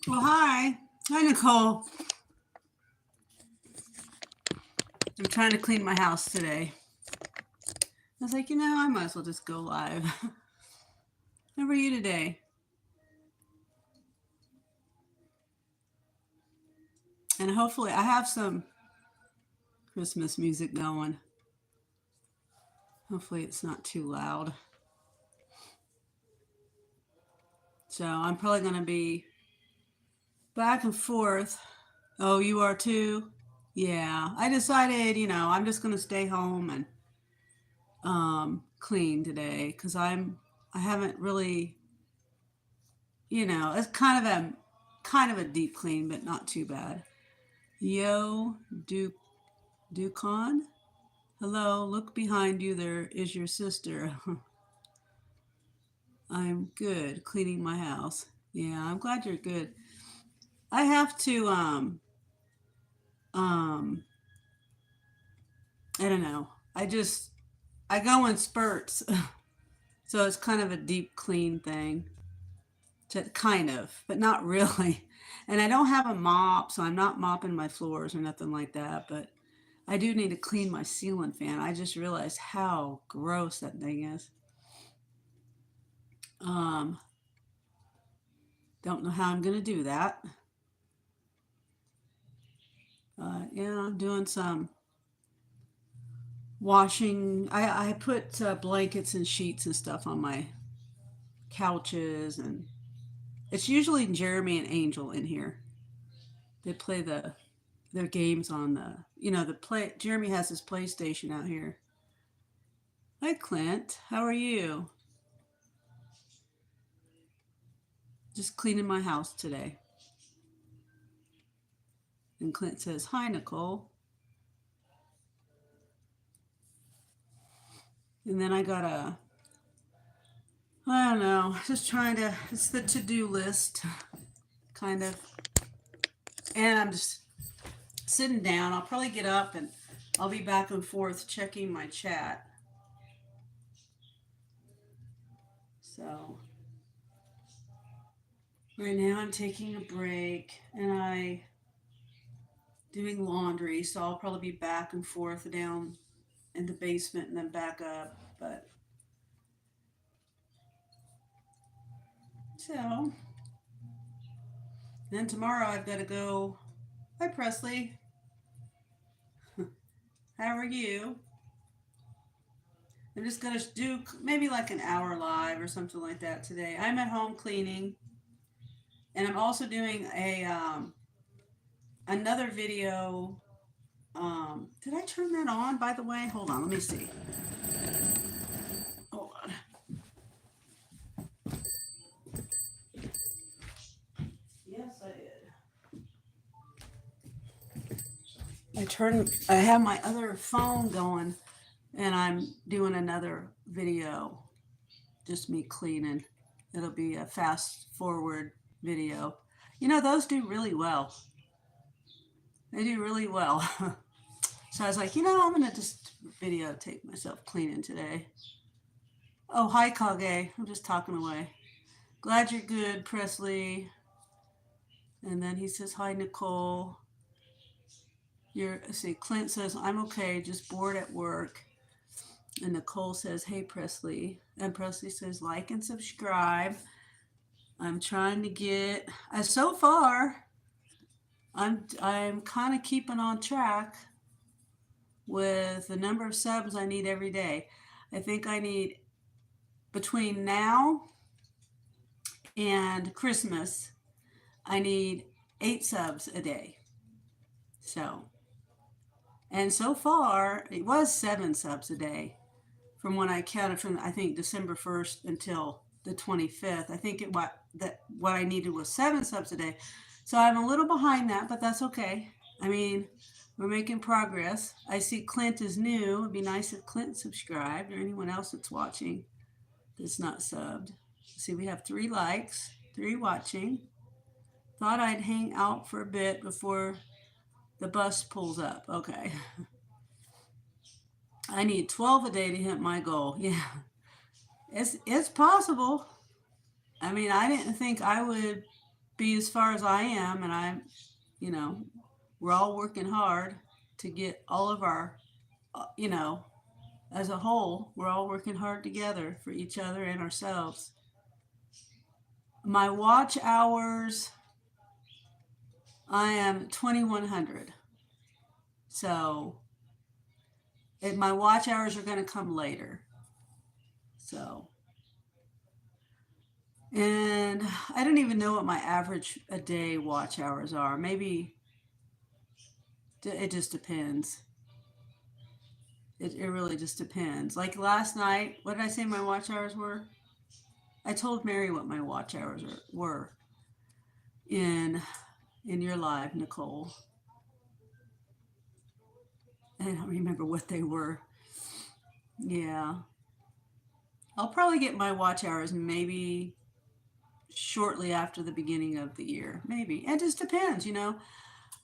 Well, hi. Hi, Nicole. I'm trying to clean my house today. I was like, I might as well just go live. How are you today? And hopefully, I have some Christmas music going. Hopefully, it's not too loud. So, I'm probably going to be back and forth. Oh, you are too? Yeah. I decided, I'm just going to stay home and clean today because I haven't really, it's kind of a deep clean, but not too bad. Yo, Ducon. Hello, look behind you. There is your sister. I'm good, cleaning my house. Yeah, I'm glad you're good. I have to um I don't know. I go in spurts. So it's kind of a deep clean thing. Kind of, but not really. And I don't have a mop, so I'm not mopping my floors or nothing like that, but I do need to clean my ceiling fan. I just realized how gross that thing is. Um, don't know how I'm gonna do that. Yeah, I'm doing some washing. I put blankets and sheets and stuff on my couches, and it's usually Jeremy and Angel in here. They play their games on the play. Jeremy has his PlayStation out here. Hi, Clint. How are you? Just cleaning my house today. And Clint says, "Hi, Nicole." And then I don't know, just trying to. It's the to-do list, kind of. And I'm just sitting down. I'll probably get up and I'll be back and forth checking my chat. So right now I'm taking a break and I doing laundry, so I'll probably be back and forth down in the basement and then back up. But so then tomorrow I've got to go. Hi, Presley. How are you? I'm just gonna do maybe like an hour live or something like that today. I'm at home cleaning, and I'm also doing a another video. Did I turn that on, by the way? Hold on, let me see. Hold on. Yes, I did. I have my other phone going, and I'm doing another video, just me cleaning. It'll be a fast forward video. Those do really well. They do really well. So I was like, I'm gonna just videotape myself cleaning today. Oh, hi, Kage. I'm just talking away. Glad you're good, Presley. And then he says, hi, Nicole. See, Clint says, I'm okay, just bored at work. And Nicole says, hey, Presley. And Presley says, like and subscribe. I'm trying to get, so far, I'm kind of keeping on track with the number of subs I need every day. I think I need between now and Christmas, I need 8 subs a day. So, and so far it was 7 subs a day from when I counted from I think December 1st until the 25th. I think what I needed was 7 subs a day. So I'm a little behind that, but that's okay. I mean, we're making progress. I see Clint is new. It'd be nice if Clint subscribed or anyone else that's watching that's not subbed. See, we have 3 likes, 3 watching. Thought I'd hang out for a bit before the bus pulls up. Okay. I need 12 a day to hit my goal. Yeah. It's possible. I mean, I didn't think I would be as far as I am, and you know, we're all working hard to get all of our, you know, as a whole, we're all working hard together for each other and ourselves. My watch hours, I am 2100. So, my watch hours are going to come later. So, and I don't even know what my average a day watch hours are. Maybe it just depends. It really just depends. Like last night, what did I say my watch hours were? I told Mary what my watch hours were in your live, Nicole. I don't remember what they were. Yeah. I'll probably get my watch hours maybe shortly after the beginning of the year. Maybe. It just depends, you know.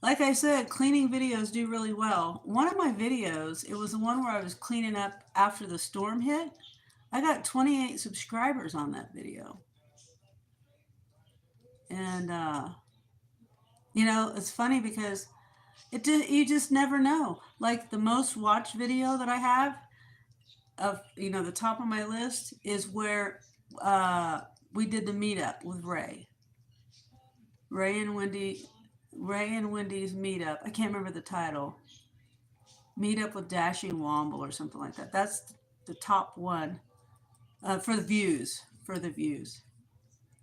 Like I said, cleaning videos do really well. One of my videos, it was the one where I was cleaning up after the storm hit. I got 28 subscribers on that video. And, you know, it's funny because you just never know. Like the most watched video that I have of, you know, the top of my list is where we did the meetup with Ray. Ray and Wendy's meetup. I can't remember the title. Meetup with Dashing Womble or something like that. That's the top one for the views. For the views.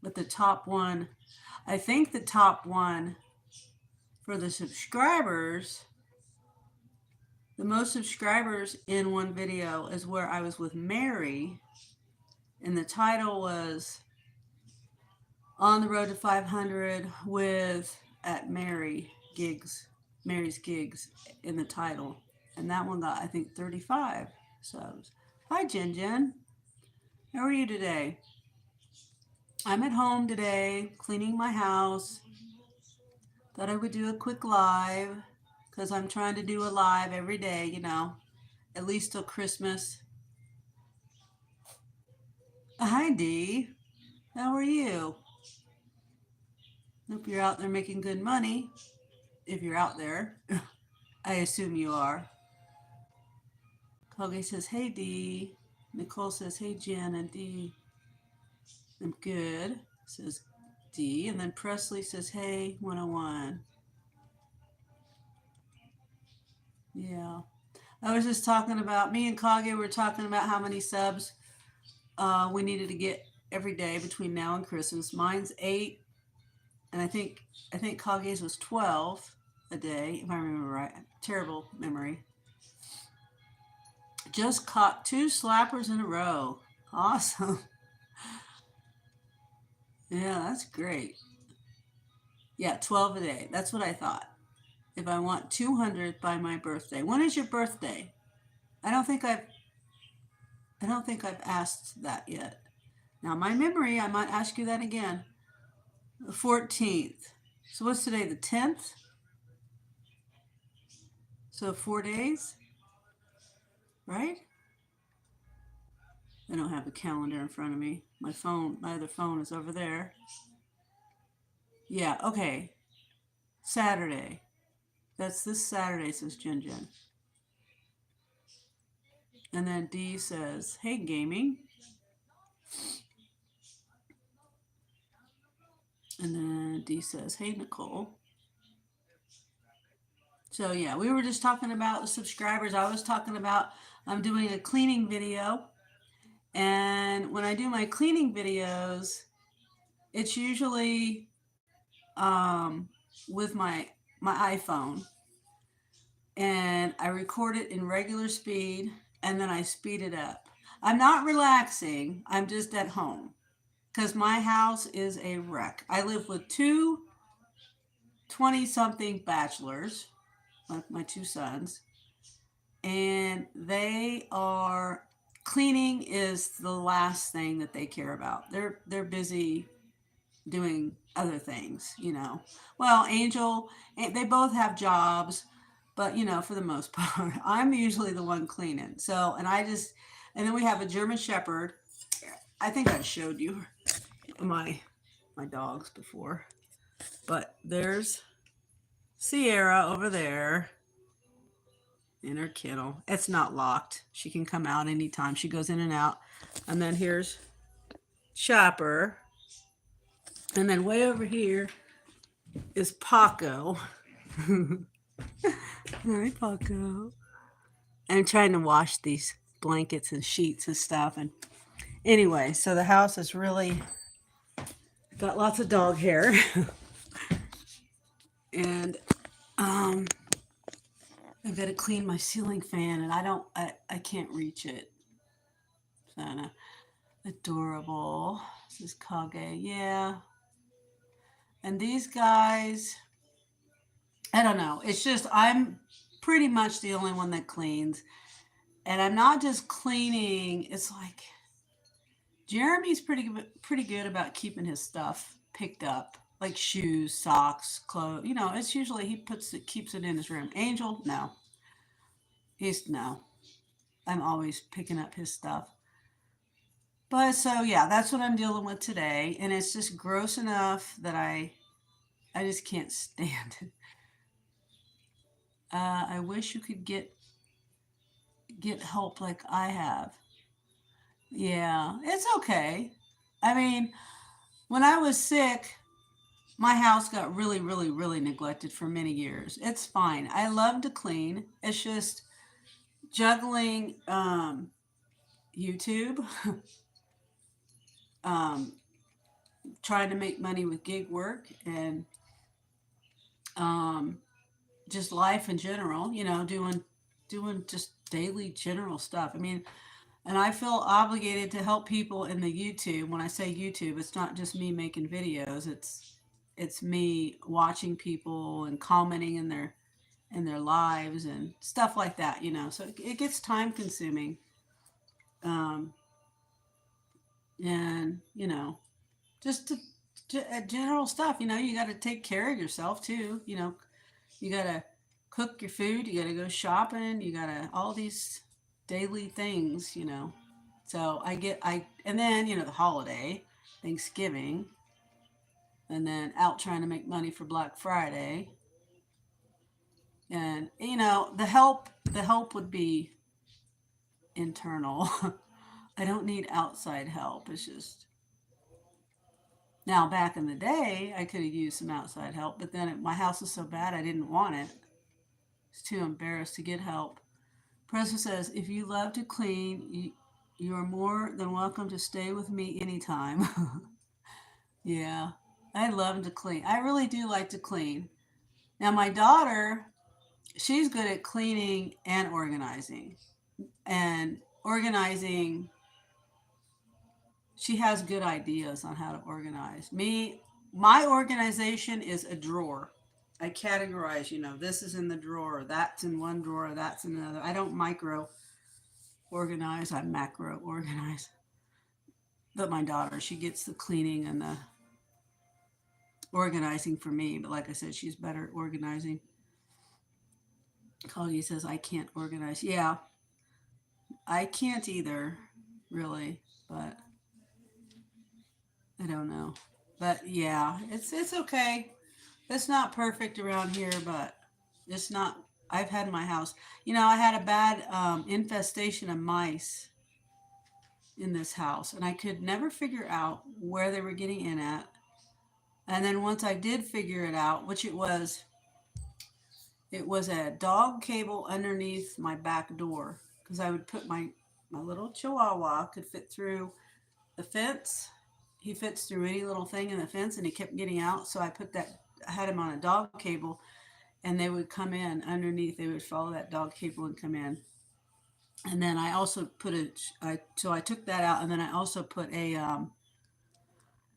But the top one, I think the top one for the subscribers, the most subscribers in one video is where I was with Mary, and the title was On the Road to 500 with at Mary's Gigs in the title. And that one got, I think, 35 subs. Hi, Jen Jen. How are you today? I'm at home today, cleaning my house. Thought I would do a quick live because I'm trying to do a live every day, you know, at least till Christmas. Hi, Dee. How are you? Hope you're out there making good money. If you're out there, I assume you are. Kogi says, hey, Dee. Nicole says, hey, Jen and Dee. I'm good, says Dee. And then Presley says, hey, 101. Yeah. I was just talking about, me and Kage were talking about how many subs we needed to get every day between now and Christmas. Mine's 8, and I think Kage's was 12 a day, if I remember right. Terrible memory. Just caught 2 slappers in a row. Awesome. Yeah, that's great. Yeah, 12 a day. That's what I thought. If I want 200 by my birthday. When is your birthday? I don't think I've asked that yet. Now, my memory, I might ask you that again. The 14th. So what's today, the 10th? So 4 days, right? I don't have a calendar in front of me. My other phone is over there. Yeah, okay. Saturday. That's this Saturday, says Jen Jen. And then Dee says, hey, gaming. And then Dee says, hey, Nicole. So yeah, we were just talking about the subscribers. I was talking about I'm doing a cleaning video, and when I do my cleaning videos, it's usually with my iPhone, and I record it in regular speed, and then I speed it up. I'm not relaxing. I'm just at home because my house is a wreck. I live with two 20 something bachelors, like my two sons, and they are cleaning is the last thing that they care about. They're busy doing other things, you know. Well, Angel, they both have jobs, but you know, for the most part, I'm usually the one cleaning. So, and then we have a German Shepherd. I think I showed you my my dogs before, but there's Sierra over there in her kennel. It's not locked. She can come out anytime. She goes in and out. And then here's Chopper. And then way over here is Paco. Hi, Paco. I'm trying to wash these blankets and sheets and stuff. And anyway, so the house is really got lots of dog hair. And um, I've got to clean my ceiling fan, and I can't reach it. So adorable. This is Kage. Yeah. And these guys, I don't know. It's just I'm pretty much the only one that cleans. And I'm not just cleaning. It's like Jeremy's pretty good about keeping his stuff picked up, like shoes, socks, clothes. You know, it's usually he keeps it in his room. Angel, no. He's no. I'm always picking up his stuff. But so yeah, that's what I'm dealing with today, and it's just gross enough that I just can't stand it. I wish you could get help like I have. Yeah, it's okay. I mean, when I was sick, my house got really, really, really neglected for many years. It's fine. I love to clean. It's just juggling YouTube, um, trying to make money with gig work, and um, just life in general. You know, doing just daily general stuff. I mean, and I feel obligated to help people in the YouTube. When I say YouTube, it's not just me making videos. It's me watching people and commenting in their lives and stuff like that. You know, so it gets time consuming. Um, and you know, just general stuff. You know, you got to take care of yourself too. You know, you got to cook your food. You got to go shopping. You got to all these daily things. You know, so and then you know the holiday, Thanksgiving, and then out trying to make money for Black Friday. And you know the help would be internal. I don't need outside help. It's just now back in the day I could have used some outside help, but then my house is so bad I didn't want it. I was too embarrassed to get help. President says, if you love to clean, you are more than welcome to stay with me anytime. Yeah, I love to clean. I really do like to clean. Now, my daughter, she's good at cleaning and organizing. And organizing, she has good ideas on how to organize. My organization is a drawer. I categorize, you know, this is in the drawer, that's in one drawer, that's in another. I don't micro organize, I macro organize. But my daughter, she gets the cleaning and the organizing for me. But like I said, she's better at organizing. Claudia says, I can't organize. Yeah, I can't either, really. But I don't know. But yeah, it's okay. It's not perfect around here, but it's not. I've had my house. You know, I had a bad infestation of mice in this house, and I could never figure out where they were getting in at. And then once I did figure it out, which It was a dog cable underneath my back door because I would put my little Chihuahua could fit through the fence. He fits through any little thing in the fence, and he kept getting out. So I put that. I had him on a dog cable, and they would come in underneath. They would follow that dog cable and come in. And then I also put so I took that out, and then I also put a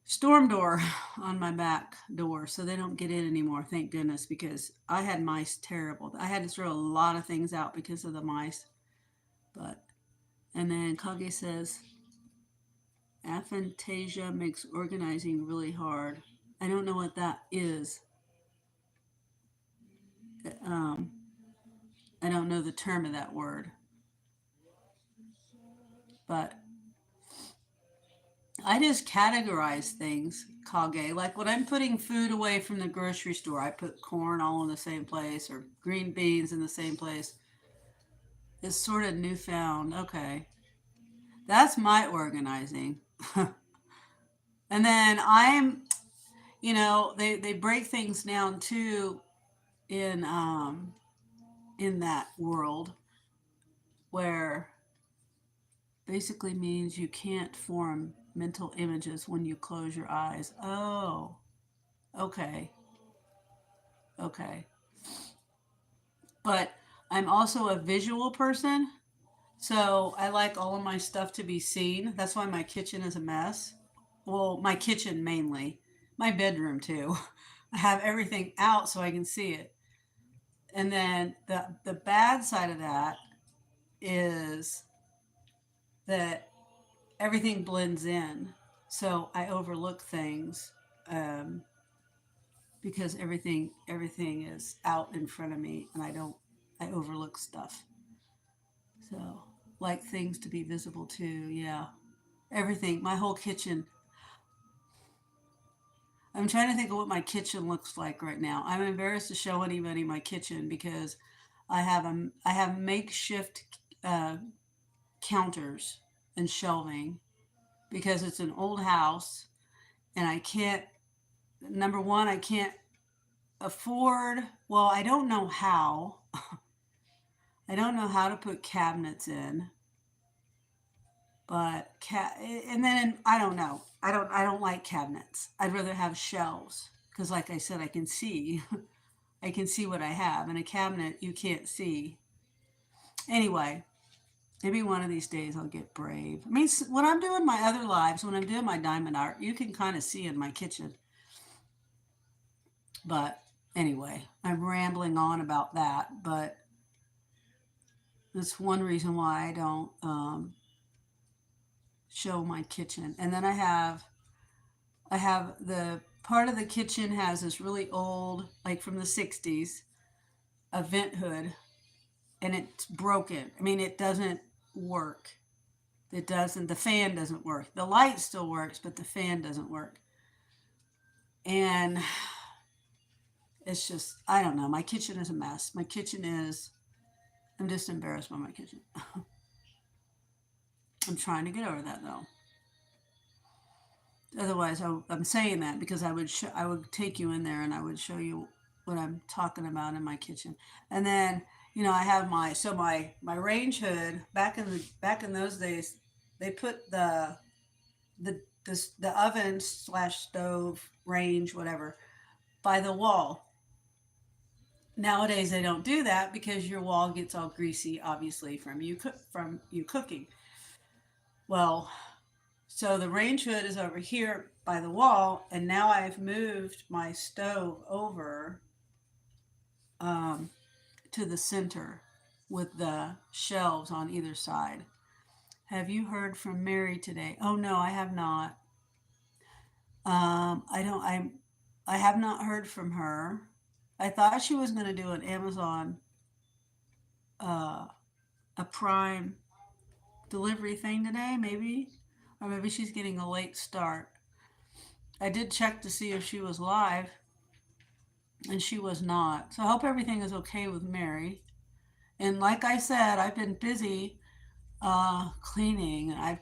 storm door on my back door so they don't get in anymore. Thank goodness, because I had mice terrible. I had to throw a lot of things out because of the mice. But and then Kage says aphantasia makes organizing really hard. I don't know what that is. Um, I don't know the term of that word, but I just categorize things, Kage. Like when I'm putting food away from the grocery store, I put corn all in the same place or green beans in the same place. It's sort of newfound. Okay. That's my organizing. And then they break things down too in in that world where basically means you can't form mental images when you close your eyes. Oh, okay. Okay. But I'm also a visual person, so I like all of my stuff to be seen. That's why my kitchen is a mess. Well, my kitchen mainly, my bedroom too. I have everything out so I can see it. And then the bad side of that is that everything blends in. So I overlook things um, because everything is out in front of me, and I overlook stuff. So like things to be visible too. Yeah, everything. My whole kitchen. I'm trying to think of what my kitchen looks like right now. I'm embarrassed to show anybody my kitchen because I have makeshift uh, counters and shelving because it's an old house, and I can't. Number one, I can't afford. Well, I don't know how. I don't know how to put cabinets in, but and then I don't know. I don't like cabinets. I'd rather have shelves because, like I said, I can see. I can see what I have. In a cabinet, you can't see. Anyway, maybe one of these days I'll get brave. I mean, when I'm doing my other lives, when I'm doing my diamond art, you can kind of see in my kitchen. But anyway, I'm rambling on about that. But that's one reason why I don't show my kitchen. And then I have the part of the kitchen has this really old, like from the 60s, a vent hood, and it's broken. I mean, it doesn't work. It doesn't, the fan doesn't work. The light still works, but the fan doesn't work. And it's just, I don't know. My kitchen is a mess. My kitchen is, I'm just embarrassed by my kitchen. I'm trying to get over that though. Otherwise, I'm saying that because I would take you in there and I would show you what I'm talking about in my kitchen. And then I have my range hood back in those days. They put the oven slash stove range whatever by the wall. Nowadays they don't do that because your wall gets all greasy, obviously from you cooking. Well, so the range hood is over here by the wall, and now I've moved my stove over um, to the center with the shelves on either side. Have you heard from Mary today? Oh no, I have not. I don't. I have not heard from her. I thought she was going to do an Amazon, uh, a Prime delivery thing today, maybe, or maybe she's getting a late start. I did check to see if she was live, and she was not. So I hope everything is okay with Mary. And like I said, I've been busy cleaning. I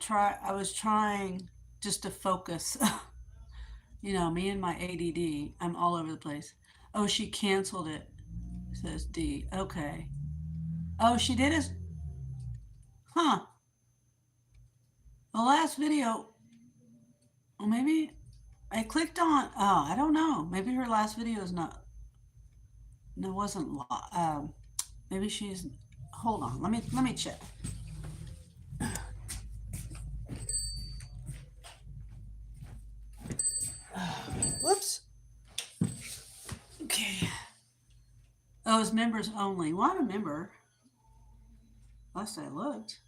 was trying just to focus. Me and my ADD. I'm all over the place. Oh, she canceled it. says D. Okay. Oh, she did it. Huh. The last video. Well, maybe I clicked on. Oh, I don't know. Maybe her last video is not. No, wasn't. Maybe she's. Hold on. Let me check. Whoops. Okay. Oh, it's members only. Well, I'm a member. Last I looked.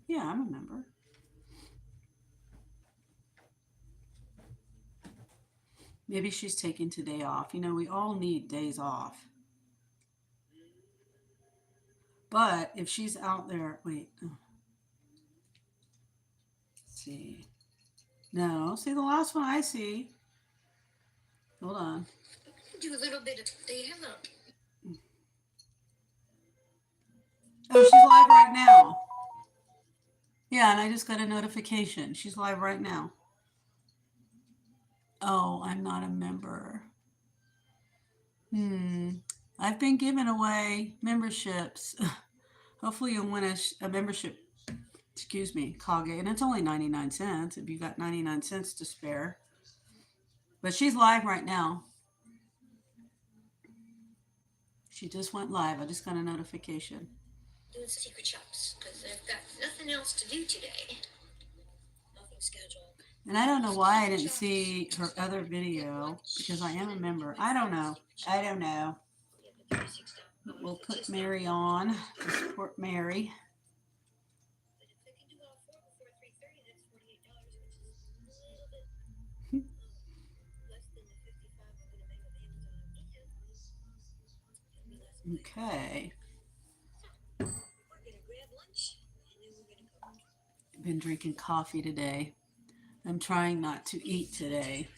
Yeah, I'm a member. Maybe she's taking today off. You know, we all need days off. But if she's out there, wait. Let's see. No, see the last one I see. Hold on. Do a little bit of hello. Oh, she's live right now. Yeah, and I just got a notification. She's live right now. Oh, I'm not a member. I've been giving away memberships. Hopefully you'll win a membership, excuse me, Kage, and it's only 99 cents if you got 99 cents to spare. But she's live right now. She just went live. I just got a notification. Doing secret shops because I've got nothing else to do today. Nothing scheduled. And I don't know why I didn't see her other video because I am a member. I don't know. We'll put Mary on to support Mary. Okay. I've been drinking coffee today. I'm trying not to eat today.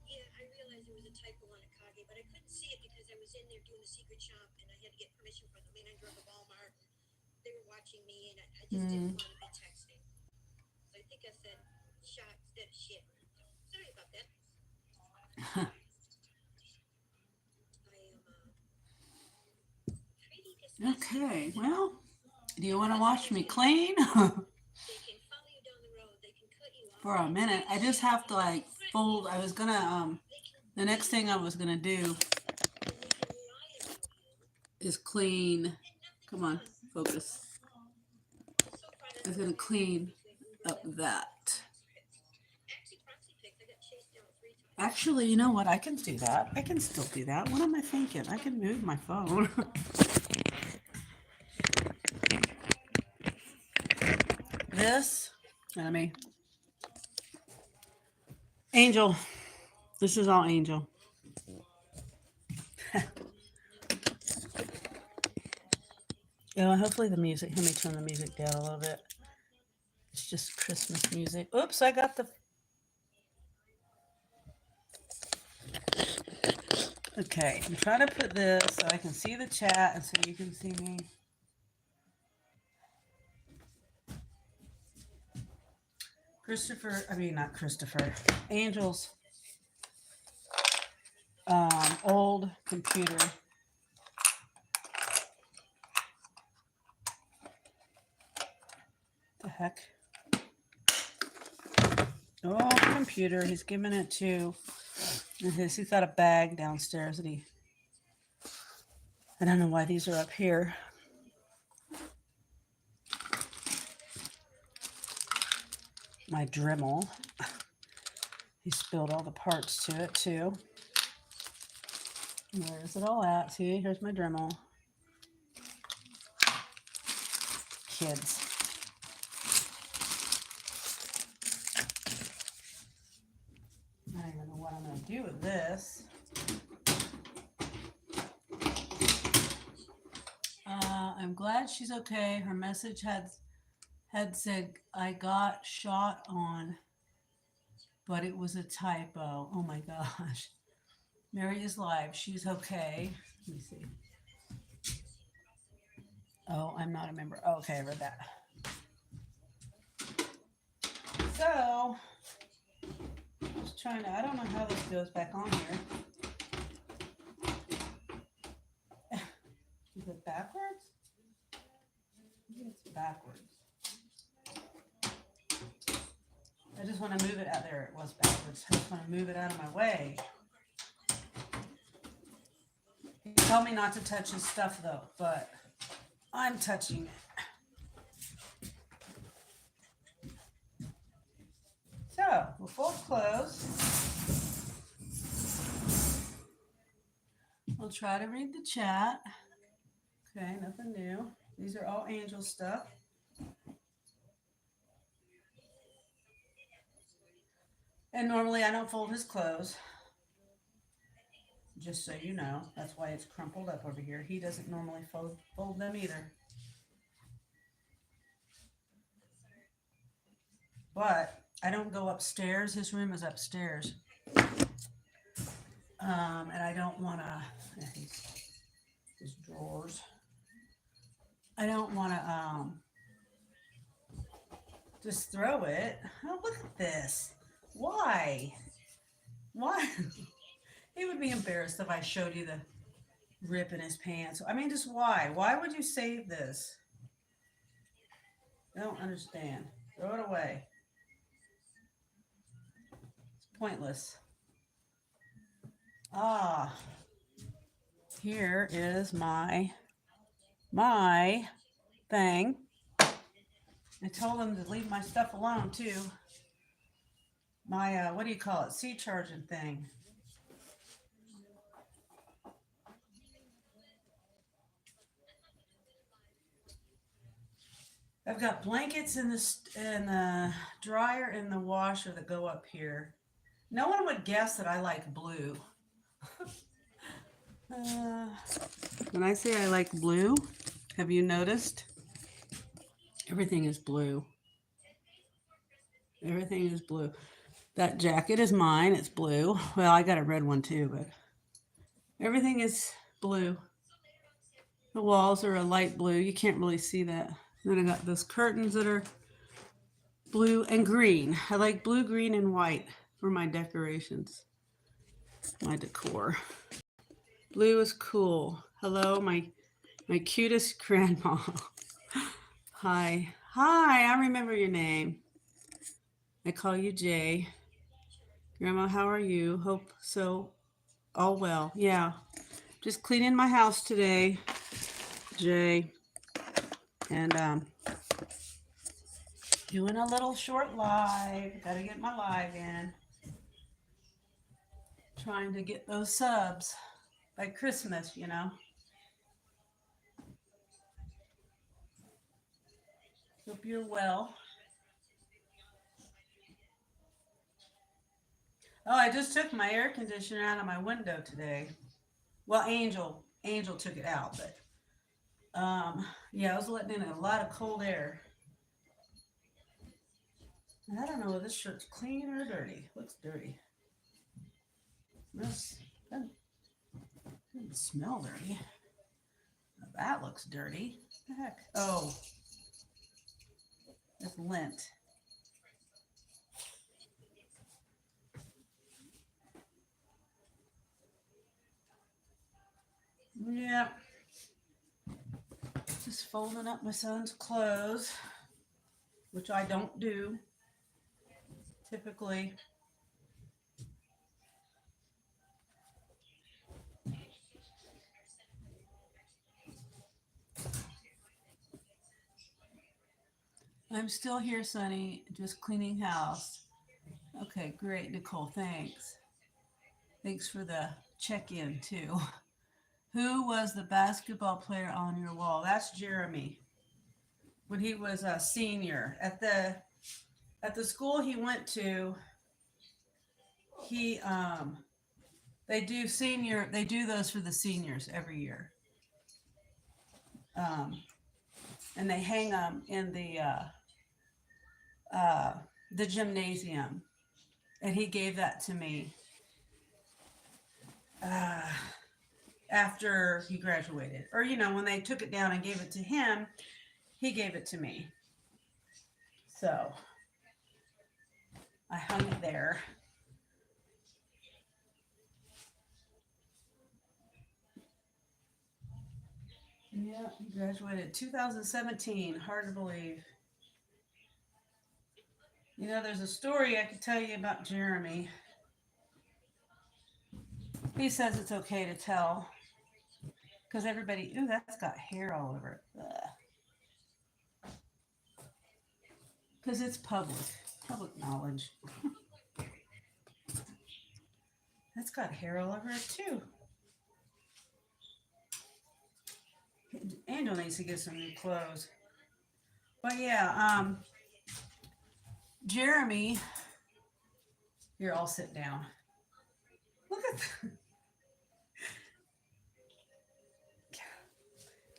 Yeah, I realized there was a typo on a Kage, but I couldn't see it because I was in there doing the secret shop and I had to get permission from the manager of the Walmart. They were watching me and I just didn't want to be texting. So I think I said shot instead of shit. Sorry about that. Okay, well, do you want to watch me clean? For a minute. I just have to like fold. I was gonna, the next thing I was gonna do is clean. Come on, focus. I was gonna clean up that. Actually, you know what? I can do that. I can still do that. What am I thinking? I can move my phone. This, Angel. This is all Angel. Hopefully the music, let me turn the music down a little bit. It's just Christmas music. Oops, I got the... Okay, I'm trying to put this so I can see the chat and so you can see me. Angel's old computer. The heck? Old computer. He's giving it to he's got a bag downstairs and I don't know why these are up here. My Dremel. He spilled all the parts to it too. Where is it all at? See, here's my Dremel. Kids. I don't even know what I'm going to do with this. I'm glad she's okay. Her message had said, I got shot on, but it was a typo. Oh my gosh. Mary is live. She's okay. Let me see. Oh, I'm not a member. Oh, okay, I read that. So, just trying to, I don't know how this goes back on here. backwards? Maybe it's backwards. I just want to move it out there. It was backwards. I just want to move it out of my way. He told me not to touch his stuff though, but I'm touching it. So we'll fold close. We'll try to read the chat. Okay, nothing new. These are all angel stuff. And normally I don't fold his clothes. Just so you know, that's why it's crumpled up over here. He doesn't normally fold them either. But I don't go upstairs. His room is upstairs. And I don't want to, his drawers. I don't want to just throw it. Oh, look at this. Why? He would be embarrassed if I showed you the rip in his pants. I mean, just why? Why would you save this? I don't understand. Throw it away. It's pointless. Here is my thing. I told him to leave my stuff alone too. My, what do you call it? Sea charging thing. I've got blankets in the dryer and the washer that go up here. No one would guess that I like blue. When I say I like blue, have you noticed? Everything is blue. Everything is blue. That jacket is mine. It's blue. Well, I got a red one too, but everything is blue. The walls are a light blue. You can't really see that. Then I got those curtains that are blue and green. I like blue, green, and white for my decorations, my decor. Blue is cool. Hello, my cutest grandma. Hi. Hi, I remember your name. I call you Jay. Grandma, how are you? Hope so. All well. Yeah. Just cleaning my house today, Jay. And doing a little short live. Gotta get my live in. Trying to get those subs by Christmas, you know. Hope you're well. Oh, I just took my air conditioner out of my window today. Well, Angel took it out, but yeah, I was letting in a lot of cold air. And I don't know if this shirt's clean or dirty. Looks dirty. This doesn't smell dirty. Now that looks dirty. What the heck? Oh, it's lint. Yeah. Just folding up my son's clothes, which I don't do typically. I'm still here, Sonny, just cleaning house. Okay, great, Nicole, thanks. Thanks for the check-in, too. Who was the basketball player on your wall? That's Jeremy. When he was a senior at the school he went to, they do those for the seniors every year. And they hang them in the gymnasium. And he gave that to me after he graduated. Or, you know, when they took it down and gave it to him, he gave it to me. So I hung it there. Yeah, he graduated 2017. Hard to believe. You know, there's a story I could tell you about Jeremy. He says it's okay to tell because everybody, ooh, that's got hair all over it. Because it's public knowledge. That's got hair all over it too. Angel needs to get some new clothes. But yeah, Jeremy, here, I'll sit down. Look at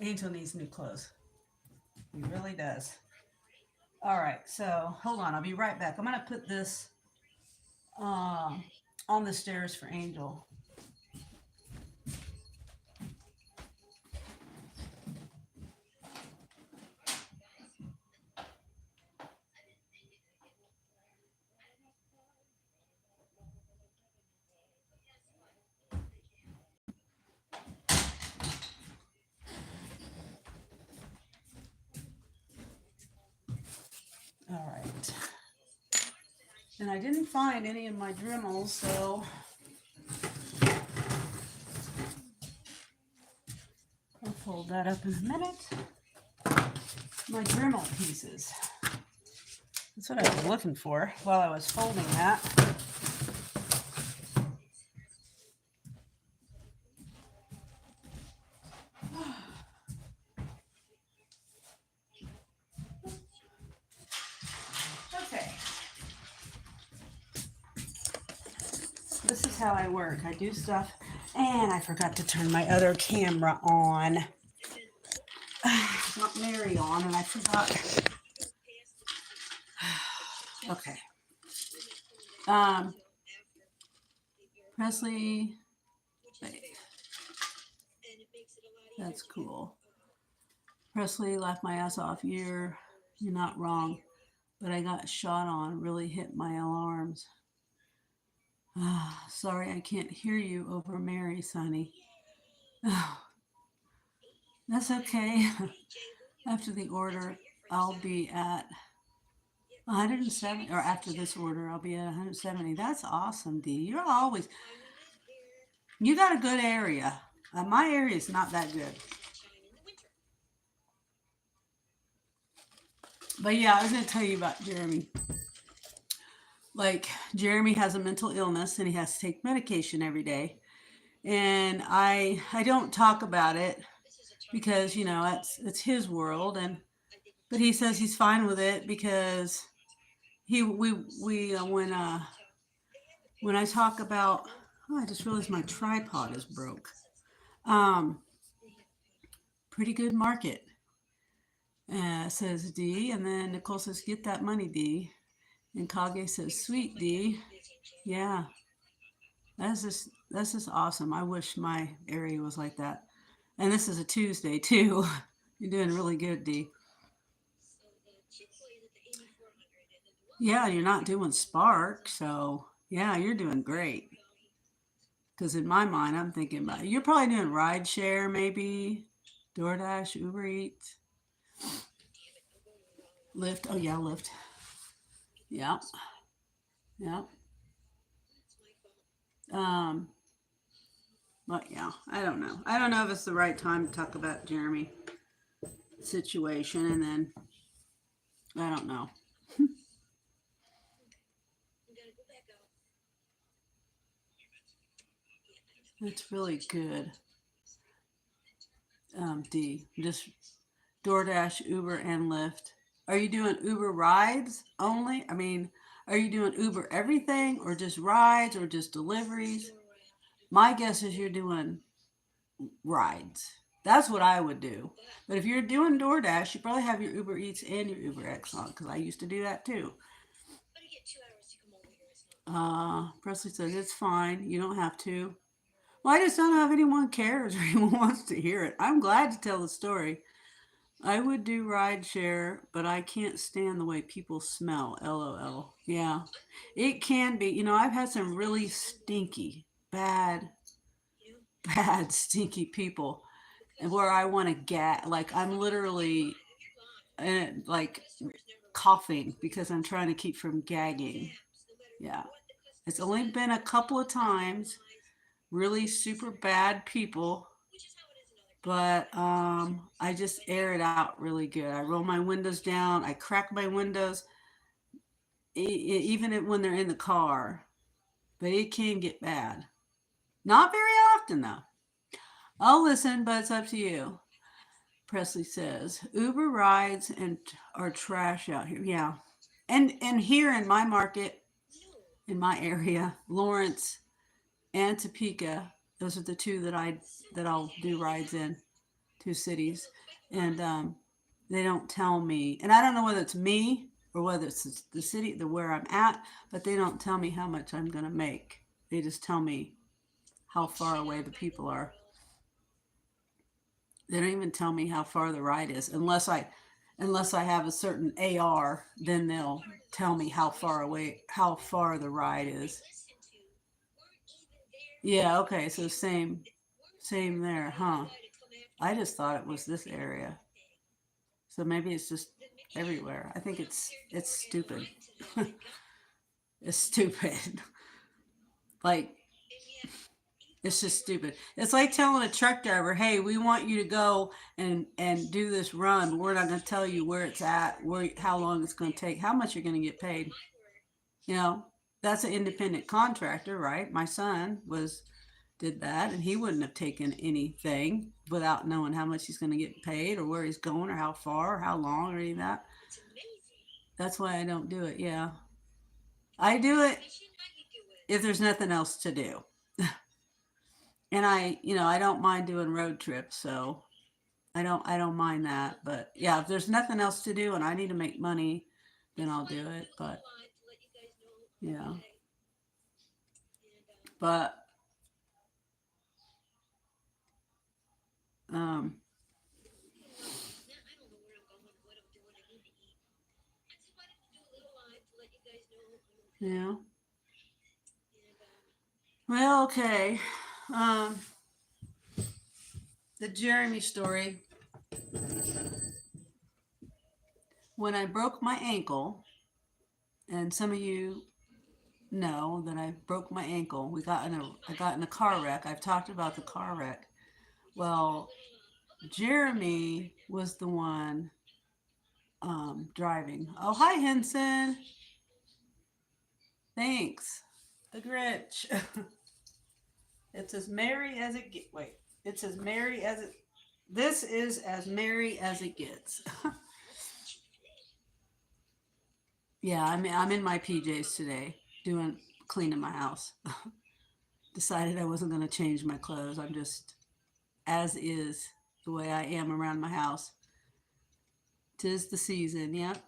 Angel needs new clothes. He really does. All right, so hold on. I'll be right back. I'm gonna put this um, on the stairs for Angel. All right. And I didn't find any of my Dremels, so I'll fold that up in a minute. My Dremel pieces. That's what I was looking for while I was folding that. Okay. This is how I work. I do stuff, and I forgot to turn my other camera on. Not Mary on, and I forgot. Okay. Um, Presley, that's cool. Presley laughed my ass off. You're not wrong, but I got shot on. Really hit my alarms. Sorry, I can't hear you over Mary, Sonny. That's okay. After the order, I'll be at 170, or after this order, I'll be at 170. That's awesome, D. You got a good area. My area is not that good. But yeah, I was going to tell you about Jeremy. Like, Jeremy has a mental illness and he has to take medication every day. And I don't talk about it because, you know, it's his world. But he says he's fine with it because he we when I talk about, oh, I just realized my tripod is broke. Um, Pretty good market, says D, and then Nicole says, "Get that money, D." And Kage says, "Sweet D, yeah, that's just awesome. I wish my area was like that." And this is a Tuesday too. You're doing really good, D. Yeah, you're not doing Spark, so yeah, you're doing great. Because in my mind, I'm thinking about you're probably doing ride share, maybe DoorDash, Uber Eats, Lyft. Oh yeah, Lyft. Yeah, yeah. Um, but yeah, I don't know. I don't know if it's the right time to talk about Jeremy situation, and then I don't know. It's really good. D, just DoorDash, Uber, and Lyft. Are you doing Uber rides only? I mean, are you doing Uber everything, or just rides, or just deliveries? My guess is you're doing rides. That's what I would do. But if you're doing DoorDash, you probably have your Uber Eats and your Uber X on because I used to do that too. Presley says it's fine. You don't have to. Well, I just don't know if anyone cares or anyone wants to hear it. I'm glad to tell the story. I would do ride share, but I can't stand the way people smell. LOL. Yeah, it can be. You know, I've had some really stinky, bad, bad, stinky people. and where I want to get, like I'm literally like coughing because I'm trying to keep from gagging. Yeah. It's only been a couple of times, really super bad people, but I just air it out really good. I roll my windows down, I crack my windows, even when they're in the car, but it can get bad. Not very often, though. I'll listen, but it's up to you. Presley says Uber rides and are trash out here. Yeah, and here in my market, in my area, Lawrence and Topeka, those are the two that I'll do rides in, two cities, and they don't tell me, and I don't know whether it's me or whether it's the city, the where I'm at, but they don't tell me how much I'm gonna make. They just tell me how far away the people are. They don't even tell me how far the ride is unless I have a certain AR, then they'll tell me how far the ride is. Yeah, okay, so same there, huh? I just thought it was this area. So maybe it's just everywhere. I think it's stupid. It's stupid. Like it's just stupid. It's like telling a truck driver, "Hey, we want you to go and do this run, but we're not going to tell you where it's at, where how long it's going to take, how much you're going to get paid." You know, that's an independent contractor, right? My son was did that, and he wouldn't have taken anything without knowing how much he's going to get paid or where he's going or how far or how long or any of that. That's why I don't do it. Yeah, I do it if there's nothing else to do, and I don't mind doing road trips, so I don't mind that. But yeah, if there's nothing else to do and I need to make money, then I'll do it. But yeah, but um, yeah. Well, okay. Um, the Jeremy story. When I broke my ankle, and some of you know that I broke my ankle. I got in a car wreck. I've talked about the car wreck. Well, Jeremy was the one driving. Oh, hi, Henson. Thanks. The Grinch. It's as merry as it get. Wait, it's as merry as it. This is as merry as it gets. Yeah, I'm in my PJs today, doing cleaning my house. Decided I wasn't going to change my clothes. I'm just as is the way I am around my house. 'Tis the season. Yep.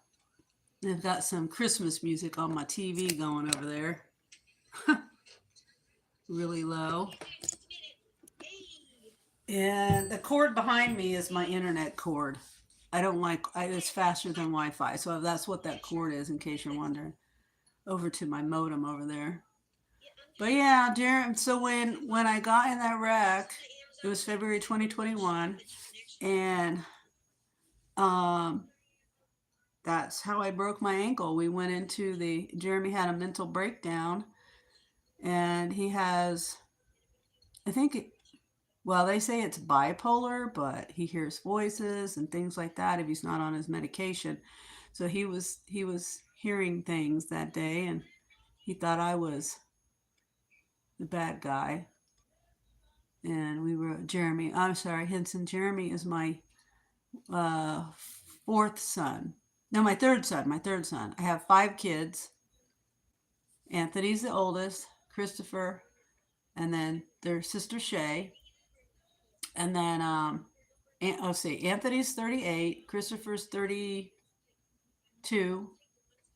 I've got some Christmas music on my TV going over there, really low. And the cord behind me is my internet cord. I don't like it's faster than Wi-Fi, so that's what that cord is. In case you're wondering, over to my modem over there. But yeah, Darren. So when I got in that wreck, it was February 2021, and um, that's how I broke my ankle. We went into the Jeremy had a mental breakdown, and he has, I think, well, they say it's bipolar, but he hears voices and things like that if he's not on his medication. So he was hearing things that day, and he thought I was the bad guy. And we were Jeremy. I'm sorry, Henson. Jeremy is my uh, fourth son. No, my third son. My third son. I have five kids. Anthony's the oldest. Christopher, and then their sister Shay, and then let's see, Anthony's 38, Christopher's 32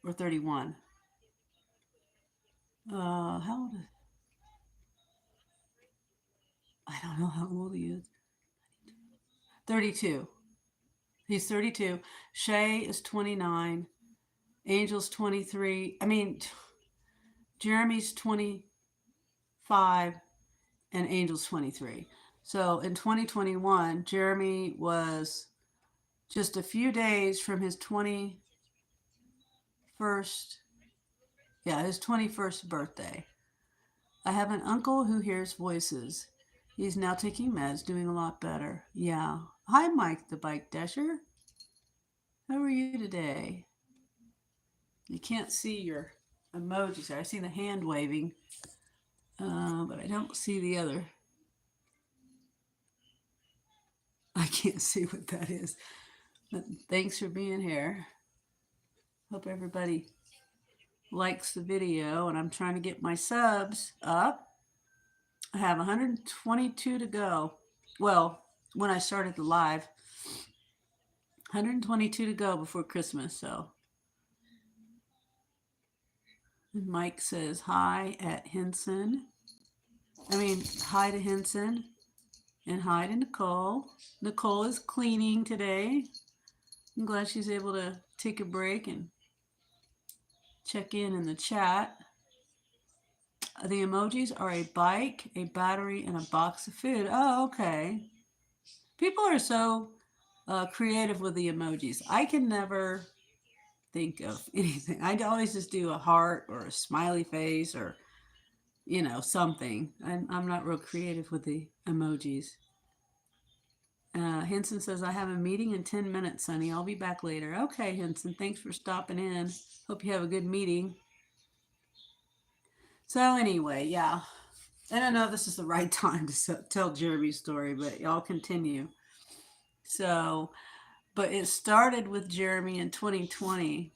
or 31. How old is, I don't know how old he is. 32. He's 32. Shay is 29. Angel's 23. I mean, Jeremy's 25 and Angel's 23. So in 2021, Jeremy was just a few days from his 21st, yeah, his 21st birthday. I have an uncle who hears voices. He's now taking meds, doing a lot better. Yeah. Hi, Mike the Bike Dasher. How are you today? You can't see your emojis there. I see the hand waving, but I don't see the other. I can't see what that is. But thanks for being here. Hope everybody likes the video, and I'm trying to get my subs up. I have 122 to go. Well, when I started the live, 122 to go before Christmas. So Mike says hi at Henson. Hi to Henson and hi to Nicole. Nicole is cleaning today. I'm glad she's able to take a break and check in the chat. The emojis are a bike, a battery, and a box of food. Oh, okay. People are so creative with the emojis. I can never think of anything. I always just do a heart or a smiley face or, something. I'm not real creative with the emojis. Henson says, I have a meeting in 10 minutes, Sonny. I'll be back later. Okay, Henson, thanks for stopping in. Hope you have a good meeting. So anyway, yeah. I don't know if this is the right time to tell Jeremy's story, but y'all continue. So, but it started with Jeremy in 2020.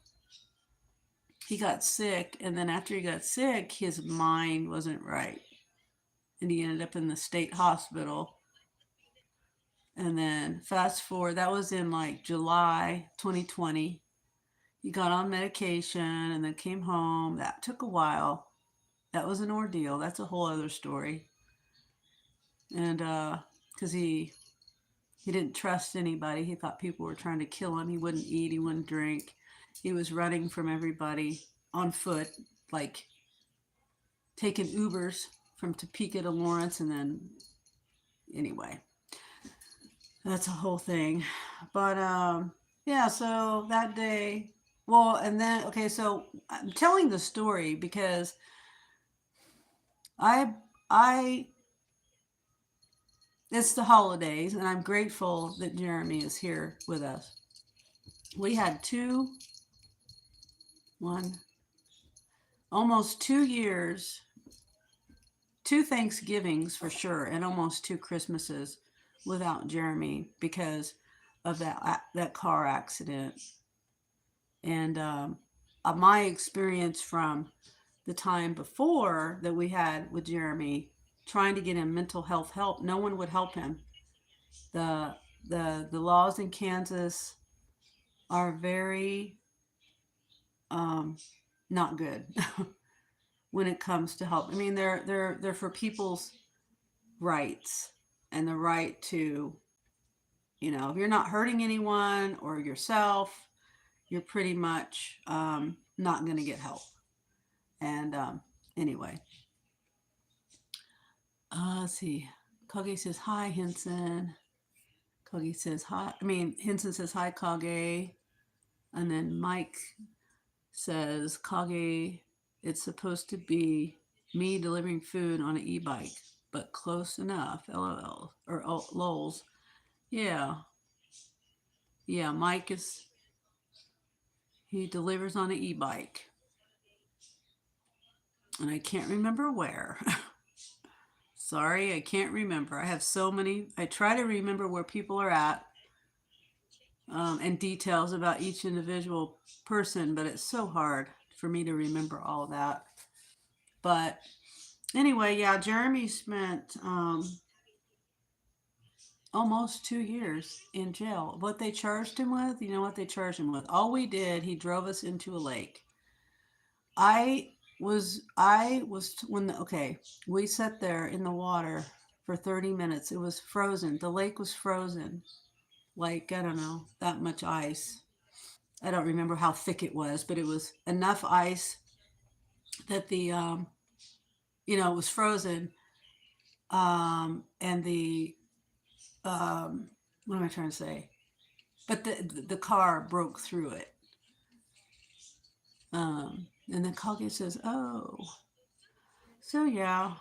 He got sick, and then after he got sick, his mind wasn't right. And he ended up in the state hospital. And then fast forward, that was in like July 2020. He got on medication and then came home. That took a while. That was an ordeal. That's a whole other story. And because he didn't trust anybody. He thought people were trying to kill him. He wouldn't eat. He wouldn't drink. He was running from everybody on foot, like taking Ubers from Topeka to Lawrence. And then, anyway, that's a whole thing. But yeah, so that day, well, and then, okay, so I'm telling the story because I it's the holidays, and I'm grateful that Jeremy is here with us. We had almost 2 years, two Thanksgivings for sure, and almost two Christmases without Jeremy because of that car accident. And my experience from the time before that we had with Jeremy, trying to get him mental health help, no one would help him. The laws in Kansas are very not good when it comes to help. They're for people's rights and the right to, if you're not hurting anyone or yourself, you're pretty much not going to get help. And anyway, let's see. Kage says hi, Henson. Kage says hi. Henson says hi, Kage. And then Mike says, Kage, it's supposed to be me delivering food on an e-bike, but close enough. LOL or lols. Yeah. Yeah, Mike he delivers on an e-bike. And I can't remember where. Sorry, I can't remember. I have so many. I try to remember where people are at and details about each individual person, but it's so hard for me to remember all of that. But anyway, yeah, Jeremy spent almost 2 years in jail. What they charged him with, you know what they charged him with? All we did, he drove us into a lake. We sat there in the water for 30 minutes. It was frozen. The lake was frozen. Like, I don't know, that much ice. I don't remember how thick it was, but it was enough ice that it was frozen. And the what am I trying to say? But the car broke through it. And then Colgate says, "Oh, so yeah."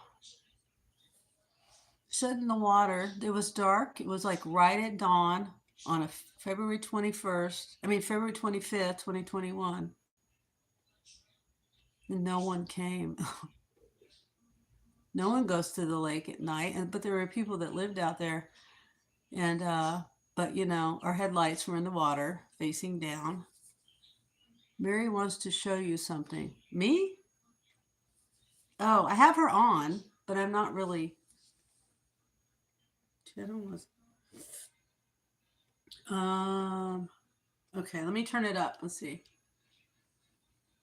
Stood in the water. It was dark. It was like right at dawn on a February 21st. I mean February 25th, 2021. And no one came. No one goes to the lake at night. But there were people that lived out there, and but our headlights were in the water, facing down. Mary wants to show you something. Me? Oh, I have her on, but I'm not really. Channel was. Um. Okay, let me turn it up. Let's see.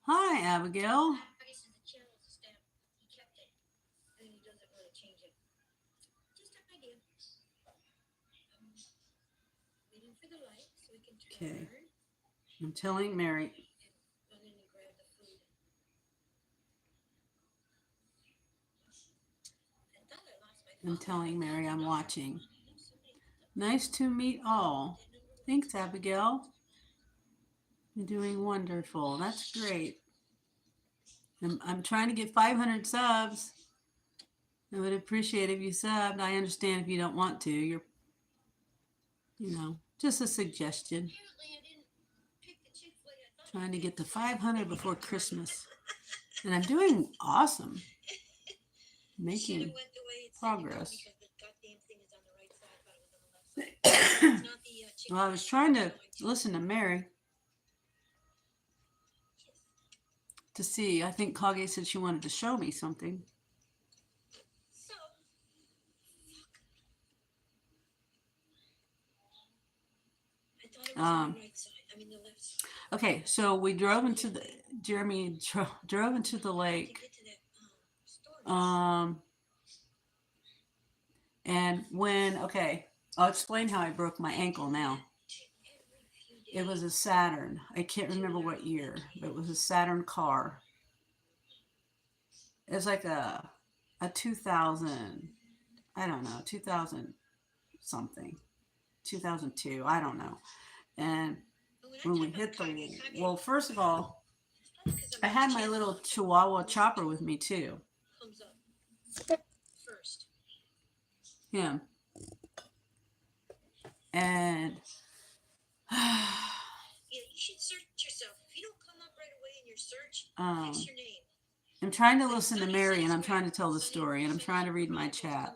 Hi, Abigail. Okay. I'm telling Mary. I'm telling Mary I'm watching. Nice to meet all. Thanks, Abigail. You're doing wonderful. That's great. I'm trying to get 500 subs. I would appreciate if you subbed. I understand if you don't want to. Just a suggestion. Trying to get to 500 before Christmas. And I'm doing awesome. Making progress. Well, I was trying to listen to Mary to see. I think Kage said she wanted to show me something. Okay, so we drove into the Jeremy drove into the lake. And I'll explain how I broke my ankle now. It was a Saturn. I can't remember what year, but it was a Saturn car. It was like a 2000, I don't know, 2000 something, 2002, I don't know. And when we hit well, first of all, I had my little Chihuahua chopper with me too. Him. And you should search yourself. If you don't come up right away in your search, fix your name. I'm trying to listen to Mary, and I'm trying to tell the story, and I'm trying to read my chat.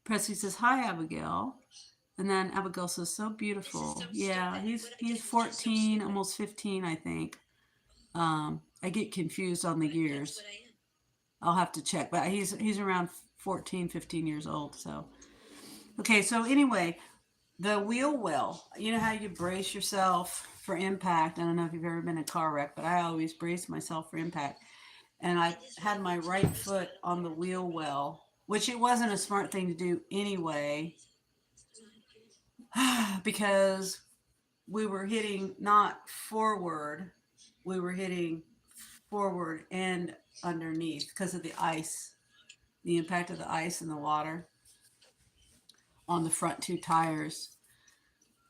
Presley says, "Hi, Abigail." And then Abigail says, "So beautiful." Yeah, he's 14, almost 15, I think. I get confused on the years. I'll have to check, but he's around 14, 15 years old. So, okay. So anyway, the wheel well. You know how you brace yourself for impact. I don't know if you've ever been in a car wreck, but I always brace myself for impact. And I had my right foot on the wheel well, which it wasn't a smart thing to do anyway, because we were hitting not forward, we were hitting forward and underneath because of the ice, the impact of the ice and the water on the front two tires.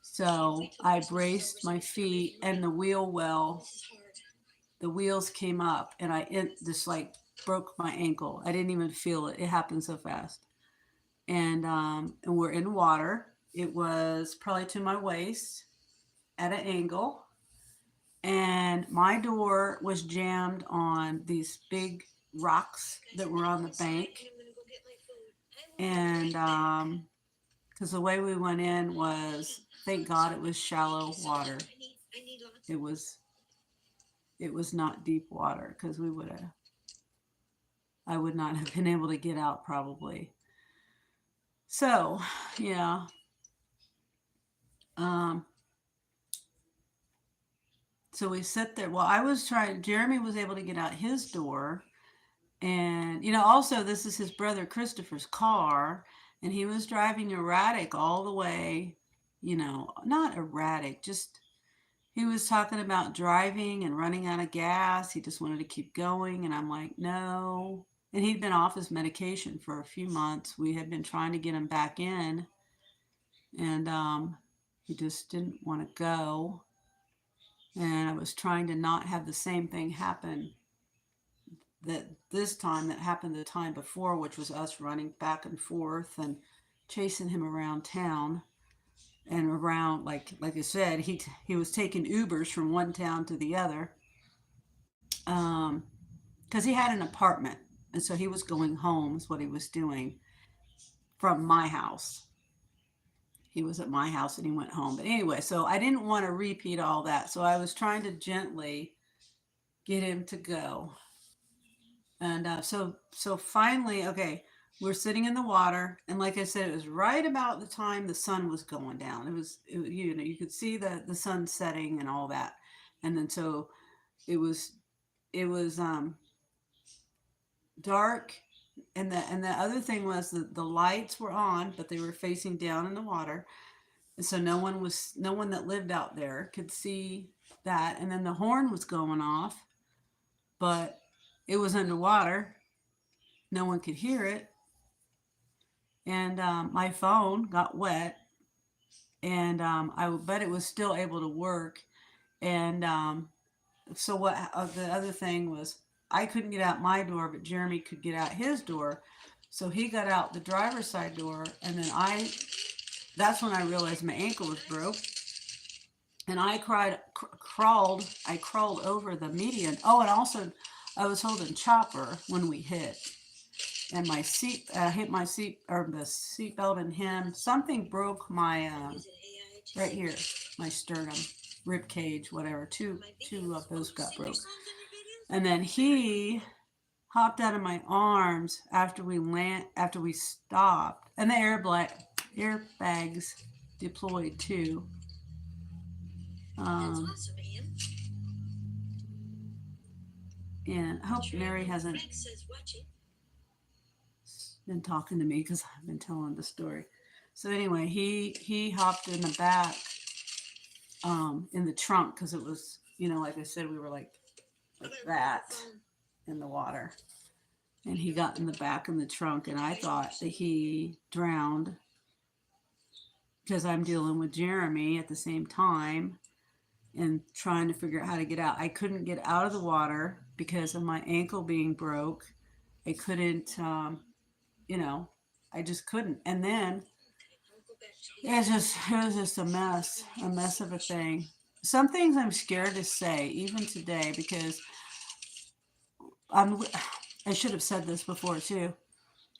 So I braced my feet, and the wheels came up, and it just like broke my ankle. I didn't even feel it. It happened so fast. And we're in water. It was probably to my waist at an angle, and my door was jammed on these big rocks that were on the bank. And because the way we went in was, thank God, it was shallow water. It was not deep water, because I would not have been able to get out probably. So yeah. So we sit there. Well, Jeremy was able to get out his door. And, also, this is his brother Christopher's car. And he was driving erratic all the way, not erratic, just he was talking about driving and running out of gas. He just wanted to keep going. And I'm like, no, and he'd been off his medication for a few months. We had been trying to get him back in, and he just didn't want to go. And I was trying to not have the same thing happen that this time that happened the time before, which was us running back and forth and chasing him around town and around, like I said, he was taking Ubers from one town to the other, because he had an apartment, and so he was going home is what he was doing from my house. He was at my house and he went home. But anyway, so I didn't want to repeat all that, so I was trying to gently get him to go. And so finally, okay, we're sitting in the water, and like I said, it was right about the time the sun was going down. You could see the sun setting and all that, and then so it was it was dark, and the other thing was that the lights were on, but they were facing down in the water, and so no one that lived out there could see that, and then the horn was going off, but it was underwater. No one could hear it, and my phone got wet, and but it was still able to work. And so what? The other thing was I couldn't get out my door, but Jeremy could get out his door. So he got out the driver's side door, and then that's when I realized my ankle was broke, and I crawled over the median. Oh, and also I was holding Chopper when we hit, and my seat hit my seat, or the seat belt, and him. Something broke my right here, my sternum, rib cage, whatever. Two of those got broke, and then he hopped out of my arms after we stopped, and the airbags deployed too. And I hope Mary hasn't been talking to me because I've been telling the story. So anyway, he hopped in the back, in the trunk, because it was, like I said, we were like that in the water, and he got in the back in the trunk, and I thought that he drowned because I'm dealing with Jeremy at the same time and trying to figure out how to get out. I couldn't get out of the water because of my ankle being broke. I couldn't, I just couldn't. And then it was just a mess of a thing. Some things I'm scared to say, even today, because I should have said this before too.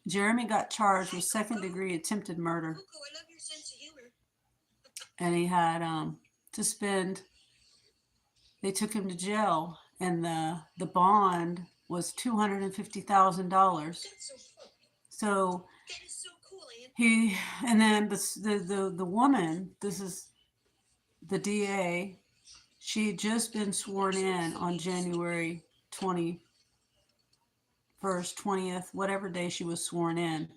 Jeremy got charged with second-degree attempted murder, and he had to spend. They took him to jail, and the bond was $250,000. So and then the woman, this is the DA. She had just been sworn in on January 21st, 20th, whatever day she was sworn in.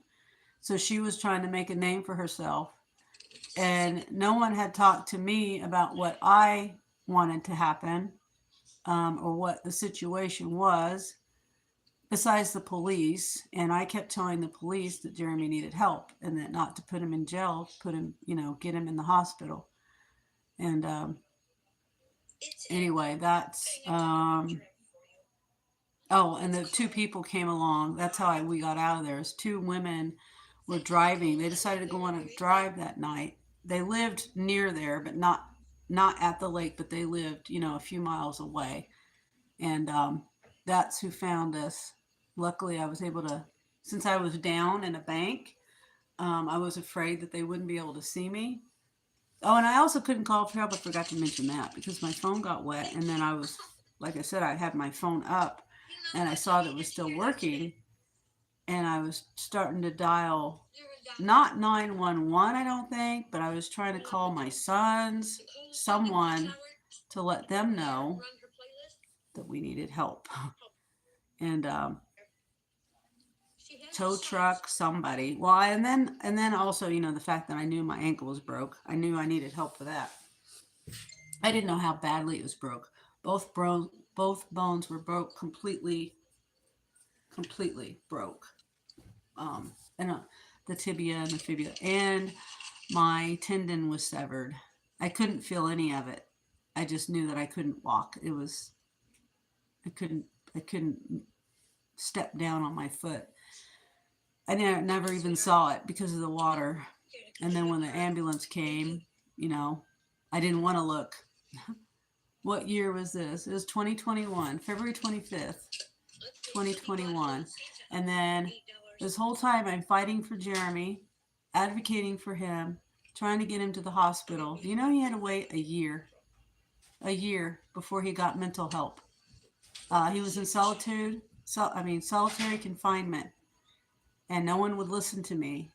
So she was trying to make a name for herself. And no one had talked to me about what I wanted to happen, or what the situation was, besides the police. And I kept telling the police that Jeremy needed help and that not to put him in jail, put him, get him in the hospital. And anyway, that's oh, and the two people came along. That's how we got out of there. Is two women were driving. They decided to go on a drive that night. They lived near there, but not at the lake, but they lived, a few miles away. And that's who found us. Luckily, I was able to, since I was down in a bank, I was afraid that they wouldn't be able to see me. Oh, and I also couldn't call for help. I forgot to mention that because my phone got wet. And then like I said, I had my phone up and I saw that it was still working. And I was starting to dial, not 911, I don't think, but I was trying to call my sons, someone, to let them know that we needed help. And tow truck, somebody. Well, and then also, the fact that I knew my ankle was broke. I knew I needed help for that. I didn't know how badly it was broke. Both bones were broke completely completely broke. And the tibia and the fibula, and my tendon was severed. I couldn't feel any of it. I just knew that I couldn't walk. It was I couldn't I couldn't step down on my foot. I never even saw it because of the water. And then when the ambulance came, you know, I didn't want to look. What year was this? It was 2021, February 25th, 2021. And then this whole time I'm fighting for Jeremy, advocating for him, trying to get him to the hospital. You know, he had to wait a year before he got mental help. He was in solitary confinement, and no one would listen to me.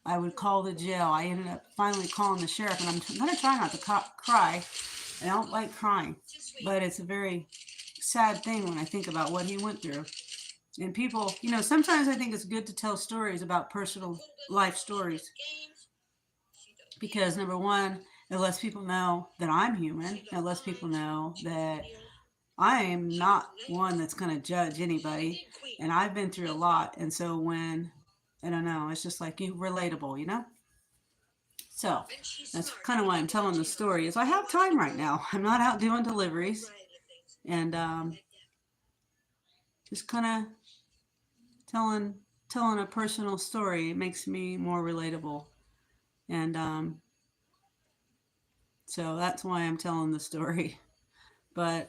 I would call the jail. I ended up finally calling the sheriff, and I'm going to try not to cry. I don't like crying, but it's a very sad thing when I think about what he went through. And people, you know, sometimes I think it's good to tell stories about personal life stories because, number one, it lets people know that I'm human. It lets people know that I am not one that's going to judge anybody. And I've been through a lot. And so when, I don't know, it's just like you relatable, you know? So that's kind of why I'm telling the story is I have time right now. I'm not out doing deliveries. And just kind of telling telling a personal story. It makes me more relatable. And so that's why I'm telling the story. But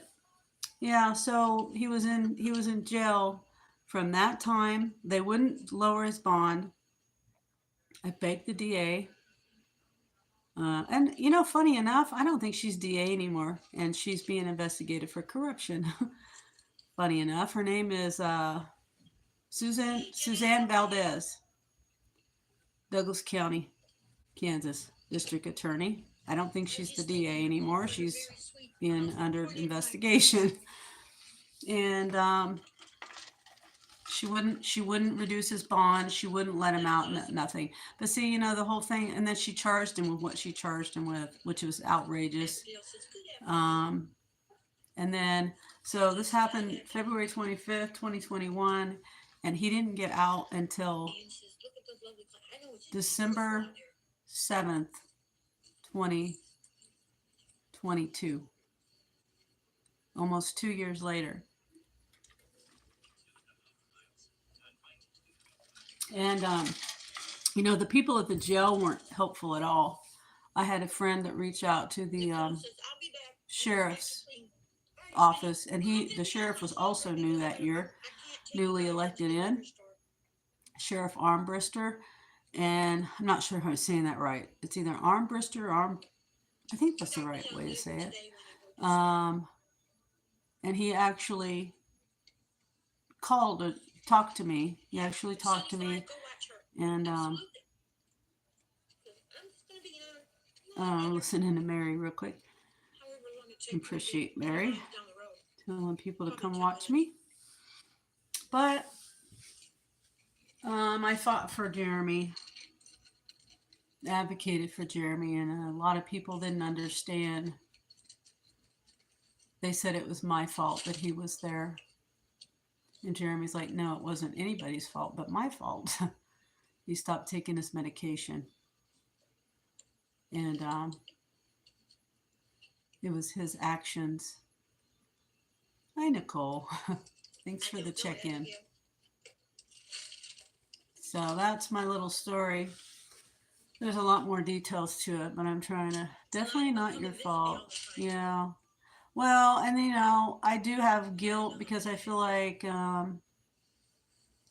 yeah, so he was in jail from that time. They wouldn't lower his bond. I begged the DA. And you know, funny enough, I don't think she's DA anymore, and she's being investigated for corruption. Funny enough, her name is Suzanne Valdez, Douglas County, Kansas District Attorney. I don't think she's the DA anymore. She's being under investigation, and she wouldn't reduce his bond. She wouldn't let him out. Nothing. But see, you know the whole thing, and then she charged him with what she charged him with, which was outrageous. Um, and then so this happened February 25th, 2021, and he didn't get out until December 7th, 2022. Almost 2 years later. And you know, the people at the jail weren't helpful at all. I had a friend that reached out to the sheriff's office, and the sheriff was also new that year, newly elected in, Sheriff Armbrister, and I'm not sure if I'm saying that right. It's either Armbrister or I think that's the right way to say it. And he actually called to talk to me. He actually talked to me, and listening to Mary real quick. Appreciate Mary telling people to come watch me. But I fought for Jeremy, advocated for Jeremy, and a lot of people didn't understand. They said it was my fault that he was there. And Jeremy's like, no, it wasn't anybody's fault but my fault. He stopped taking his medication. And it was his actions. Hi, Nicole. Thanks for the check-in. So that's my little story. There's a lot more details to it, but I'm trying to. Definitely not your fault. Yeah. Well, and you know, I do have guilt because I feel like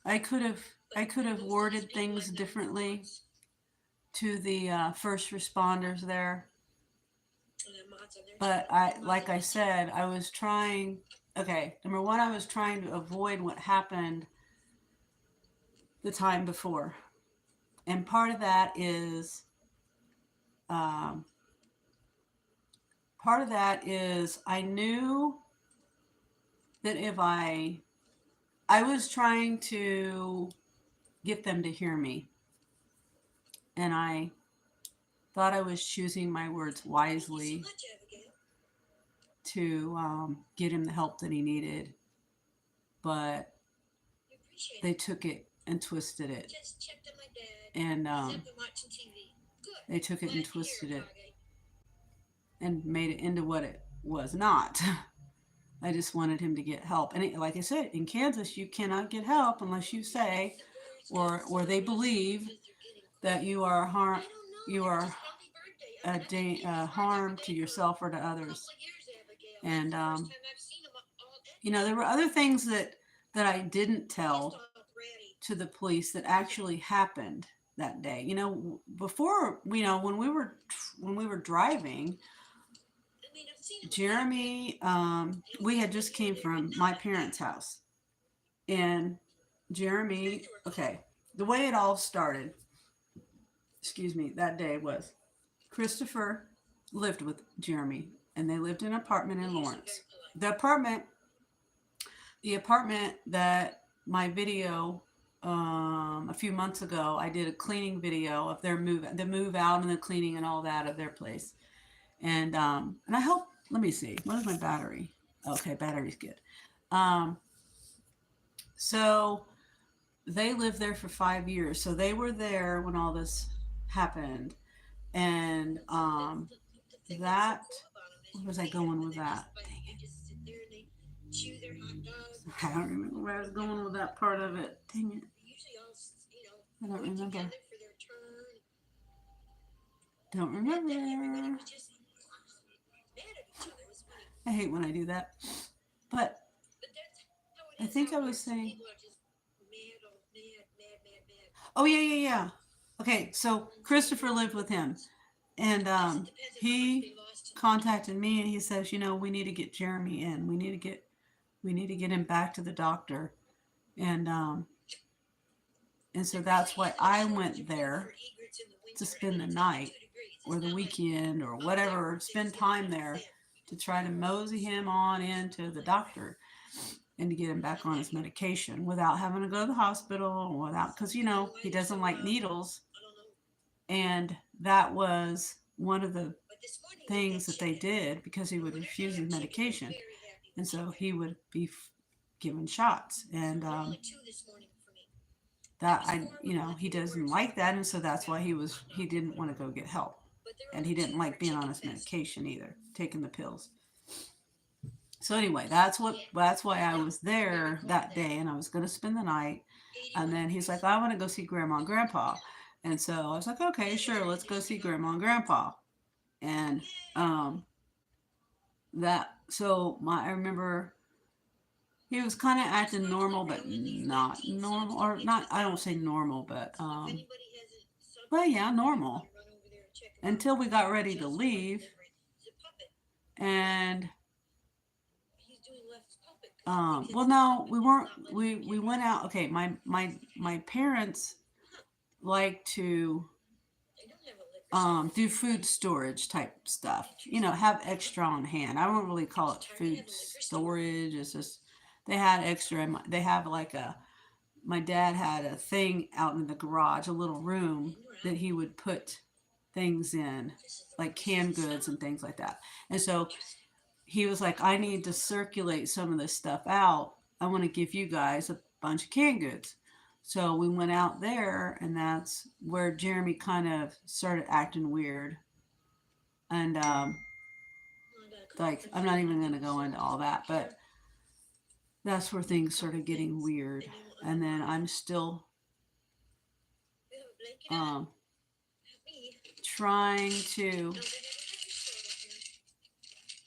I could have worded things differently to the first responders there. But like I said, I was trying. Okay, number one, I was trying to avoid what happened the time before, and part of that is um, I knew that if I was trying to get them to hear me, and I thought I was choosing my words wisely to get him the help that he needed. But they took it and twisted it. And they took it and twisted it and made it into what it was not. I just wanted him to get help. And like I said, in Kansas, you cannot get help unless you say, or they believe that you are harm to yourself or to others. And there were other things that I didn't tell to the police that actually happened that day. Before, when we were driving, Jeremy, we had just came from my parents' house, and Jeremy, okay, the way it all started, that day was Christopher lived with Jeremy, and they lived in an apartment in Lawrence. The apartment that my video a few months ago, I did a cleaning video of the move out and the cleaning and all that of their place. And I hope, let me see, what is my battery? Okay, battery's good. So they lived there for 5 years. So they were there when all this happened. And that, where was I going with that? Dang it. I don't remember where I was going with that part of it. Dang it. I don't remember. Don't remember. I hate when I do that. But I think I was saying. Oh, yeah. Okay, so Christopher lived with him. And he contacted me and he says, we need to get Jeremy in. We need to get him back to the doctor. And so that's why I went there to spend the night or the weekend or whatever, spend time there to try to mosey him on into the doctor and to get him back on his medication without having to go to the hospital, because he doesn't like needles. And that was one of the things that they did because he would refuse his medication. And so he would be given shots. And he doesn't like that. And so that's why he didn't want to go get help. And he didn't like being on his medication either, taking the pills. So anyway, that's why I was there that day, and I was going to spend the night. And then he's like, I want to go see Grandma and Grandpa. And so I was like, okay, sure, let's go see Grandma and Grandpa. And I remember he was kind of acting normal, but not normal, or not. I don't say normal, but well, yeah, normal. Until we got ready to leave, and well, no, we weren't. We went out. Okay, my parents like to do food storage type stuff. Have extra on hand. I won't really call it food storage. It's just they had extra. They have my dad had a thing out in the garage, a little room that he would put things in, like canned goods and things like that. And so he was like, I need to circulate some of this stuff out. I want to give you guys a bunch of canned goods. So we went out there, and that's where Jeremy kind of started acting weird. And I'm not even going to go into all that, but that's where things started getting weird. And then I'm still trying to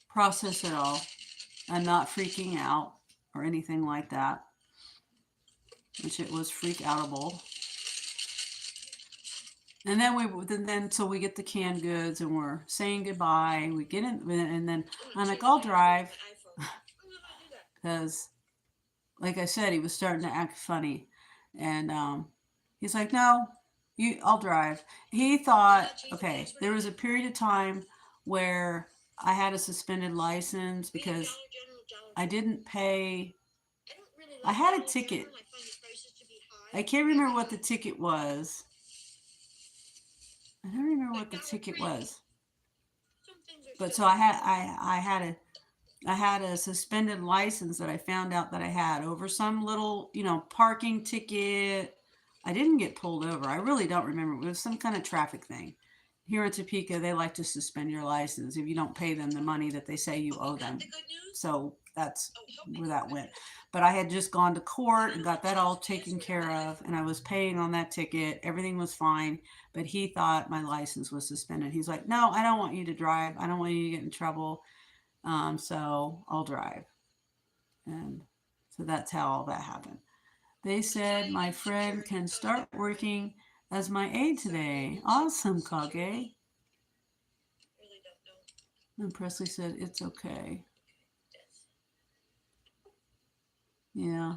process it all and not freaking out or anything like that, which it was freak outable. And then so we get the canned goods and we're saying goodbye. We get in, and then I'm like, I'll drive, because like I said, he was starting to act funny, and he's like, no, I'll drive. He thought, okay, there was a period of time where I had a suspended license because I didn't pay. I had a ticket. I can't remember what the ticket was. I don't remember what the ticket was. But so I had I had a suspended license that I found out that I had over some little, parking ticket. I didn't get pulled over. I really don't remember. It was some kind of traffic thing. Here in Topeka, they like to suspend your license if you don't pay them the money that they say you owe them. So that's where that went. But I had just gone to court and got that all taken care of, and I was paying on that ticket. Everything was fine, but he thought my license was suspended. He's like, "No, I don't want you to drive. I don't want you to get in trouble. So I'll drive." And so that's how all that happened. They said my friend can start working as my aide today. Awesome, Kage. And Presley said it's okay. Yeah.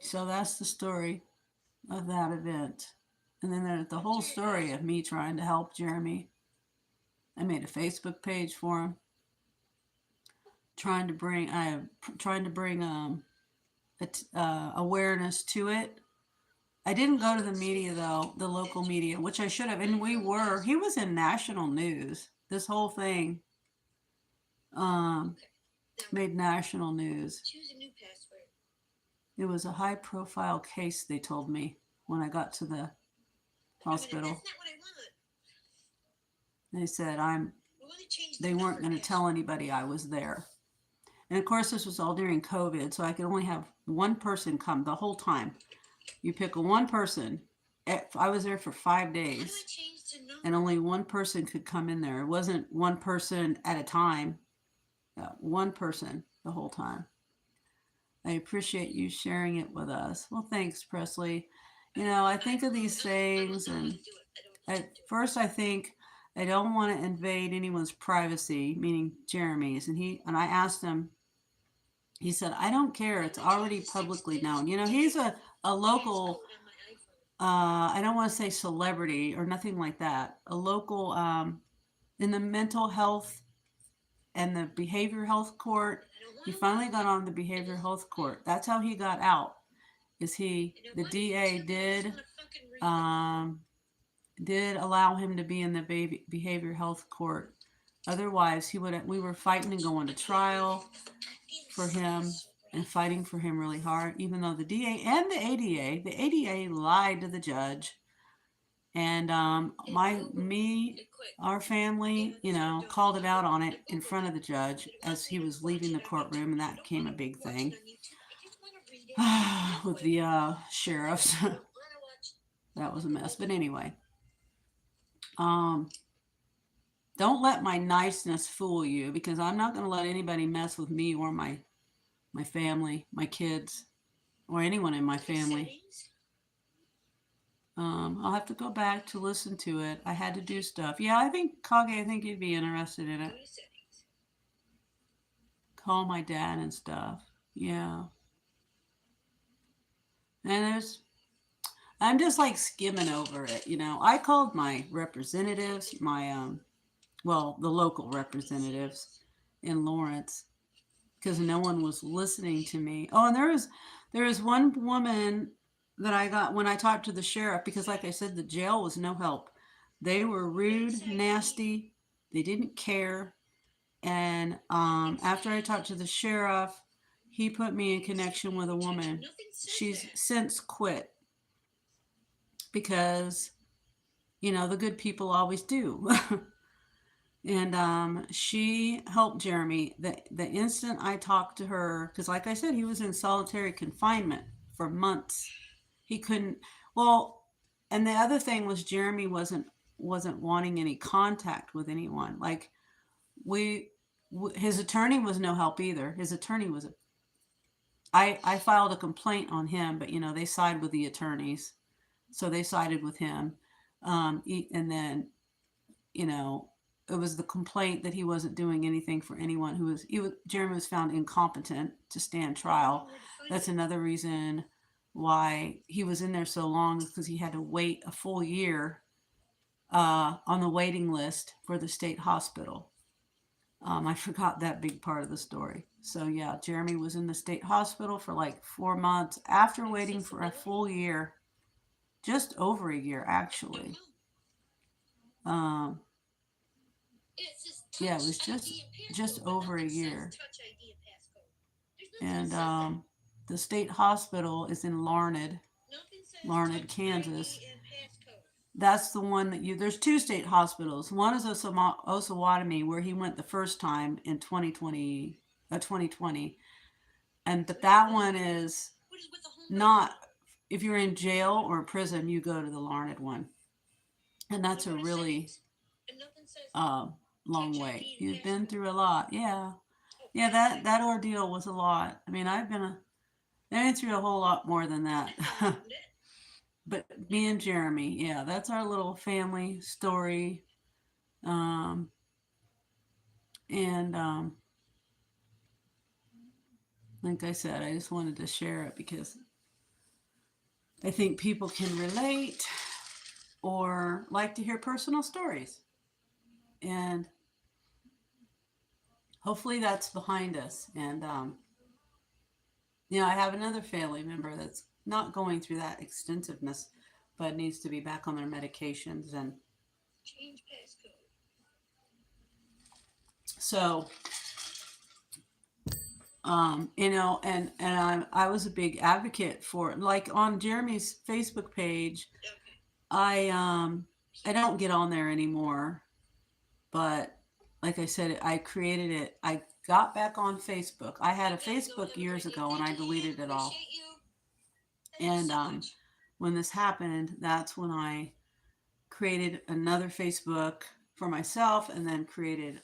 So that's the story of that event. And then there's the whole story of me trying to help Jeremy. I made a Facebook page for him, trying to bring awareness to it. I didn't go to the media though, the local media, which I should have. And he was in national news. This whole thing made national news. It was a high profile case, they told me when I got to the hospital. They said they weren't going to tell anybody I was there. And of course, this was all during COVID, so I could only have one person come the whole time. You pick one person. I was there for 5 days, and only one person could come in there. It wasn't one person at a time. One person the whole time. I appreciate you sharing it with us. Well, thanks, Presley. I think of these things, and at first I think I don't want to invade anyone's privacy, meaning Jeremy's. And I asked him, he said, I don't care. It's already publicly known. He's a local, I don't want to say celebrity or nothing like that, a local in the mental health and the behavioral health court. He finally got on the behavioral health court. That's how he got out. The DA did allow him to be in the behavioral health court. Otherwise, we were fighting and going to trial for him and fighting for him really hard, even though the DA and the ADA lied to the judge. And our family, called it out on it in front of the judge as he was leaving the courtroom, and that became a big thing with the sheriffs. That was a mess. But anyway, don't let my niceness fool you, because I'm not going to let anybody mess with me or my family, my kids, or anyone in my family. I'll have to go back to listen to it. I had to do stuff. Yeah, I think you'd be interested in it. Call my dad and stuff. Yeah. And I'm just like skimming over it. I called my representatives, the local representatives in Lawrence, because no one was listening to me. Oh, and there was one woman that I got when I talked to the sheriff, because like I said, the jail was no help. They were rude, nasty. They didn't care. And after I talked to the sheriff, he put me in connection with a woman. She's since quit, because, the good people always do. And she helped Jeremy. The instant I talked to her, because like I said, he was in solitary confinement for months. He couldn't. Well, and the other thing was Jeremy wasn't wanting any contact with anyone. Like his attorney was no help either. His attorney was I filed a complaint on him, but they side with the attorneys, so they sided with him. And then it was the complaint that he wasn't doing anything for anyone Jeremy was found incompetent to stand trial. That's another reason why he was in there so long, is because he had to wait a full year on the waiting list for the state hospital. I forgot that big part of the story. So yeah, Jeremy was in the state hospital for like 4 months after waiting for a full year, just over a year actually. Yeah, it was just over a year. And the state hospital is in Larned, Kansas. That's the one that you. There's two state hospitals. One is Osawatomie, where he went the first time in 2020, and that one is not. If you're in jail or prison, you go to the Larned one, and that's a really uh, long way. He's been through a lot. Yeah, yeah. That ordeal was a lot. I mean, I've been through a whole lot more than that. But me and Jeremy, yeah, that's our little family story. Um, and like I said, I just wanted to share it because I think people can relate or like to hear personal stories. And hopefully that's behind us. And, I have another family member that's not going through that extensiveness, but needs to be back on their medications. And so, and I was a big advocate for, like, on Jeremy's Facebook page. I don't get on there anymore, but like I said, I created it. I got back on Facebook. I had a Facebook years ago and I deleted it all. And when this happened, that's when I created another Facebook for myself and then created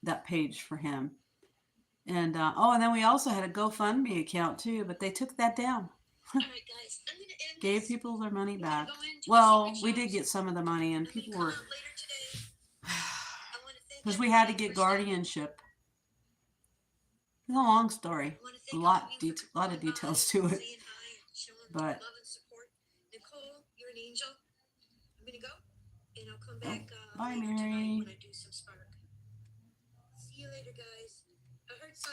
that page for him. And and then we also had a GoFundMe account too, but they took that down. Gave people their money back. Well, we did get some of the money, and people were, because we had to get guardianship. It's a long story, lot of details to it, but oh, bye, Mary.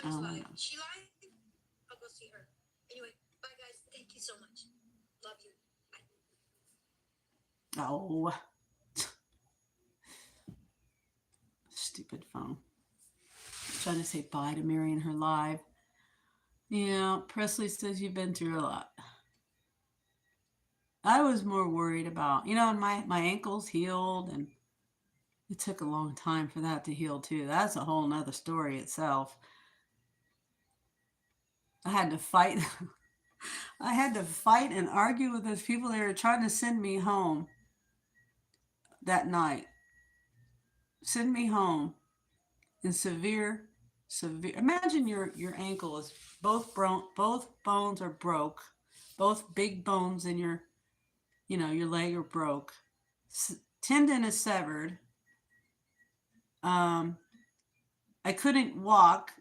Oh my gosh. Oh, stupid phone. Trying to say bye to Mary in her live. Yeah, Presley says you've been through a lot. I was more worried about, and my ankles healed, and it took a long time for that to heal too. That's a whole nother story itself. I had to fight. I had to fight and argue with those people that were trying to send me home that night. Send me home in severe. Imagine your ankle is both bones are broke, both big bones in your leg are broke. Tendon is severed. Um, I couldn't walk.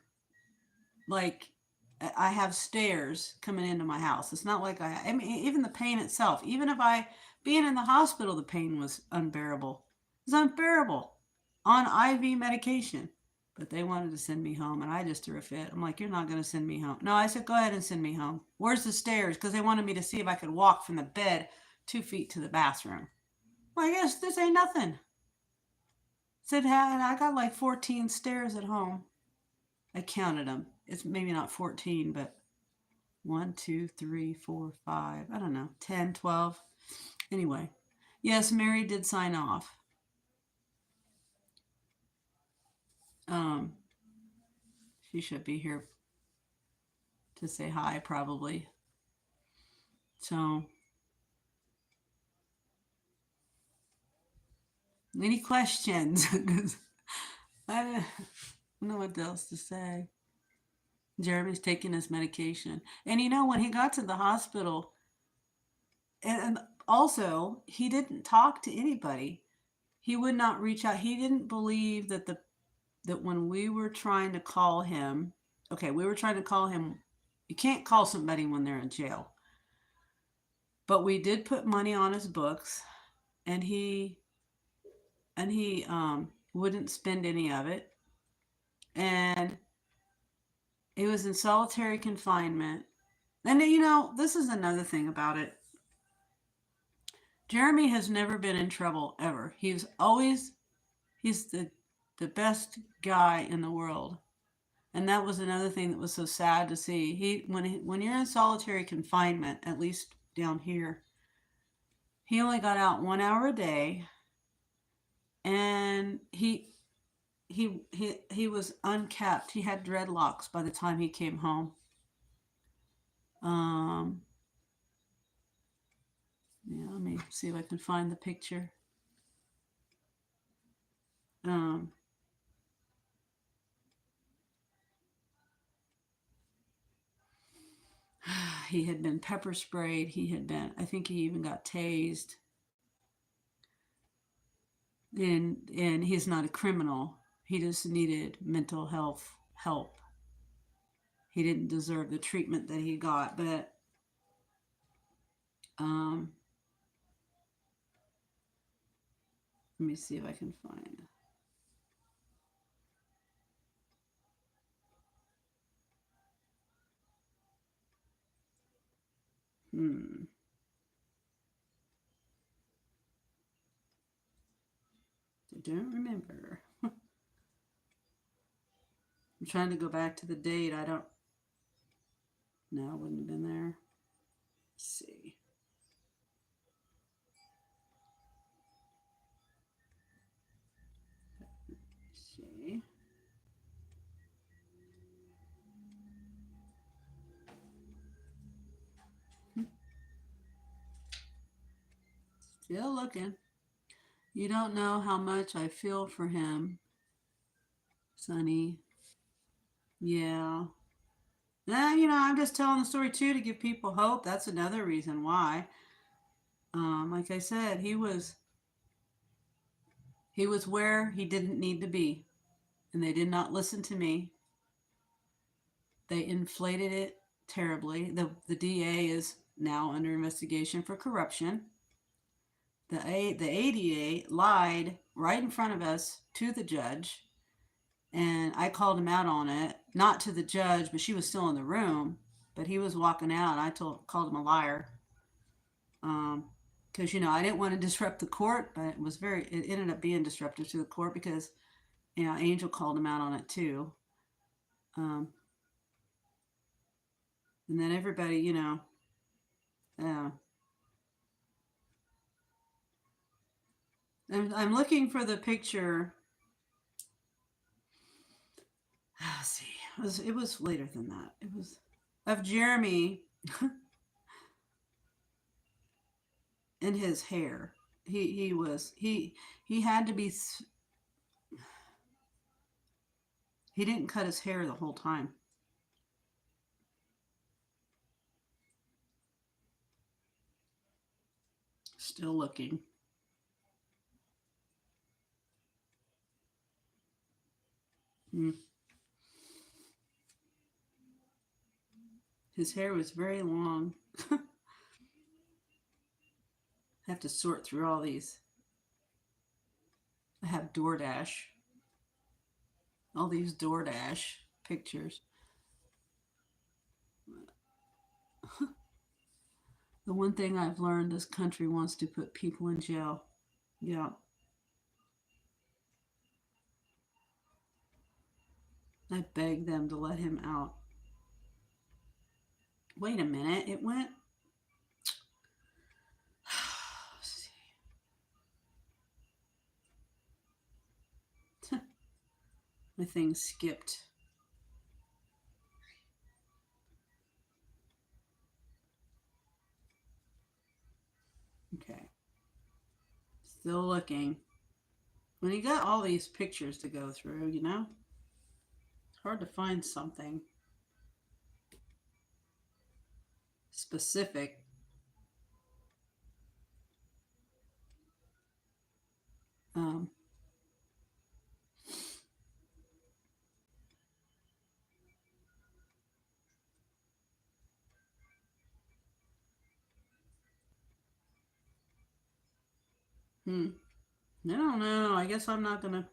Like, I have stairs coming into my house. It's not like I mean, even the pain itself, even if being in the hospital, the pain was unbearable. It was unbearable on IV medication. But they wanted to send me home, and I just threw a fit. I'm like, you're not going to send me home. No, I said, go ahead and send me home. Where's the stairs? Because they wanted me to see if I could walk from the bed 2 feet to the bathroom. Well, I guess this ain't nothing. Said, I got like 14 stairs at home. I counted them. It's maybe not 14, but 1, 2, 3, 4, 5. I don't know, 10, 12. Anyway, yes, Mary did sign off. Um, she should be here to say hi, probably. So, any questions? I don't know what else to say. Jeremy's taking his medication. And when he got to the hospital, and also, he didn't talk to anybody. He would not reach out. He didn't believe that when we were trying to call him, okay, we were trying to call him. You can't call somebody when they're in jail. But we did put money on his books, and he wouldn't spend any of it. And he was in solitary confinement. And this is another thing about it. Jeremy has never been in trouble ever. He's the the best guy in the world. And that was another thing that was so sad to see. When you're in solitary confinement, at least down here, he only got out 1 hour a day, and he was unkept. He had dreadlocks by the time he came home. Um, yeah, let me see if I can find the picture. Um, he had been pepper sprayed. I think he even got tased. And he's not a criminal. He just needed mental health help. He didn't deserve the treatment that he got, but um, let me see if I can find. Hmm. I don't remember. I'm trying to go back to the date. I don't. No, it wouldn't have been there. Let's see. Let's see. Still looking. You don't know how much I feel for him, Sonny. Yeah. I'm just telling the story too to give people hope. That's another reason why. Like I said, he was where he didn't need to be, and they did not listen to me. They inflated it terribly. The DA is now under investigation for corruption. The ADA lied right in front of us to the judge, and I called him out on it. Not to the judge, but she was still in the room. But he was walking out, and called him a liar. Because I didn't want to disrupt the court, but it ended up being disruptive to the court because Angel called him out on it too. Um, and then everybody, uh, I'm looking for the picture. Let's see. It was later than that. It was of Jeremy in his hair. He had to be. He didn't cut his hair the whole time. Still looking. Hmm. His hair was very long. I have to sort through all these. I have all these DoorDash pictures. The one thing I've learned, this country wants to put people in jail. Yeah. I begged them to let him out. Wait a minute. It went. My thing skipped. Okay. Still looking. When you got all these pictures to go through, it's hard to find something specific. Um, hmm. I don't know. I guess I'm not gonna.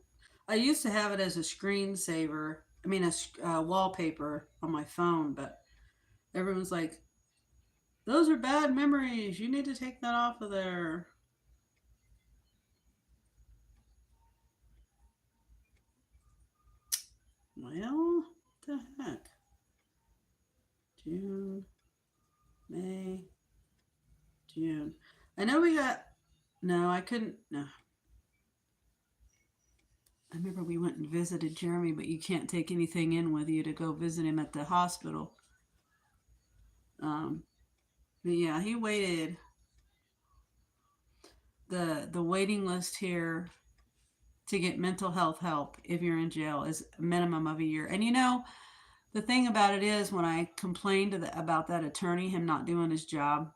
I used to have it as a screensaver. I mean, a wallpaper on my phone, but everyone's like, "Those are bad memories. You need to take that off of there." Well, what the heck? June, May, June. I know we got. No, I couldn't. No. I remember we went and visited Jeremy, but you can't take anything in with you to go visit him at the hospital. Um, but yeah, he waited. The waiting list here to get mental health help if you're in jail is a minimum of a year. And you know, the thing about it is, when I complained about that attorney, him not doing his job,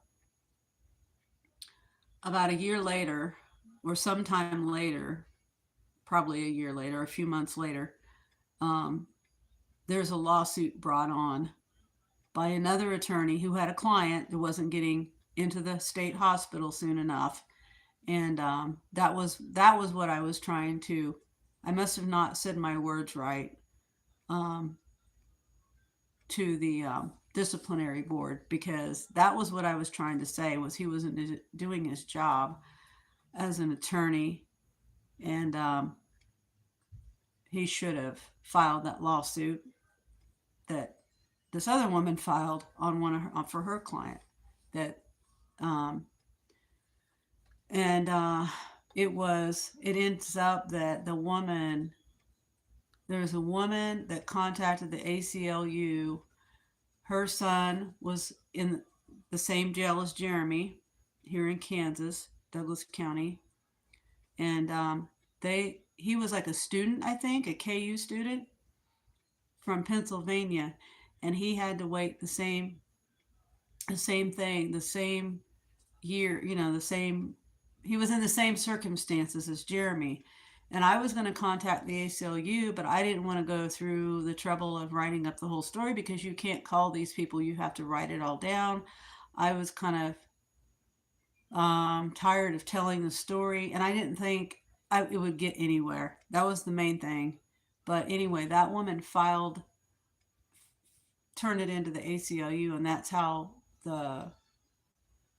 about a year later, or sometime later, probably a year later, a few months later, um, there's a lawsuit brought on by another attorney who had a client that wasn't getting into the state hospital soon enough, and that was what I was trying to. I must have not said my words right. Um, to the disciplinary board, because that was what I was trying to say, was he wasn't doing his job as an attorney, and he should have filed that lawsuit that this other woman filed on one of her, for her client, that um, and it ends up that there's a woman that contacted the ACLU. Her son was in the same jail as Jeremy here in Kansas, Douglas County, and he was like a student, I think, a KU student from Pennsylvania, and he had to wait the same thing, the same year, the same. He was in the same circumstances as Jeremy. And I was going to contact the ACLU, but I didn't want to go through the trouble of writing up the whole story, because you can't call these people, you have to write it all down. I was kind of tired of telling the story, and I didn't think it would get anywhere. That was the main thing. But anyway, that woman turned it into the ACLU, and that's how the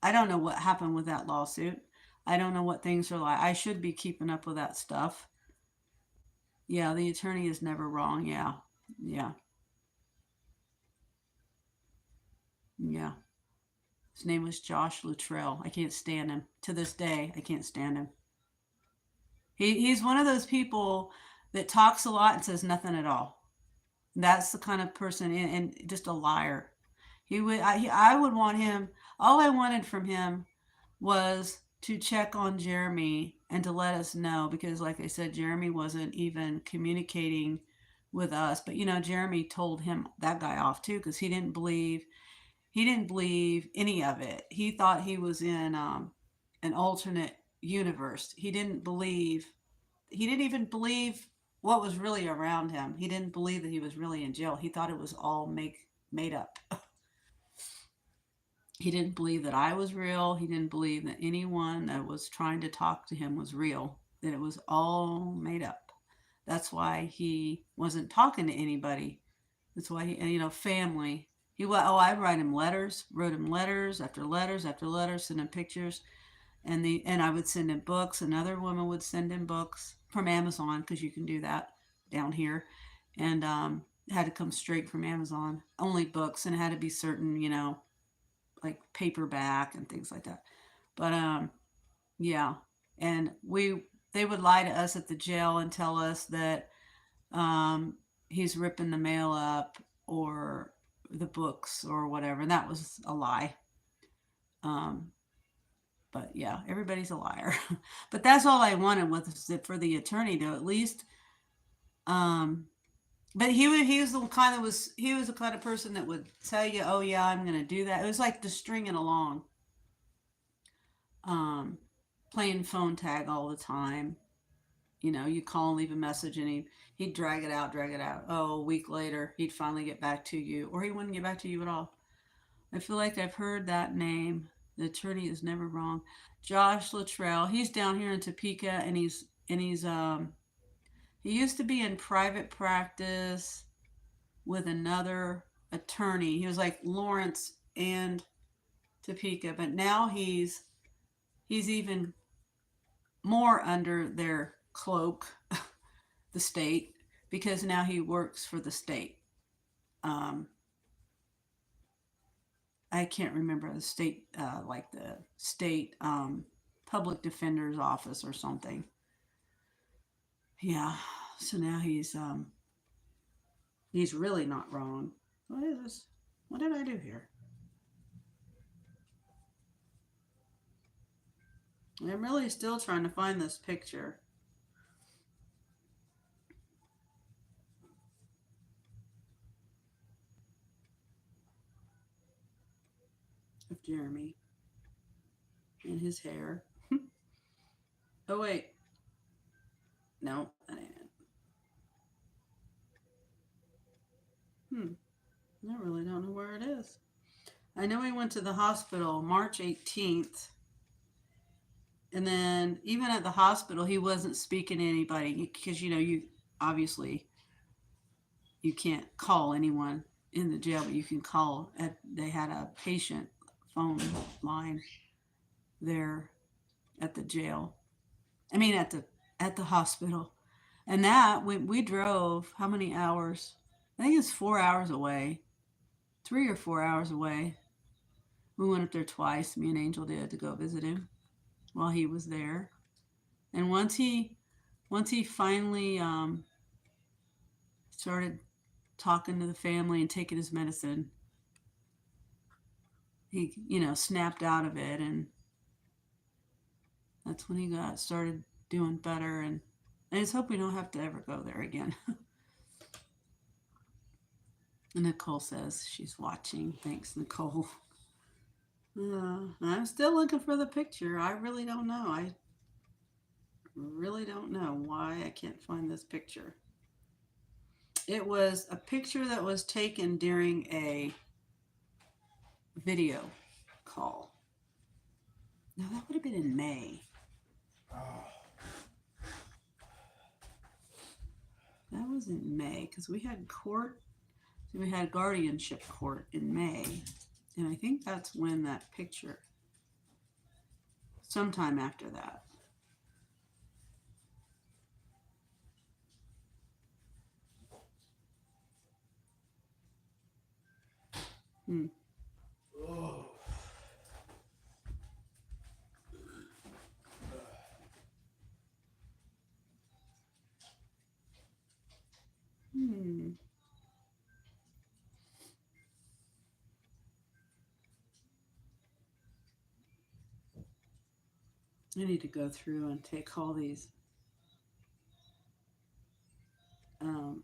I don't know what happened with that lawsuit. I don't know what things are like. I should be keeping up with that stuff. Yeah, the attorney is never wrong. Yeah. Yeah. Yeah. His name was Josh Luttrell. I can't stand him. To this day, I can't stand him. He's one of those people that talks a lot and says nothing at all. That's the kind of person, and just a liar. I would want him. All I wanted from him was to check on Jeremy and to let us know, because like I said, Jeremy wasn't even communicating with us. But Jeremy told him, that guy, off too, because he didn't believe any of it. He thought he was in an alternate universe. He didn't even believe what was really around him. He didn't believe that he was really in jail. He thought it was all made up. He didn't believe that I was real. He didn't believe that anyone that was trying to talk to him was real, that it was all made up. That's why he wasn't talking to anybody. That's why family. I wrote him letters after letters after letters, send him pictures, and I would send him books. Another woman would send him books from Amazon, because you can do that down here, and it had to come straight from Amazon. Only books, and it had to be certain, like paperback and things like that. But yeah, and they would lie to us at the jail and tell us that he's ripping the mail up, or the books, or whatever. And that was a lie. Um, but yeah, everybody's a liar. But that's all I wanted, was for the attorney to at least. Um, but he was the kind of person that would tell you, oh yeah, I'm going to do that. It was like just stringing along, um, playing phone tag all the time. You call and leave a message, and he'd drag it out, drag it out. Oh, a week later, he'd finally get back to you, or he wouldn't get back to you at all. I feel like I've heard that name. The attorney is never wrong. Josh Luttrell. He's down here in Topeka, and he used to be in private practice with another attorney. He was like Lawrence and Topeka, but now he's even more under their cloak, the state, because now he works for the state. Um, I can't remember the state, like the state public defender's office or something. Yeah. So now he's really not wrong. What is this? What did I do here? I'm really still trying to find this picture of Jeremy and his hair. Oh wait, no, that ain't it. Hmm. I really don't know where it is. I know he went to the hospital March 18th, and then even at the hospital, he wasn't speaking to anybody because you obviously you can't call anyone in the jail, but you can call at. They had a patient phone line there at the jail. I mean, at the hospital, and that we drove how many hours? I think it's 4 hours away, 3 or 4 hours away. We went up there twice. Me and Angel did to go visit him while he was there. And once he finally started talking to the family and taking his medicine, he snapped out of it, and that's when he got started doing better. And I just hope we don't have to ever go there again. And Nicole says she's watching. Thanks, Nicole. I'm still looking for the picture. I really don't know. I really don't know why I can't find this picture. It was a picture that was taken during a video call. No, that would have been in May. That was in May because we had court. We had guardianship court in May, and I think that's when that picture. Sometime after that. Hmm. Hmm. I need to go through and take all these. Um,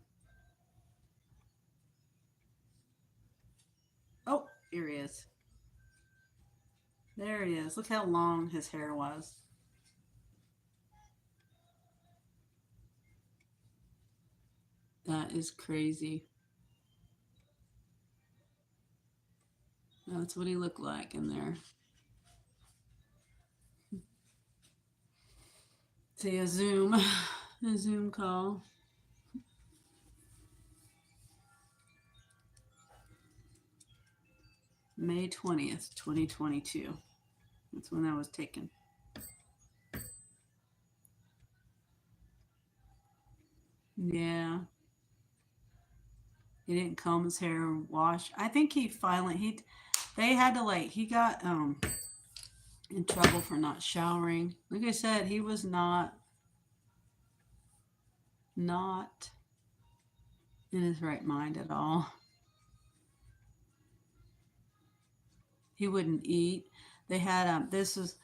oh, here he is. There he is. Look how long his hair was. That is crazy. That's what he looked like in there. See a Zoom call. May 20th, 2022. That's when that was taken. Yeah. He didn't comb his hair or wash. I think they had to he got in trouble for not showering. Like I said, he was not in his right mind at all. He wouldn't eat. They had this is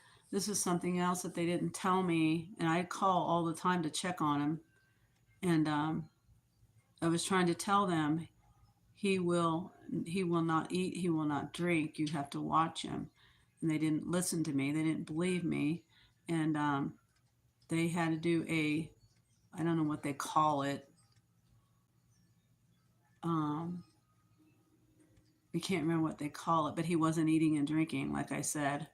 something else that they didn't tell me, and I call all the time to check on him. And I was trying to tell them he will not eat, he will not drink. You have to watch him, and they didn't listen to me. They didn't believe me, and they had to do I don't know what they call it. I can't remember what they call it, but he wasn't eating and drinking, like I said,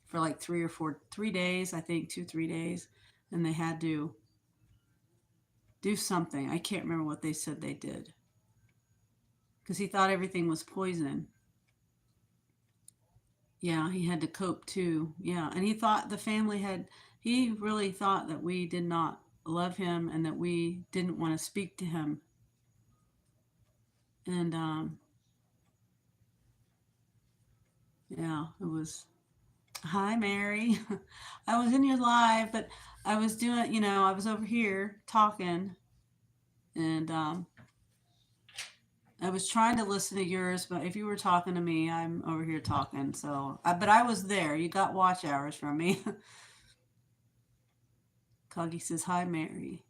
for like 3 days, I think 3 days, and they had to do something. I can't remember what they said they did because he thought everything was poison. Yeah, he had to cope too. Yeah, and he thought the family had. He really thought that we did not love him and that we didn't want to speak to him. And yeah, it was, hi, Mary. I was in your live, but I was doing, I was over here talking, and I was trying to listen to yours, but if you were talking to me, I'm over here talking. So, but I was there. You got watch hours from me. Coggy says, hi, Mary.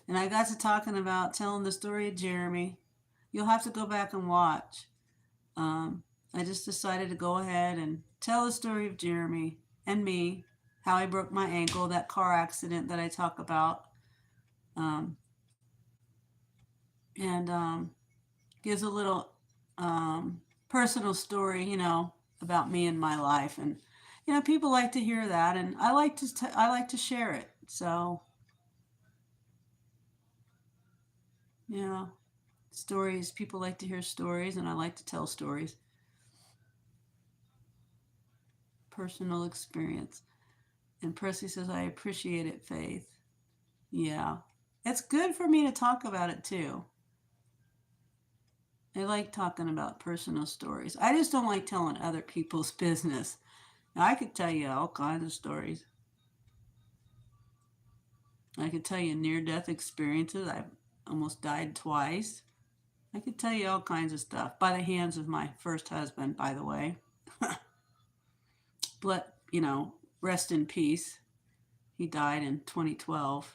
And I got to talking about telling the story of Jeremy. You'll have to go back and watch. I just decided to go ahead and tell the story of Jeremy and me, how I broke my ankle, that car accident that I talk about, um, and gives a little personal story, about me and my life. And people like to hear that, and I like to I like to share it. So stories. People like to hear stories, and I like to tell stories. Personal experience. And Percy says, I appreciate it, Faith. Yeah. It's good for me to talk about it too. I like talking about personal stories. I just don't like telling other people's business. Now, I could tell you all kinds of stories. I could tell you near-death experiences. I've almost died twice. I could tell you all kinds of stuff by the hands of my first husband, by the way. But, rest in peace. He died in 2012.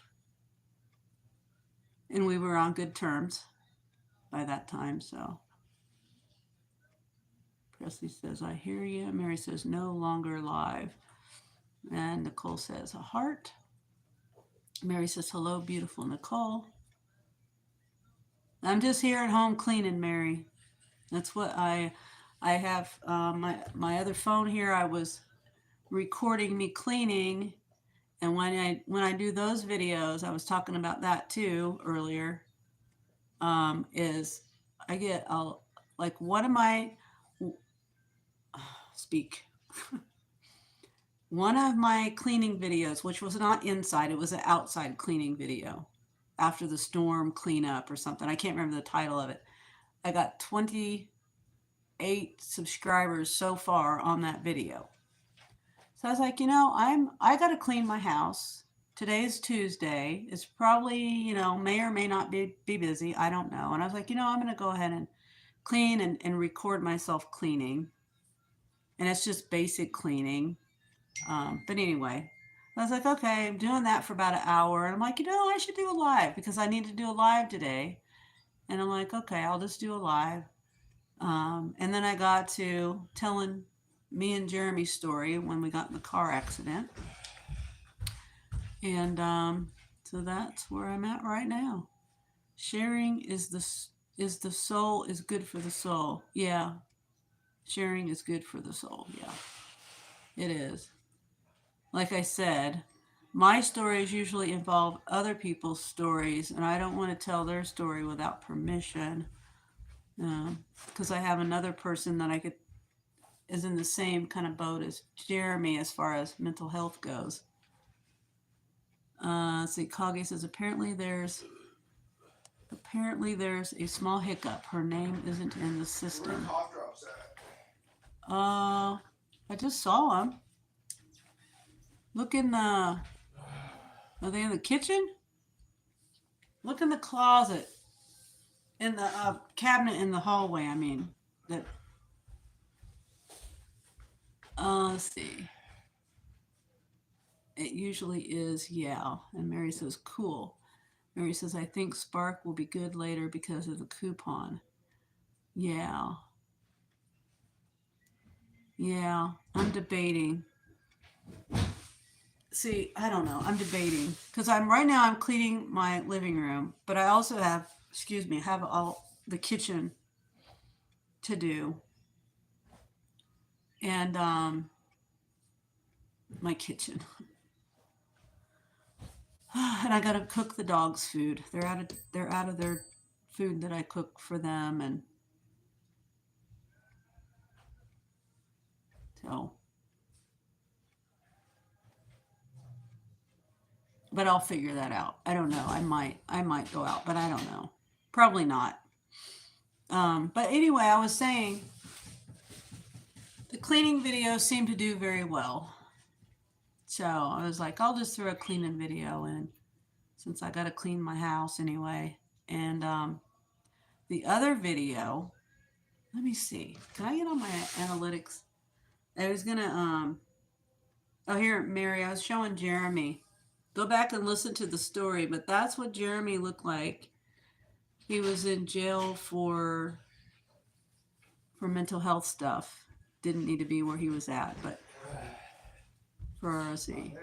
And we were on good terms by that time, so. Presley says, I hear you. Mary says, no longer alive. And Nicole says, a heart. Mary says, hello, beautiful Nicole. I'm just here at home cleaning, Mary. That's what I have my other phone here. I was recording me cleaning, and when I do those videos, I was talking about that too earlier. Is I get like one of my speak one of my cleaning videos, which was not inside, it was an outside cleaning video after the storm cleanup or something. I can't remember the title of it. I got 28 subscribers so far on that video. So I was like, I got to clean my house. Today's Tuesday. It's probably, may or may not be busy. I don't know. And I was like, I'm going to go ahead and clean and record myself cleaning. And it's just basic cleaning. But anyway, I was like, okay, I'm doing that for about an hour. And I'm like, I should do a live because I need to do a live today. And I'm like, okay, I'll just do a live. And then I got to telling me and Jeremy's story when we got in the car accident. And so that's where I'm at right now. Sharing is the soul, is good for the soul. Yeah. Sharing is good for the soul. Yeah. It is. Like I said, my stories usually involve other people's stories, and I don't want to tell their story without permission. Because I have another person that is in the same kind of boat as Jeremy as far as mental health goes. See, Kage says apparently there's a small hiccup. Her name isn't in the system. I just saw them. Look in the. Are they in the kitchen? Look in the closet. In the cabinet in the hallway. I mean that. Let's see. It usually is, yeah. And Mary says, cool. Mary says, I think Spark will be good later because of the coupon. Yeah. Yeah, I'm debating. See, I don't know. I'm debating because right now I'm cleaning my living room, but I also have all the kitchen to do. And my kitchen. And I got to cook the dogs' food. They're out of their food that I cook for them, and so but I'll figure that out. I don't know. I might go out, but I don't know. Probably not. But anyway, I was saying the cleaning videos seem to do very well. So I was like, I'll just throw a cleaning video in since I got to clean my house anyway. And the other video, let me see. Can I get on my analytics? I was gonna oh, here, Mary, I was showing Jeremy. Go back and listen to the story, but that's what Jeremy looked like. He was in jail for mental health stuff. Didn't need to be where he was at, but for, let's see,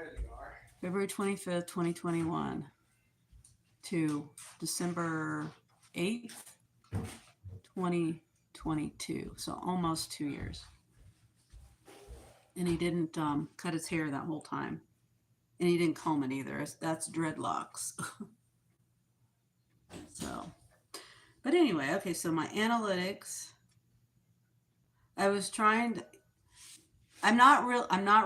February 25th, 2021 to December 8th, 2022. So almost 2 years. And he didn't cut his hair that whole time. And he didn't comb it either. That's dreadlocks. So, but anyway, okay, so my analytics. I was trying to, I'm not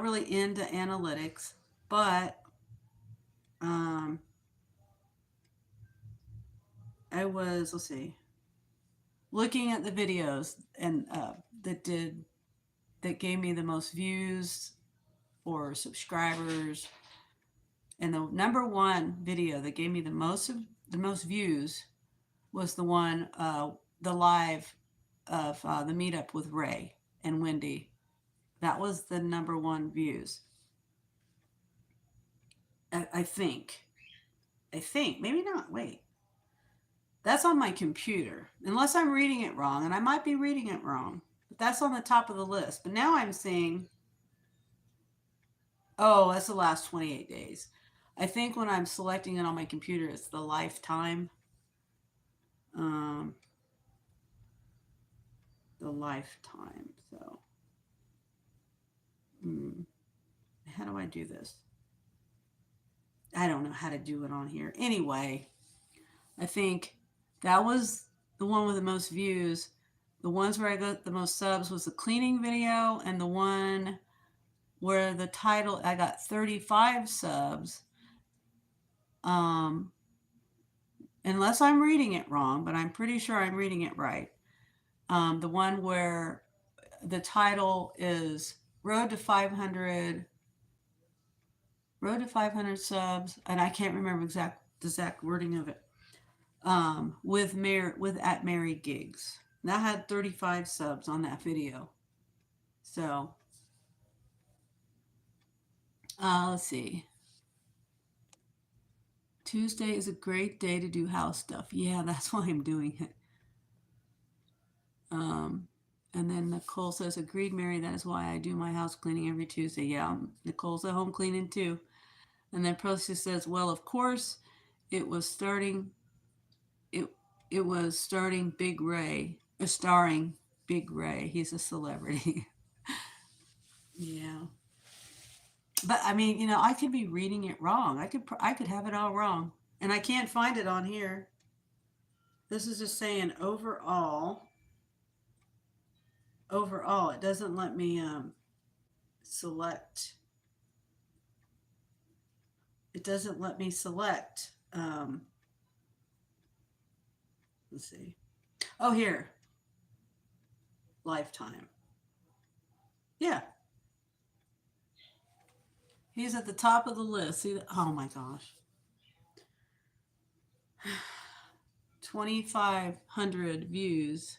really into analytics, but I was, let's see, looking at the videos and that gave me the most views or subscribers, and the number one video that gave me the most views was the one, the live of the meetup with Ray and Wendy. That was the number one views. I think. Maybe not. Wait. That's on my computer. Unless I'm reading it wrong, and I might be reading it wrong. But that's on the top of the list. But now I'm seeing, oh, that's the last 28 days. I think when I'm selecting it on my computer, it's the lifetime. The lifetime. So, how do I do this? I don't know how to do it on here. Anyway, I think that was the one with the most views. The ones where I got the most subs was the cleaning video, and the one where the title, I got 35 subs. Unless I'm reading it wrong, but I'm pretty sure I'm reading it right. The one where the title is Road to 500 subs, and I can't remember the exact wording of it. With at Mary Gigs. That had 35 subs on that video. So, let's see. Tuesday is a great day to do house stuff. Yeah, that's why I'm doing it. And then Nicole says, agreed, Mary, that is why I do my house cleaning every Tuesday. Yeah, Nicole's at home cleaning too. And then Procy says, well, of course, it was starting Big Ray, starring Big Ray. He's a celebrity. Yeah. But I mean, I could be reading it wrong. I could have it all wrong, and I can't find it on here. This is just saying overall. Overall, it doesn't let me select. It doesn't let me select. Let's see. Oh, here. Lifetime. Yeah. He's at the top of the list. See, oh my gosh. 2,500 views.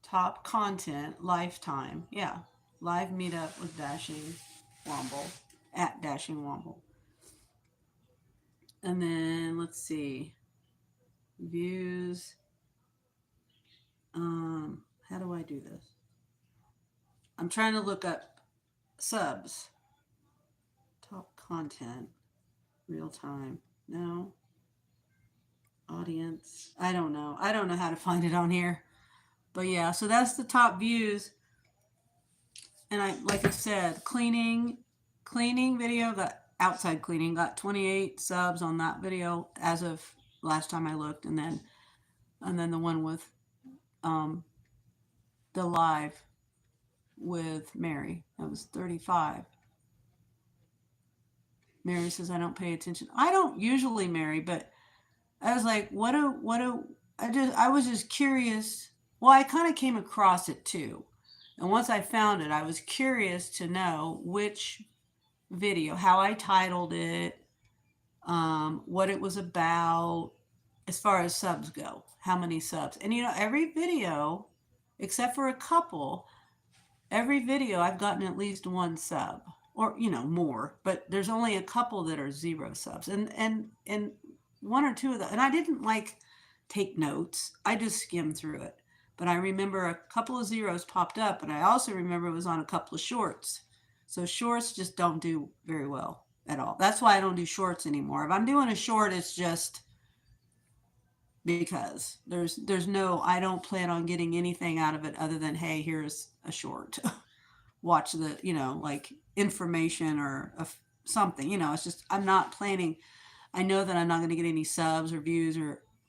Top content, lifetime. Yeah. Live meetup with Dashing Womble. At Dashing Womble. And then let's see. Views. How do I do this? I'm trying to look up subs. Top content. Real time. No. Audience. I don't know. I don't know how to find it on here. But yeah, so that's the top views. And like I said, cleaning video got outside cleaning got 28 subs on that video as of last time I looked, and then the one with the live with Mary, that was 35. Mary says, I don't pay attention. I don't usually, Mary, but I was like, I was just curious. Well, I kind of came across it too. And once I found it, I was curious to know which video, how I titled it, what it was about, as far as subs go, how many subs. And every video, except for a couple, every video I've gotten at least one sub, or more, but there's only a couple that are zero subs, and one or two of them. And I didn't like take notes. I just skimmed through it. But I remember a couple of zeros popped up, and I also remember it was on a couple of shorts. So shorts just don't do very well at all. That's why I don't do shorts anymore. If I'm doing a short, it's just because there's no, I don't plan on getting anything out of it other than, hey, here's a short. Watch the, like information or something. It's just, I'm not planning. I know that I'm not going to get any subs or views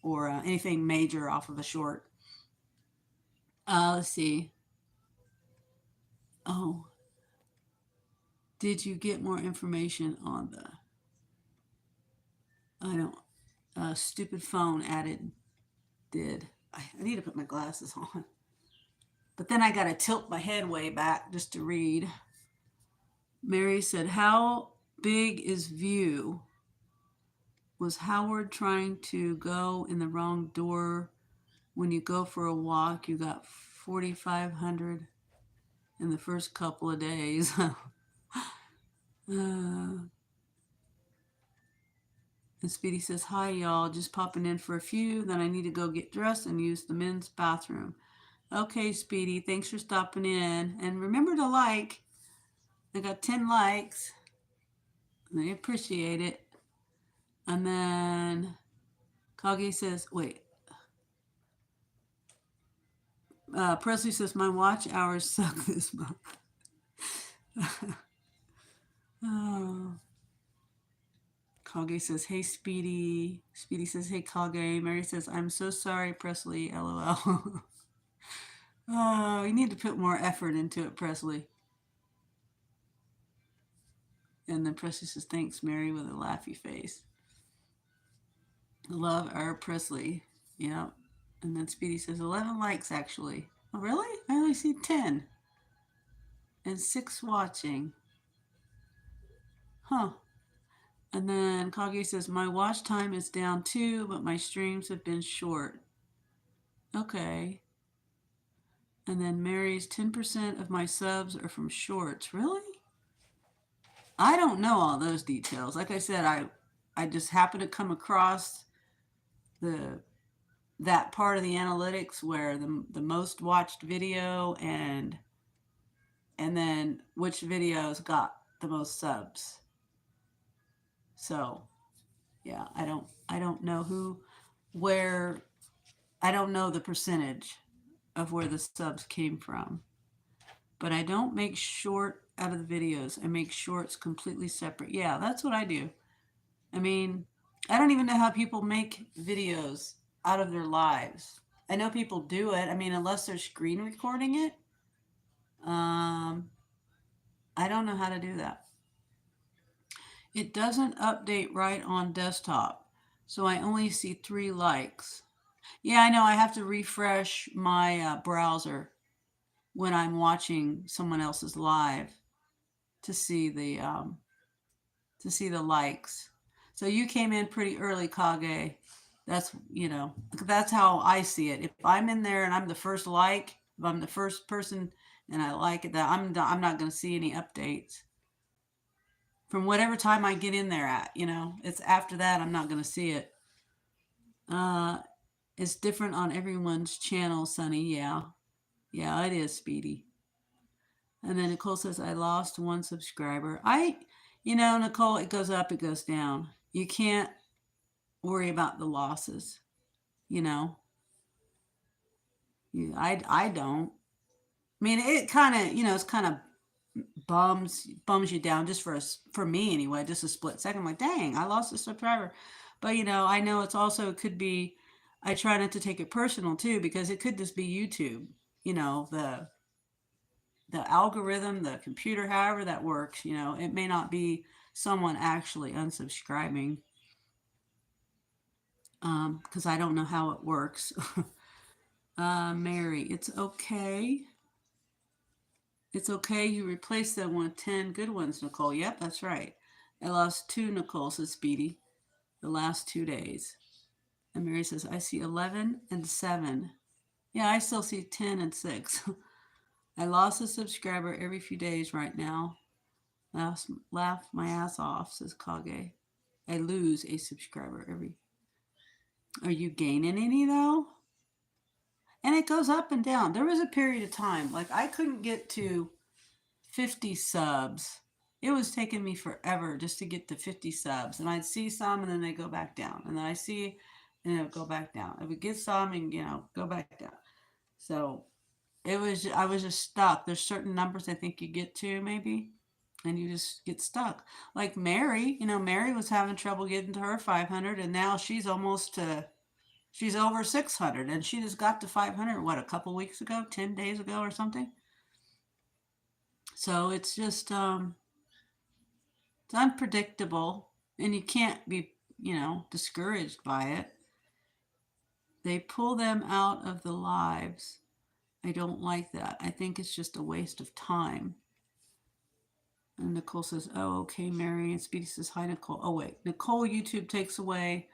or anything major off of a short. Let's see. Oh, did you get more information on the, I don't, stupid phone added, I need to put my glasses on. But then I got to tilt my head way back just to read. Mary said, how big is view? Was Howard trying to go in the wrong door? When you go for a walk, you got 4,500 in the first couple of days. And Speedy says, hi, y'all. Just popping in for a few. Then I need to go get dressed and use the men's bathroom. Okay, Speedy. Thanks for stopping in. And remember to like. I got 10 likes. I appreciate it. And then Kage says, wait. Presley says, my watch hours suck this month. Oh. Kage says, hey, Speedy. Speedy says, hey, Kage. Mary says, I'm so sorry, Presley, LOL. Oh, you need to put more effort into it, Presley. And then Presley says, thanks, Mary, with a laughy face. Love our Presley. Yep. And then Speedy says, 11 likes, actually. Oh, really? I only see 10. And 6 watching. Huh. And then Kage says, my watch time is down too, but my streams have been short. Okay. And then Mary's 10% of my subs are from shorts. Really? I don't know all those details. Like I said, I just happened to come across that part of the analytics where the most watched video and then which videos got the most subs. So yeah, I don't know I don't know the percentage of where the subs came from. But I don't make short out of the videos. I make shorts completely separate. Yeah, that's what I do. I mean, I don't even know how people make videos out of their lives. I know people do it. I mean, unless they're screen recording it. I don't know how to do that. It doesn't update right on desktop, so I only see 3 likes. Yeah, I know. I have to refresh my browser when I'm watching someone else's live to see the likes. So you came in pretty early, Kage. That's how I see it. If I'm in there and I'm the first like, if I'm the first person and I like it, that I'm not going to see any updates from whatever time I get in there at. It's after that I'm not going to see it. It's different on everyone's channel, Sonny. Yeah, it is, Speedy. And then Nicole says, I lost 1 subscriber. Nicole, it goes up, it goes down. You can't worry about the losses, I don't. I mean, it kind of, it's kind of bums you down just for me anyway, just a split second. I'm like, dang, I lost a subscriber. But, I know it could be, I try not to take it personal too, because it could just be YouTube, the algorithm, the computer, however that works, it may not be someone actually unsubscribing, because I don't know how it works. Mary, it's okay. It's okay. You replaced them with 10 good ones, Nicole. Yep, that's right. I lost 2, Nicole, says Speedy, the last 2 days. And Mary says, I see 11 and 7. Yeah, I still see 10 and 6. I lost a subscriber every few days right now. Laugh my ass off, says Kage. I lose a subscriber every. Are you gaining any though? And it goes up and down. There was a period of time, like I couldn't get to 50 subs. It was taking me forever just to get to 50 subs. And I'd see some and then they go back down. And then I see and it would go back down. I would get some and go back down. So I was just stuck. There's certain numbers I think you get to maybe and you just get stuck. Like Mary, Mary was having trouble getting to her 500 and now she's over 600 and she just got to 500 what, a couple weeks ago, 10 days ago or something. So it's just it's unpredictable and you can't be, discouraged by it. They pull them out of the lives. I don't like that. I think it's just a waste of time. And Nicole says, oh, okay, Mary. And Speedy says, hi, Nicole. Oh, wait. Nicole, YouTube takes away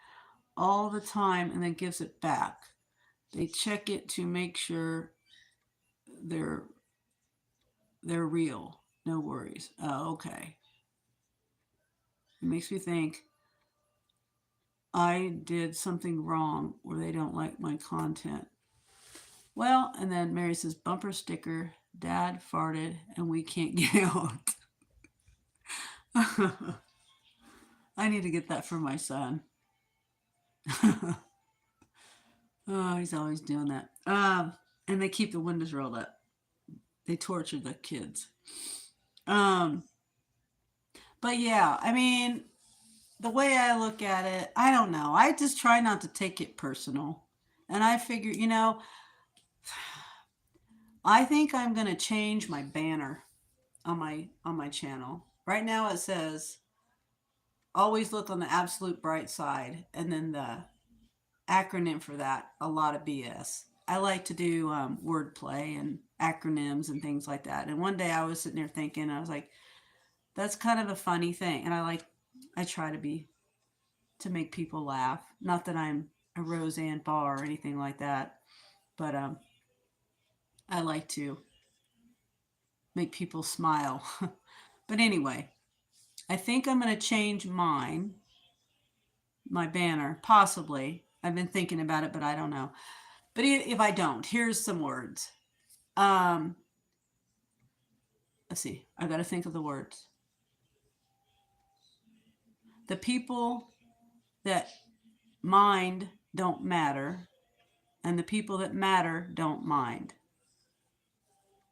all the time and then gives it back. They check it to make sure they're real. No worries. Oh, okay. It makes me think I did something wrong or they don't like my content. Well, and then Mary says, bumper sticker, Dad farted and we can't get out. I need to get that for my son. Oh, he's always doing that. And they keep the windows rolled up. They torture the kids. But yeah, I mean, the way I look at it, I don't know. I just try not to take it personal. And I figure, I think I'm going to change my banner on my channel. Right now it says always look on the absolute bright side and then the acronym for that, a lot of BS. I like to do wordplay and acronyms and things like that. And one day I was sitting there thinking, I was like, that's kind of a funny thing. And I try to make people laugh. Not that I'm a Roseanne Barr or anything like that, but I like to make people smile. But anyway, I think I'm going to change my banner, possibly. I've been thinking about it, but I don't know. But if I don't, here's some words. Let's see. I got to think of the words. The people that mind don't matter, and the people that matter don't mind.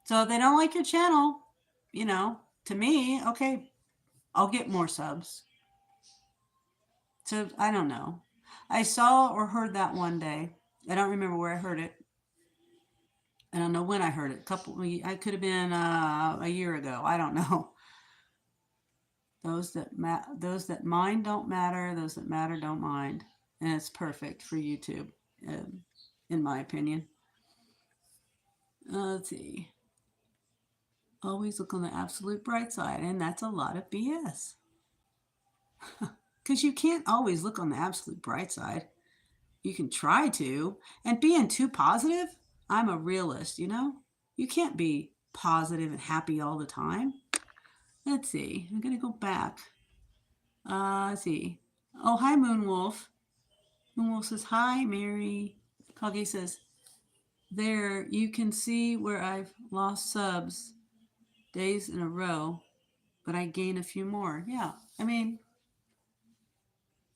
So if they don't like your channel, to me, okay, I'll get more subs. So I don't know. I saw or heard that one day. I don't remember where I heard it. I don't know when I heard it. I could have been a year ago. I don't know. Those that mind don't matter. Those that matter don't mind, and it's perfect for YouTube, in my opinion. Let's see. Always look on the absolute bright side, and that's a lot of BS. Because you can't always look on the absolute bright side. You can try to, and being too positive. I'm a realist, You can't be positive and happy all the time. Let's see. I'm going to go back. Let's see. Oh, hi, Moonwolf. Moonwolf says, hi, Mary. Kage says, there, you can see where I've lost subs days in a row, but I gain a few more. Yeah, I mean,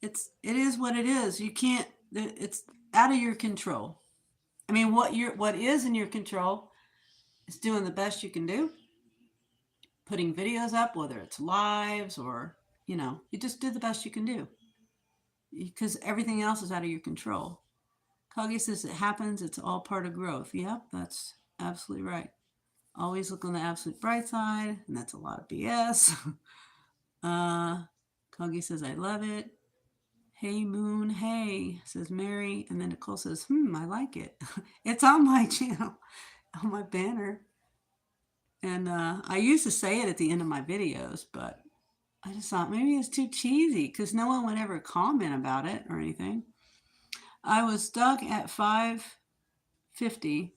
it is what it is. You can't, it's out of your control. I mean, what is in your control is doing the best you can do, putting videos up, whether it's lives or, you just do the best you can do because everything else is out of your control. Kage says it happens. It's all part of growth. Yep, that's absolutely right. Always look on the absolute bright side, and that's a lot of BS. Kagi says, I love it. Hey Moon, hey, says Mary. And then Nicole says, I like it. It's on my channel, on my banner. And I used to say it at the end of my videos, but I just thought maybe it's too cheesy because no one would ever comment about it or anything. I was stuck at 550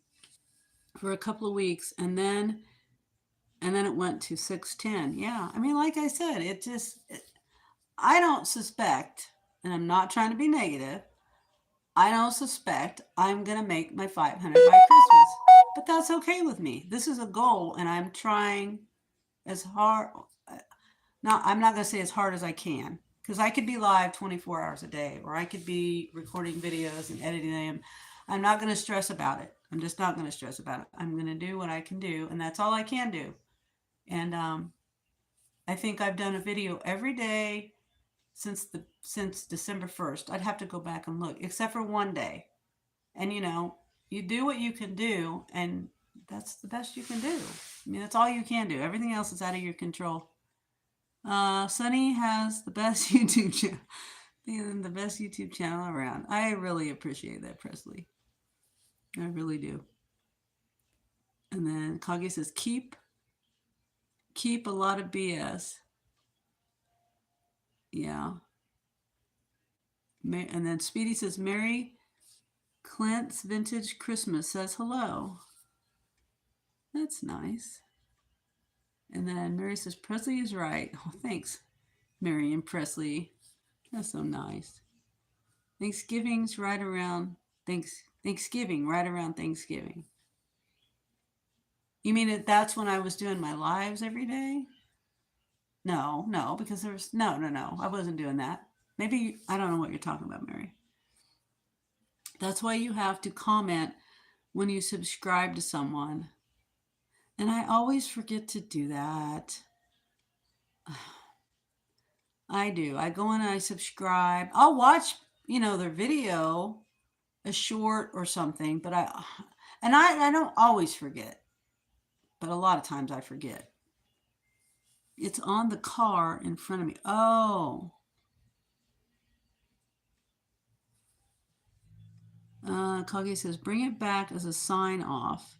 for a couple of weeks, and then it went to 610. Yeah, I mean, like I said, I don't suspect, and I'm not trying to be negative, I don't suspect I'm going to make my 500 by Christmas. But that's okay with me. This is a goal, and I'm trying as hard. Now, I'm not going to say as hard as I can, because I could be live 24 hours a day, or I could be recording videos and editing them. I'm not going to stress about it. I'm just not going to stress about it. I'm going to do what I can do, and that's all I can do. And I think I've done a video every day since December 1st. I'd have to go back and look, except for one day. And you do what you can do, and that's the best you can do. I mean, that's all you can do. Everything else is out of your control. Sunny has the best YouTube channel. The best YouTube channel around. I really appreciate that, Presley. I really do. And then Kage says, keep a lot of BS. Yeah. And then Speedy says, Mary Clint's Vintage Christmas says hello. That's nice. And then Mary says, Presley is right. Oh, thanks, Mary and Presley. That's so nice. Thanksgiving right around Thanksgiving. You mean that's when I was doing my lives every day? No, because there was no. I wasn't doing that. Maybe I don't know what you're talking about, Mary. That's why you have to comment when you subscribe to someone. And I always forget to do that. I do. I go in and I subscribe. I'll watch, their video, a short or something, but I don't always forget. But a lot of times I forget. It's on the car in front of me. Oh. Kage says, bring it back as a sign off.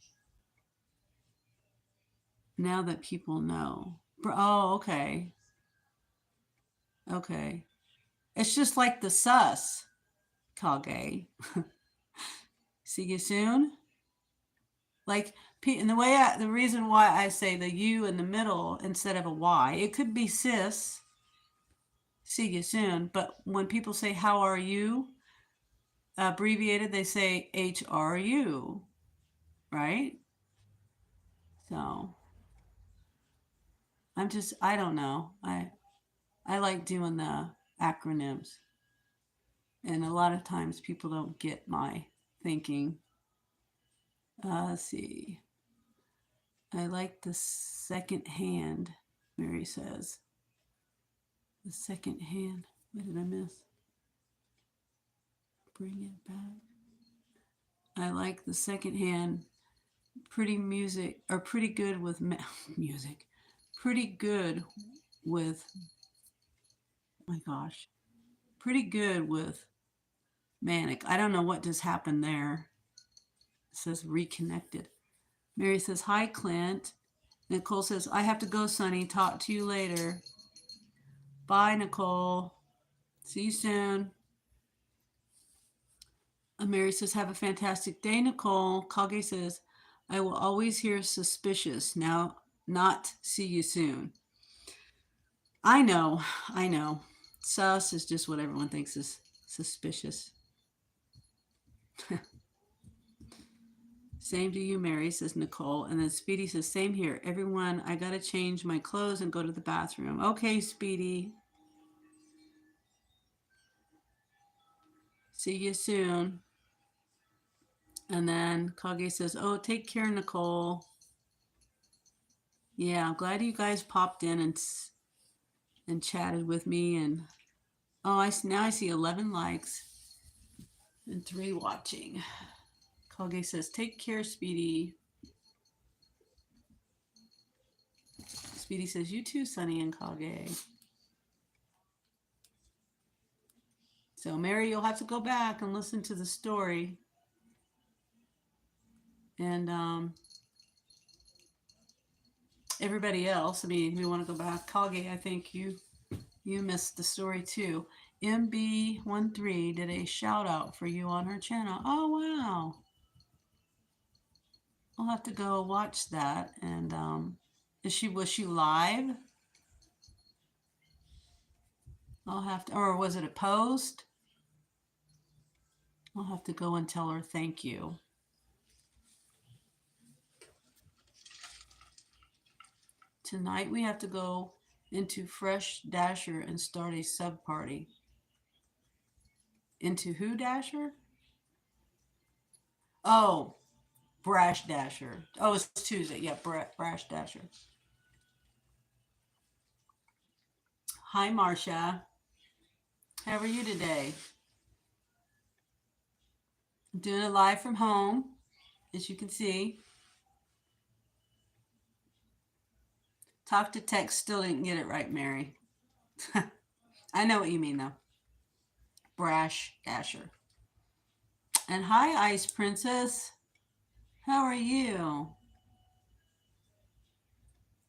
Now that people know. Oh, okay. Okay. It's just like the sus, Kage. See you soon. Like, and the reason why I say the U in the middle instead of a Y, it could be sis. See you soon. But when people say, how are you? Abbreviated, they say HRU, right? So I don't know. I like doing the acronyms. And a lot of times people don't get my thinking. Let's see. I like the second hand, Mary says. The second hand. What did I miss? Bring it back. I like the second hand. Pretty music, or pretty good with music. Pretty good with, oh my gosh. Pretty good with manic. I don't know what just happened there. It says reconnected. Mary says, hi, Clint. Nicole says, I have to go, Sonny. Talk to you later. Bye, Nicole. See you soon. Mary says, have a fantastic day, Nicole. Kage says, I will always hear suspicious. Now, not see you soon. I know. Sus is just what everyone thinks is suspicious. Same to you, Mary, says Nicole. And then Speedy says, same here. Everyone, I got to change my clothes and go to the bathroom. Okay, Speedy. See you soon. And then Kage says, oh, take care, Nicole. Yeah, I'm glad you guys popped in and chatted with me. And now I see 11 likes and 3 watching. Kage says, take care, Speedy. Speedy says, you too, Sunny and Kage. So, Mary, you'll have to go back and listen to the story. And everybody else, I mean, if you want to go back, Kage, I think you missed the story too. MB13 did a shout out for you on her channel. Oh, wow. I'll have to go watch that. And was she live? I'll have to, or was it a post? I'll have to go and tell her thank you. Tonight we have to go into Fresh Dasher and start a sub party. Into who, Dasher? Oh, Brash Dasher. Oh, it's Tuesday. Yeah, Brash Dasher. Hi, Marcia. How are you today? I'm doing it live from home, as you can see. Talk to text, still didn't get it right, Mary. I know what you mean, though. Brash Dasher. And hi, Ice Princess. How are you?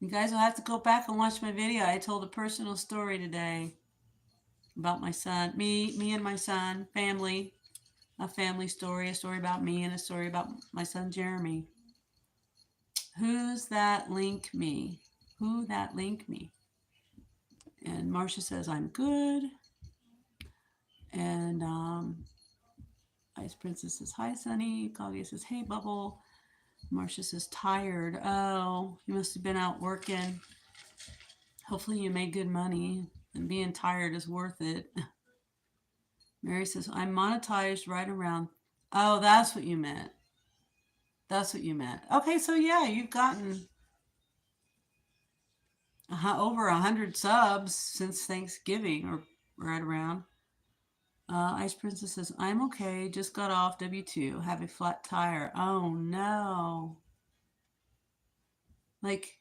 You guys will have to go back and watch my video. I told a personal story today about my son, me and my son, family, a family story, a story about me, and a story about my son Jeremy. Who's that link me? Who that link me? And Marcia says I'm good. And Ice Princess says hi, Sunny. Claudia says hey, Bubble. Marcia says tired. Oh, you must have been out working. Hopefully you made good money, and being tired is worth it. Mary says, I'm monetized right around. Oh, that's what you meant. That's what you meant. Okay, so yeah, you've gotten over 100 subs since Thanksgiving, or right around. Ice Princess says, I'm okay. Just got off W2. Have a flat tire. Oh, no. Like,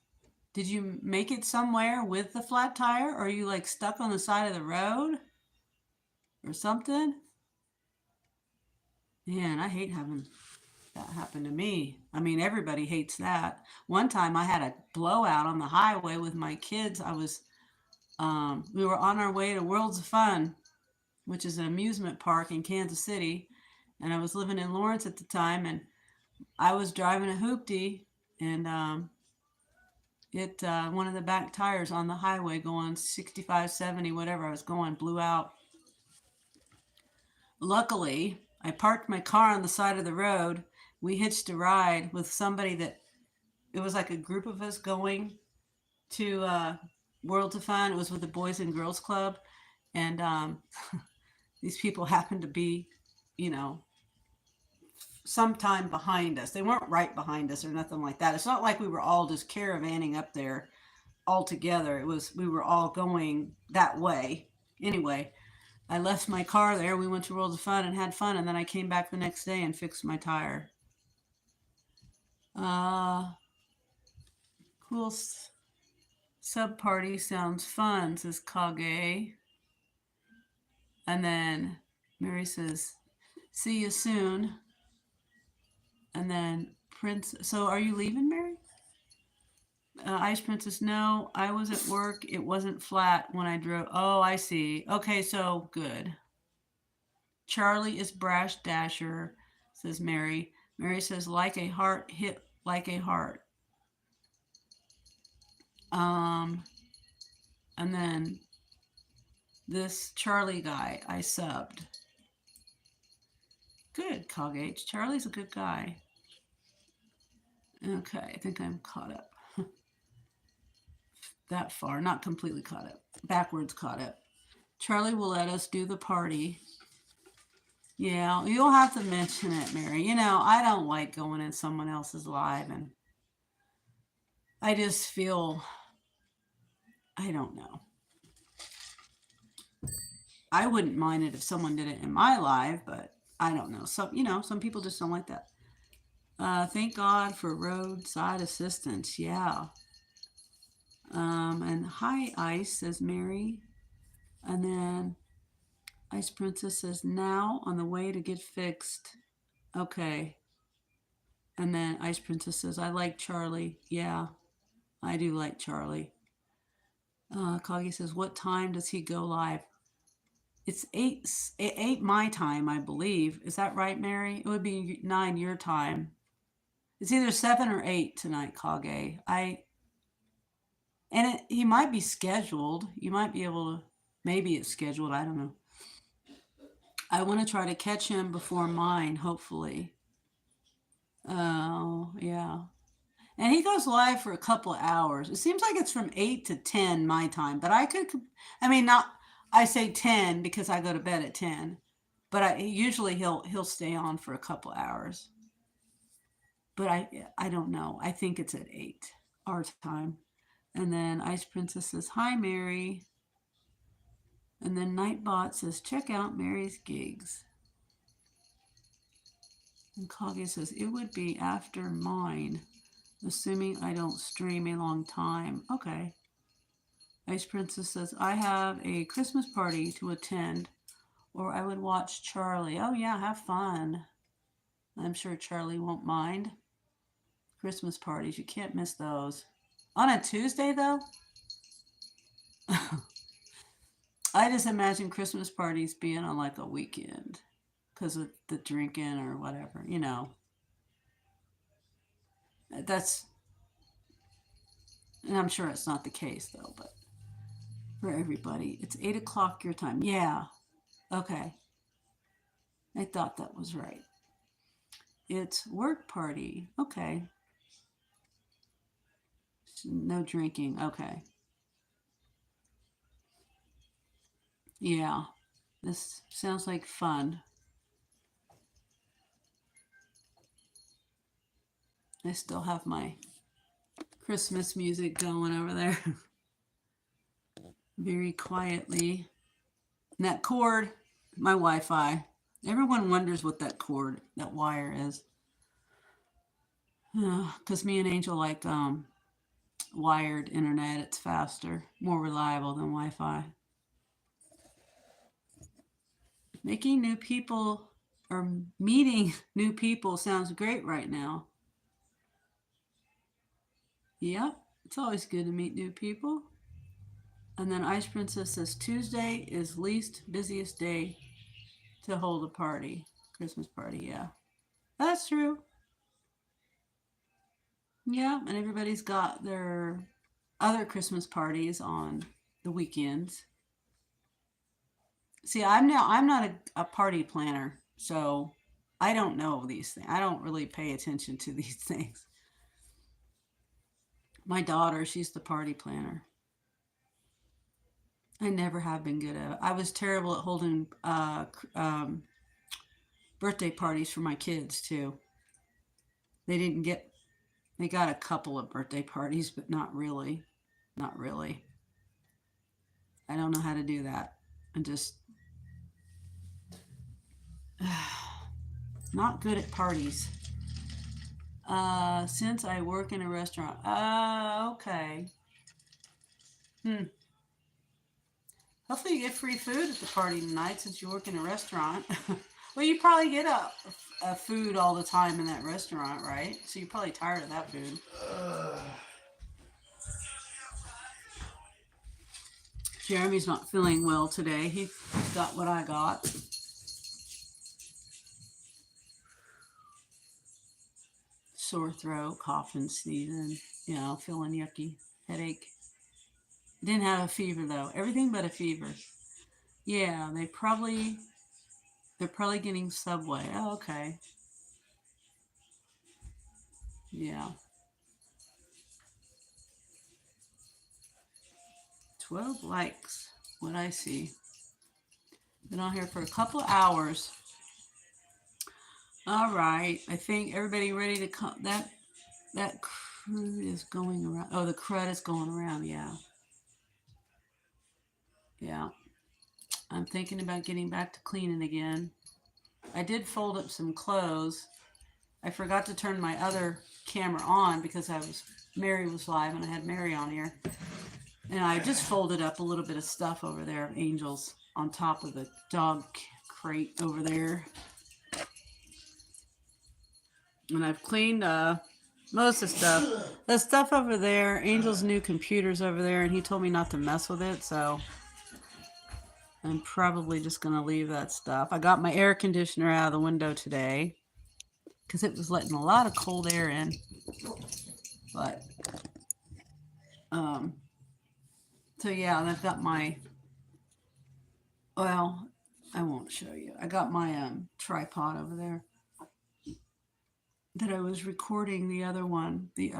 did you make it somewhere with the flat tire? Or are you like stuck on the side of the road? Or something? Man, I hate having that happen to me. I mean, everybody hates that. One time I had a blowout on the highway with my kids. We were on our way to Worlds of Fun, which is an amusement park in Kansas City. And I was living in Lawrence at the time, and I was driving a hoopty, and one of the back tires on the highway going 65, 70, whatever I was going, blew out. Luckily, I parked my car on the side of the road. We hitched a ride with somebody it was like a group of us going to World of Fun. It was with the Boys and Girls Club. And these people happened to be, sometime behind us. They weren't right behind us or nothing like that. It's not like we were all just caravanning up there all together. We were all going that way. Anyway, I left my car there. We went to World of Fun and had fun, and then I came back the next day and fixed my tire. Cool sub party sounds fun, says Kage. And then Mary says, see you soon. And then Prince, so are you leaving, Mary? Ice Princess, no, I was at work. It wasn't flat when I drove. Oh, I see. Okay, so good. Charlie is Brash Dasher, says Mary. Mary says, like a heart, hit like a heart. And then this Charlie guy I subbed. Good, Cogage. Charlie's a good guy. Okay, I think I'm caught up. That far, not completely caught up. Backwards caught up. Charlie will let us do the party. Yeah, you'll have to mention it, Mary. I don't like going in someone else's live, and I just feel, I don't know. I wouldn't mind it if someone did it in my live, but I don't know. Some people just don't like that. Thank God for roadside assistance. Yeah. And hi, Ice, says Mary. And then Ice Princess says, now on the way to get fixed. Okay. And then Ice Princess says, I like Charlie. Yeah, I do like Charlie. Coggy says, what time does he go live? It's 8 my time, I believe. Is that right, Mary? It would be 9 your time. It's either 7 or 8 tonight, Kage. He might be scheduled. You might be able to, maybe it's scheduled. I don't know. I want to try to catch him before mine, hopefully. Oh, yeah. And he goes live for a couple of hours. It seems like it's from 8 to 10 my time, but I mean, not, I say 10 because I go to bed at 10, but usually he'll stay on for a couple of hours. But I don't know. I think it's at 8 our time. And then Ice Princess says, hi, Mary. And then Nightbot says, check out Mary's gigs. And Kage says, it would be after mine, assuming I don't stream a long time. Okay. Ice Princess says, I have a Christmas party to attend, or I would watch Charlie. Oh, yeah, have fun. I'm sure Charlie won't mind. Christmas parties, you can't miss those. On a Tuesday, though? I just imagine Christmas parties being on like a weekend because of the drinking or whatever, you know. That's, and I'm sure it's not the case though, but for everybody, it's 8 o'clock your time. Yeah. Okay. I thought that was right. It's work party. Okay. No drinking. Okay. Yeah. This sounds like fun. I still have my Christmas music going over there. Very quietly. And that cord, my Wi-Fi. Everyone wonders what that cord, that wire is. Because me and Angel like wired internet. It's faster, more reliable than Wi-Fi. Making new people or meeting new people sounds great right now. Yep, it's always good to meet new people. And then Ice Princess says Tuesday is least busiest day to hold a party. Christmas party, yeah. That's true. Yeah, and everybody's got their other Christmas parties on the weekends. See, I'm not a party planner, so I don't know these things. I don't really pay attention to these things. My daughter, she's the party planner. I never have been good at it. I was terrible at holding birthday parties for my kids too. They didn't get. They got a couple of birthday parties, but not really. Not really. I don't know how to do that. I'm just not good at parties. Since I work in a restaurant. Okay. Hopefully you get free food at the party tonight since you work in a restaurant. Well, you probably get a food all the time in that restaurant, right? So you're probably tired of that food. Jeremy's not feeling well today. He got what I got. Sore throat, coughing, sneezing, feeling yucky, headache. Didn't have a fever though. Everything but a fever. Yeah, they're probably getting Subway. Oh, okay. Yeah. 12 likes. What I see. Been on here for a couple of hours. All right. I think everybody ready to come. That crud is going around. Oh, the crud is going around. Yeah. Yeah. I'm thinking about getting back to cleaning again. I did fold up some clothes. I forgot to turn my other camera on because Mary was live and I had Mary on here. And I just folded up a little bit of stuff over there of Angel's on top of the dog crate over there. And I've cleaned most of the stuff. The stuff over there, Angel's new computer's over there, and he told me not to mess with it, so I'm probably just going to leave that stuff. I got my air conditioner out of the window today because it was letting a lot of cold air in. But, so yeah, and I've got my, well, I won't show you. I got my tripod over there that I was recording the other one, the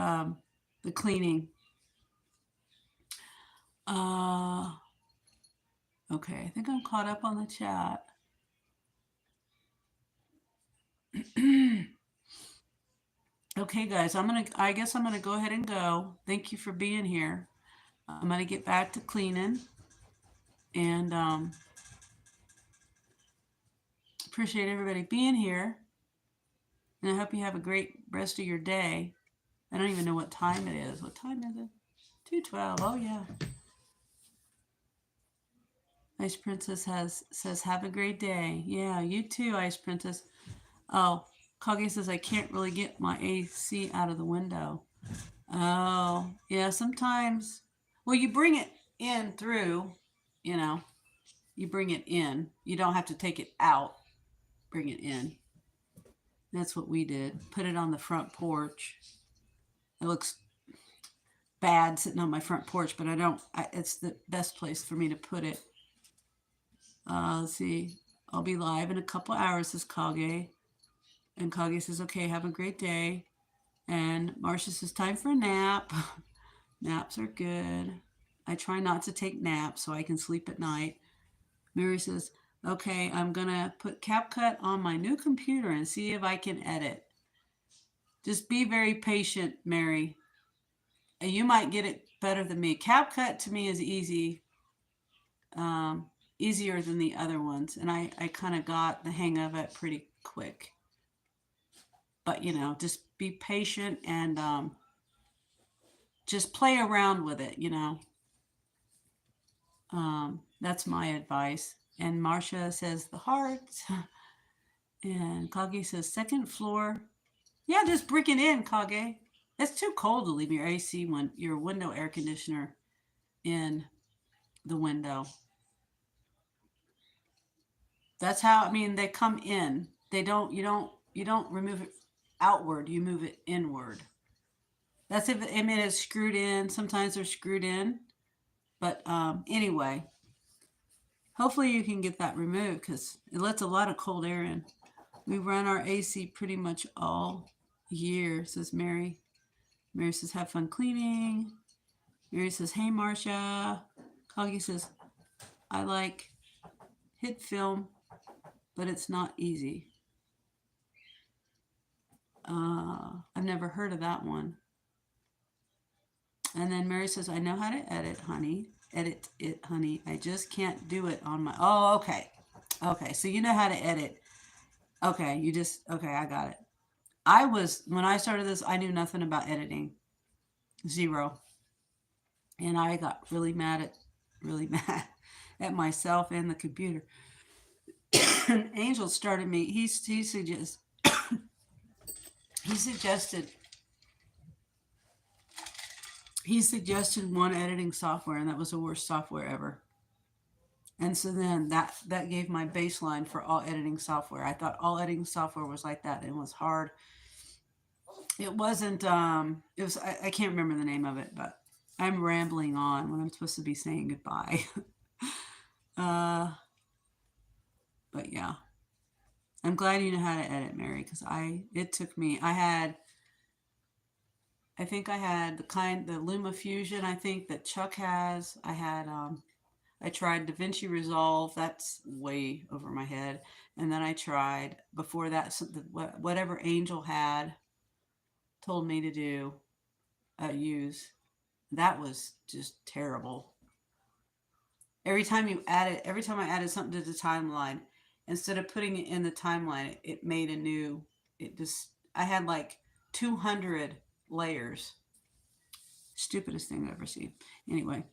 cleaning. Okay, I think I'm caught up on the chat. Okay, guys, I guess I'm gonna go ahead and go. Thank you for being here. I'm gonna get back to cleaning, and appreciate everybody being here. And I hope you have a great rest of your day. I don't even know what time it is. What time is it? 2:12. Oh yeah. Ice Princess says have a great day. Yeah, you too, Ice Princess. Oh, Kage says I can't really get my AC out of the window. Oh, yeah, sometimes. Well, you bring it in through, you bring it in. You don't have to take it out. Bring it in. That's what we did. Put it on the front porch. It looks bad sitting on my front porch, but it's the best place for me to put it. Let's see. I'll be live in a couple hours, says Kage. And Kage says, okay, have a great day. And Marcia says, time for a nap. Naps are good. I try not to take naps so I can sleep at night. Mary says, okay, I'm going to put CapCut on my new computer and see if I can edit. Just be very patient, Mary. You might get it better than me. CapCut to me is easy. Easier than the other ones. And I kind of got the hang of it pretty quick. But, just be patient and just play around with it, That's my advice. And Marcia says the hearts. And Kage says second floor. Yeah, just brick it in, Kage. It's too cold to leave your your window air conditioner in the window. That's how, they come in. You don't remove it outward, you move it inward. That's if it's screwed in. Sometimes they're screwed in. But anyway, hopefully you can get that removed because it lets a lot of cold air in. We run our AC pretty much all year, says Mary. Mary says, have fun cleaning. Mary says, hey, Marcia. Kage says, I like hit film, but it's not easy. I've never heard of that one. And then Mary says, I know how to edit, honey. Edit it, honey. I just can't do it on my... Oh, okay. Okay, so you know how to edit. Okay, okay, I got it. When I started this, I knew nothing about editing. Zero. And I got really mad at myself and the computer. And Angel started me, he suggested one editing software, and that was the worst software ever. And so then that gave my baseline for all editing software. I thought all editing software was like that, and it was hard. It wasn't, I can't remember the name of it, but I'm rambling on when I'm supposed to be saying goodbye. But yeah, I'm glad you know how to edit, Mary, because it took me, I think I had the Luma Fusion, I think that Chuck has. I tried DaVinci Resolve. That's way over my head. And then I tried, before that, whatever Angel had told me to use. That was just terrible. Every time I added something to the timeline, instead of putting it in the timeline, it made I had like 200 layers. Stupidest thing I've ever seen. Anyway.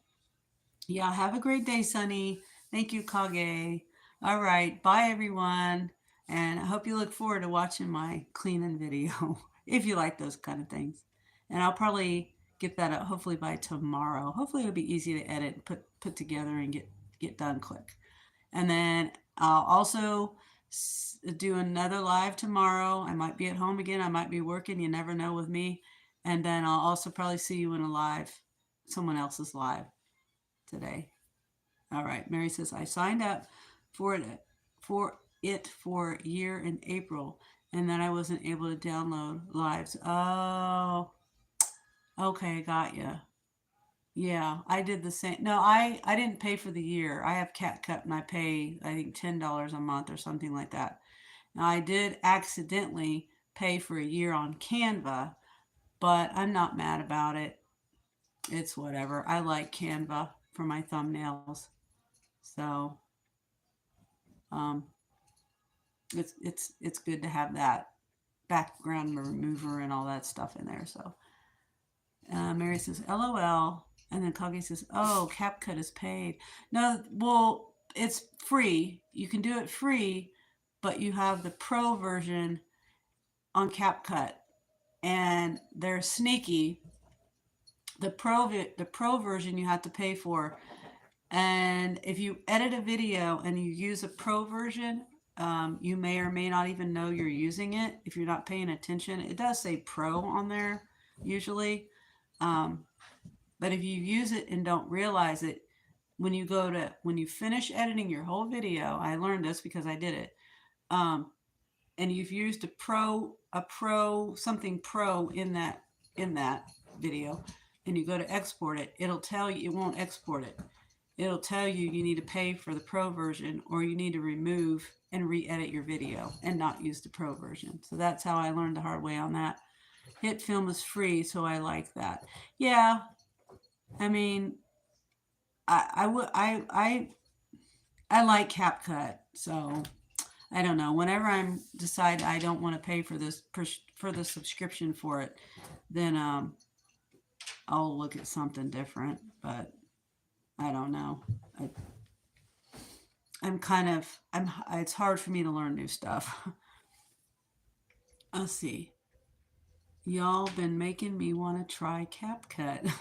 Yeah, have a great day, Sunny. Thank you, Kage. All right. Bye, everyone. And I hope you look forward to watching my cleaning video if you like those kind of things. And I'll probably get that up hopefully by tomorrow. Hopefully it'll be easy to edit and put together and get done quick. And then I'll also do another live tomorrow. I might be at home again. I might be working. You never know with me. And then I'll also probably see you in a live, someone else's live today. All right. Mary says, I signed up for for a year in April, and then I wasn't able to download lives. Oh, okay. Got you. Yeah, I did the same. No, I didn't pay for the year. I have CapCut and I pay I think $10 a month or something like that. Now I did accidentally pay for a year on Canva, but I'm not mad about it. It's whatever. I like Canva for my thumbnails, so um, it's good to have that background remover and all that stuff in there. So Mary says, LOL. And then Kage says, oh, CapCut is paid. No, well, it's free. You can do it free, but you have the pro version on CapCut. And they're sneaky. The pro version you have to pay for. And if you edit a video and you use a pro version, you may or may not even know you're using it if you're not paying attention. It does say pro on there usually. Um, but if you use it and don't realize it, when you finish editing your whole video, I learned this because I did it, and you've used something pro in that video, and you go to export it, it'll tell you it won't export it. It'll tell you you need to pay for the pro version or you need to remove and re-edit your video and not use the pro version. So that's how I learned the hard way on that. Hit Film is free, so I like that. Yeah, I mean, I like CapCut, so I don't know. Whenever I'm decide I don't want to pay for the subscription for it, then I'll look at something different. But I don't know. I'm kind of It's hard for me to learn new stuff. Let's see. Y'all been making me want to try CapCut.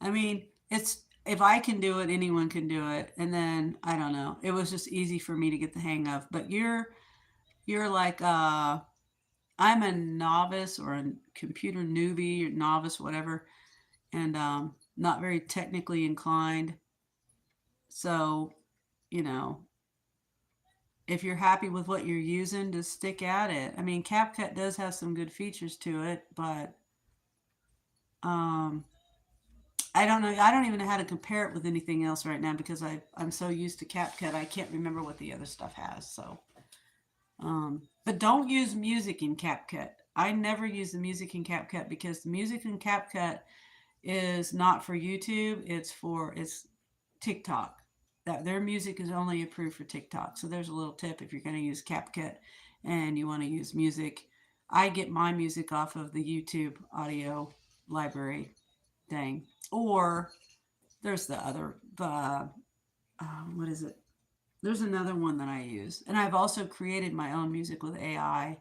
I mean, it's if I can do it, anyone can do it. And then I don't know. It was just easy for me to get the hang of. But you're like I'm a novice or a computer newbie or novice, whatever, and not very technically inclined. So, you know, if you're happy with what you're using, just stick at it. I mean, CapCut does have some good features to it, but um, I don't know. I don't even know how to compare it with anything else right now because I'm so used to CapCut, I can't remember what the other stuff has. So, but don't use music in CapCut. I never use the music in CapCut because the music in CapCut is not for YouTube. It's TikTok. That their music is only approved for TikTok. So there's a little tip if you're going to use CapCut and you want to use music. I get my music off of the YouTube audio library thing. Or there's the other, what is it? There's another one that I use. And I've also created my own music with AI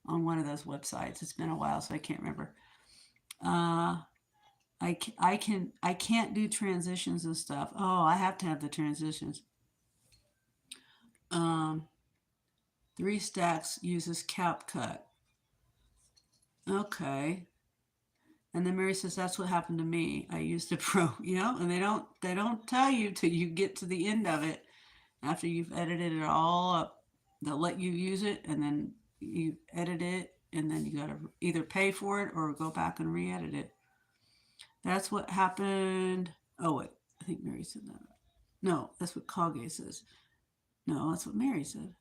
on one of those websites. It's been a while, so I can't remember. I can't do transitions and stuff. Oh, I have to have the transitions. 3stacks uses CapCut. Okay. And then Mary says that's what happened to me. I used a pro, and they don't tell you till you get to the end of it. After you've edited it all up, they'll let you use it, and then you edit it, and then you gotta either pay for it or go back and re-edit it. That's what happened. Oh wait, I think Mary said that. No, that's what Kage says. No, that's what Mary said.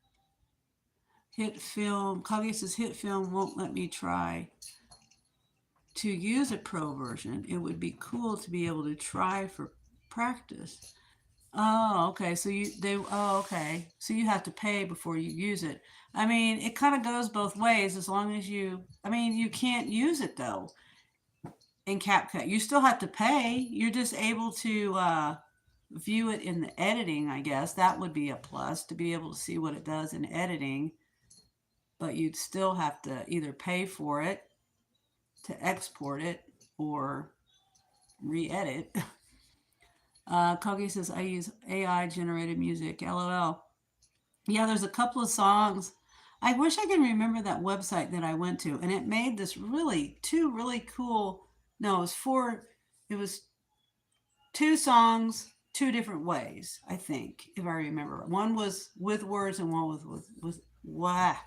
Hit Film. Kage says hit Film won't let me try to use a pro version. It would be cool to be able to try for practice. Oh, okay. Okay. So you have to pay before you use it. I mean, it kind of goes both ways as long as you can't use it though in CapCut. You still have to pay. You're just able to view it in the editing, I guess that would be a plus to be able to see what it does in editing, but you'd still have to either pay for it to export it or re-edit. Kogi says, I use AI generated music. LOL. Yeah, there's a couple of songs. I wish I could remember that website that I went to, and it made this two really cool. No, it was four. It was two songs, two different ways. I think, if I remember, one was with words, and one was with wow.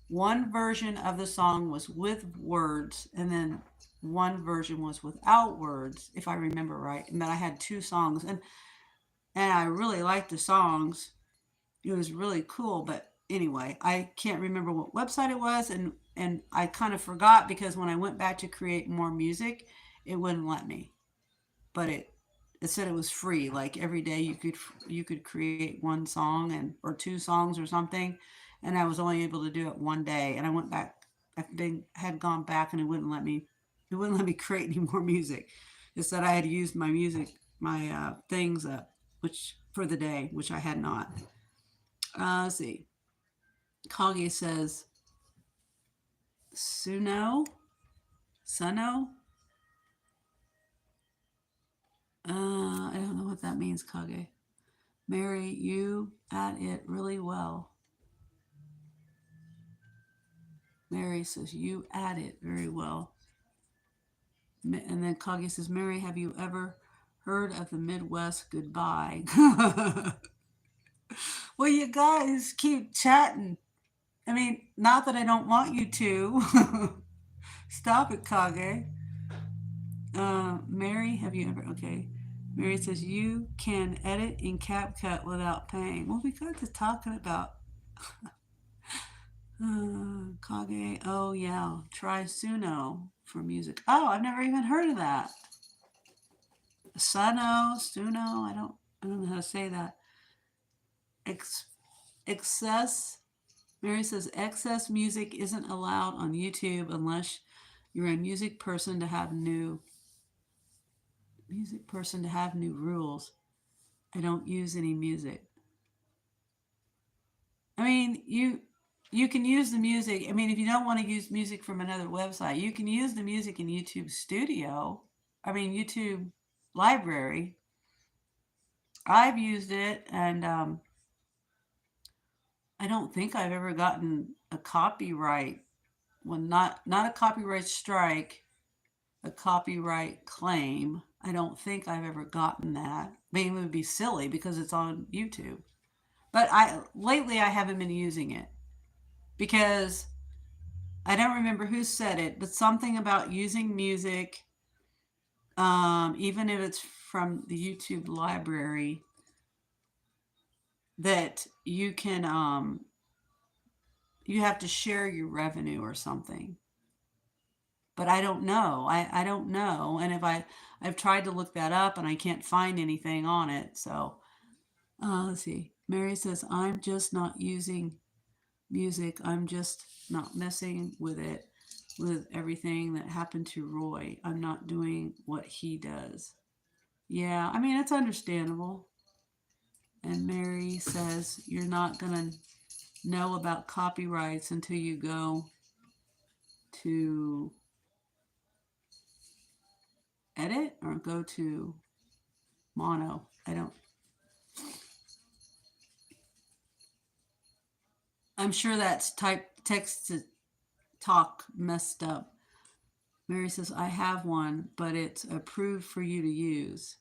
One version of the song was with words, and then one version was without words, if I remember right. And then I had two songs, and I really liked the songs. It was really cool, but anyway, I can't remember what website it was, and I kind of forgot because when I went back to create more music, it wouldn't let me. But it said it was free. Like every day you could create one song and or two songs or something, and I was only able to do it one day. And I went back. Had gone back, and it wouldn't let me. It wouldn't let me create any more music. It said I had used my music, my things, which for the day, which I had not. Let's see. Kage says Suno, Suno. I don't know what that means, Kage. Mary, you at it really well. Mary says, you add it very well. And then Kage says, Mary, have you ever heard of the Midwest goodbye? Well, you guys keep chatting. I mean, not that I don't want you to. Stop it, Kage. Mary, have you ever? Okay. Mary says, you can edit in CapCut without paying. Well, we got to talking about Kage. Oh, yeah. Try Suno for music. Oh, I've never even heard of that. Suno. I don't know how to say that. Ex- excess. Mary says excess music isn't allowed on YouTube unless you're a music person to have new rules. I don't use any music. I mean, you can use the music. I mean, if you don't want to use music from another website, you can use the music in YouTube Studio. I mean, YouTube Library. I've used it, and I don't think I've ever gotten a copyright. Well, not a copyright strike, a copyright claim. I don't think I've ever gotten that. I mean, it would be silly because it's on YouTube. But I lately I haven't been using it because I don't remember who said it, but something about using music, even if it's from the YouTube library, that you have to share your revenue or something. But I don't know. I don't know. And if I've tried to look that up and I can't find anything on it. So let's see. Mary says I'm just not using music. I'm just not messing with it with everything that happened to Roy. I'm not doing what he does. Yeah, I mean, it's understandable. And Mary says you're not going to know about copyrights until you go to edit or go to mono. I don't. I'm sure that's type text to talk messed up. Mary says I have one, but it's approved for you to use.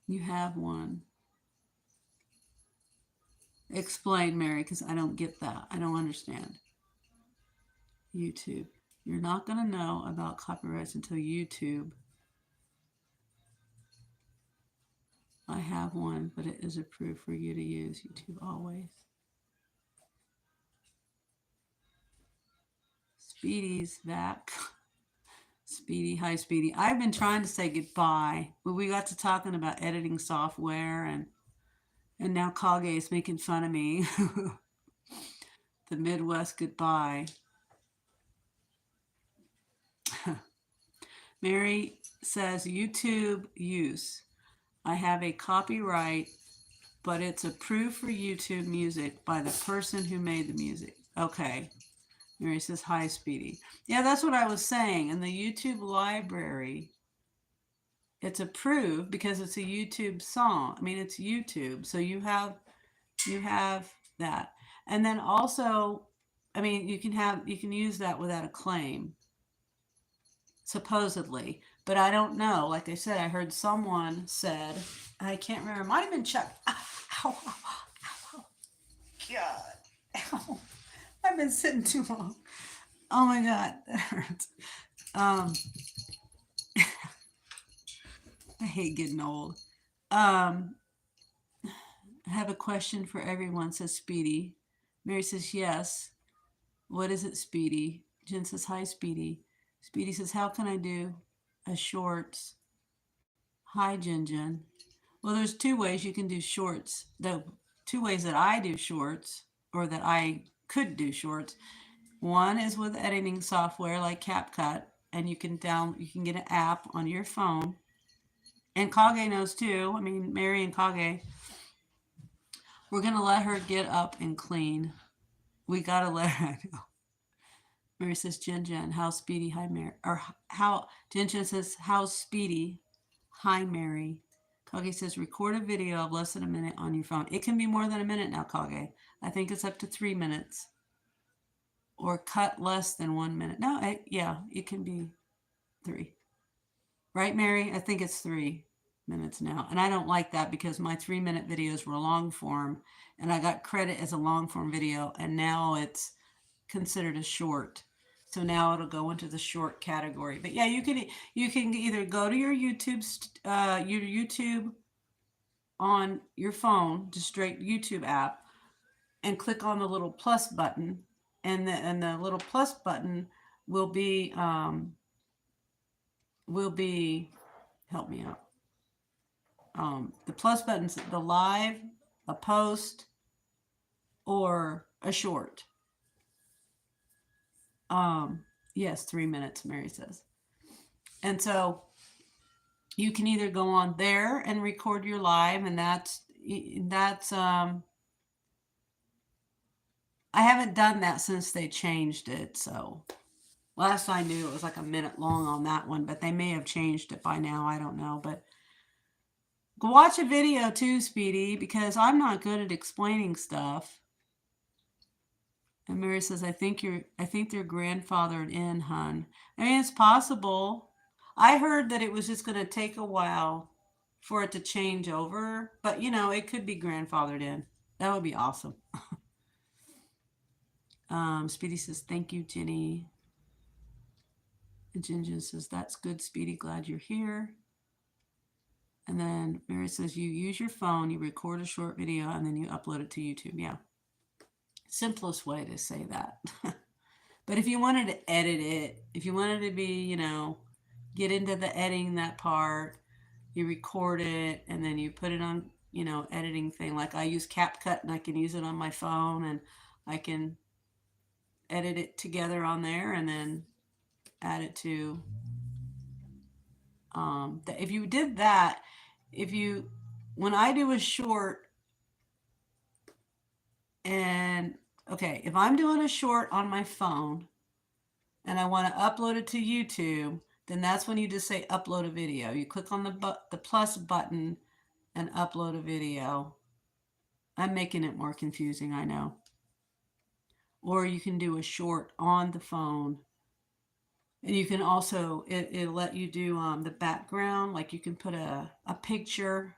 You have one. Explain, Mary, because I don't get that. I don't understand. YouTube. You're not going to know about copyrights until YouTube. I have one, but it is approved for you to use. YouTube always. Speedy's back. Speedy, hi Speedy. I've been trying to say goodbye, but we got to talking about editing software, and now Kage is making fun of me. The Midwest goodbye. Mary says YouTube use. I have a copyright, but it's approved for YouTube music by the person who made the music. Okay. Mary says, hi, Speedy. Yeah, that's what I was saying. In the YouTube library, it's approved because it's a YouTube song. I mean, it's YouTube. So you have that. And then also, I mean, you can use that without a claim, supposedly. But I don't know. Like I said, I heard someone said, I can't remember. It might have been Chuck. Ow, ow, ow, ow, ow. God. Ow. I've been sitting too long. Oh my God, that hurts. Um, I hate getting old. Um, I have a question for everyone, says Speedy. Mary says, yes. What is it, Speedy? Jen says, hi, Speedy. Speedy says, how can I do a shorts? Hi, Jen Jen. Well, there's two ways you can do shorts. The two ways that I do shorts, or that I could do shorts. One is with editing software like CapCut, and you can get an app on your phone. And Kage knows too. I mean, Mary and Kage. We're gonna let her get up and clean. We gotta let her go. Mary says, Jen Jen, how speedy? Hi, Mary. Or how, Jen Jen says, how speedy? Hi, Mary. Kage says, record a video of less than a minute on your phone. It can be more than a minute now, Kage. I think it's up to 3 minutes. Or cut less than 1 minute. No, yeah, it can be 3. Right, Mary? I think it's 3 minutes now. And I don't like that because my 3-minute videos were long form and I got credit as a long form video, and now it's considered a short. So now it'll go into the short category. But yeah, you can either go to your YouTube on your phone, just straight YouTube app, and click on the little plus button, and the little plus button will be will be help me out. The plus button's the live, a post, or a short. Yes, 3 minutes, Mary says. And so you can either go on there and record your live, and that's I haven't done that since they changed it. So last I knew it was like a minute long on that one, but they may have changed it by now. I don't know, but go watch a video too, Speedy, because I'm not good at explaining stuff. And Mary says, I think they're grandfathered in, hun. I mean, it's possible. I heard that it was just going to take a while for it to change over, but it could be grandfathered in. That would be awesome. Speedy says, thank you, Jenny. And Jinjin says, that's good, Speedy. Glad you're here. And then Mary says, you use your phone, you record a short video, and then you upload it to YouTube. Yeah. Simplest way to say that. But if you wanted to edit it, if you wanted to be, get into the editing that part, you record it and then you put it on, editing thing. Like I use CapCut and I can use it on my phone and I can edit it together on there and then add it to, if you did that, when I do a short and, okay, if I'm doing a short on my phone and I want to upload it to YouTube, then that's when you just say upload a video. You click on the plus button and upload a video. I'm making it more confusing, I know. Or you can do a short on the phone. And you can also, it'll let you do the background, like you can put a picture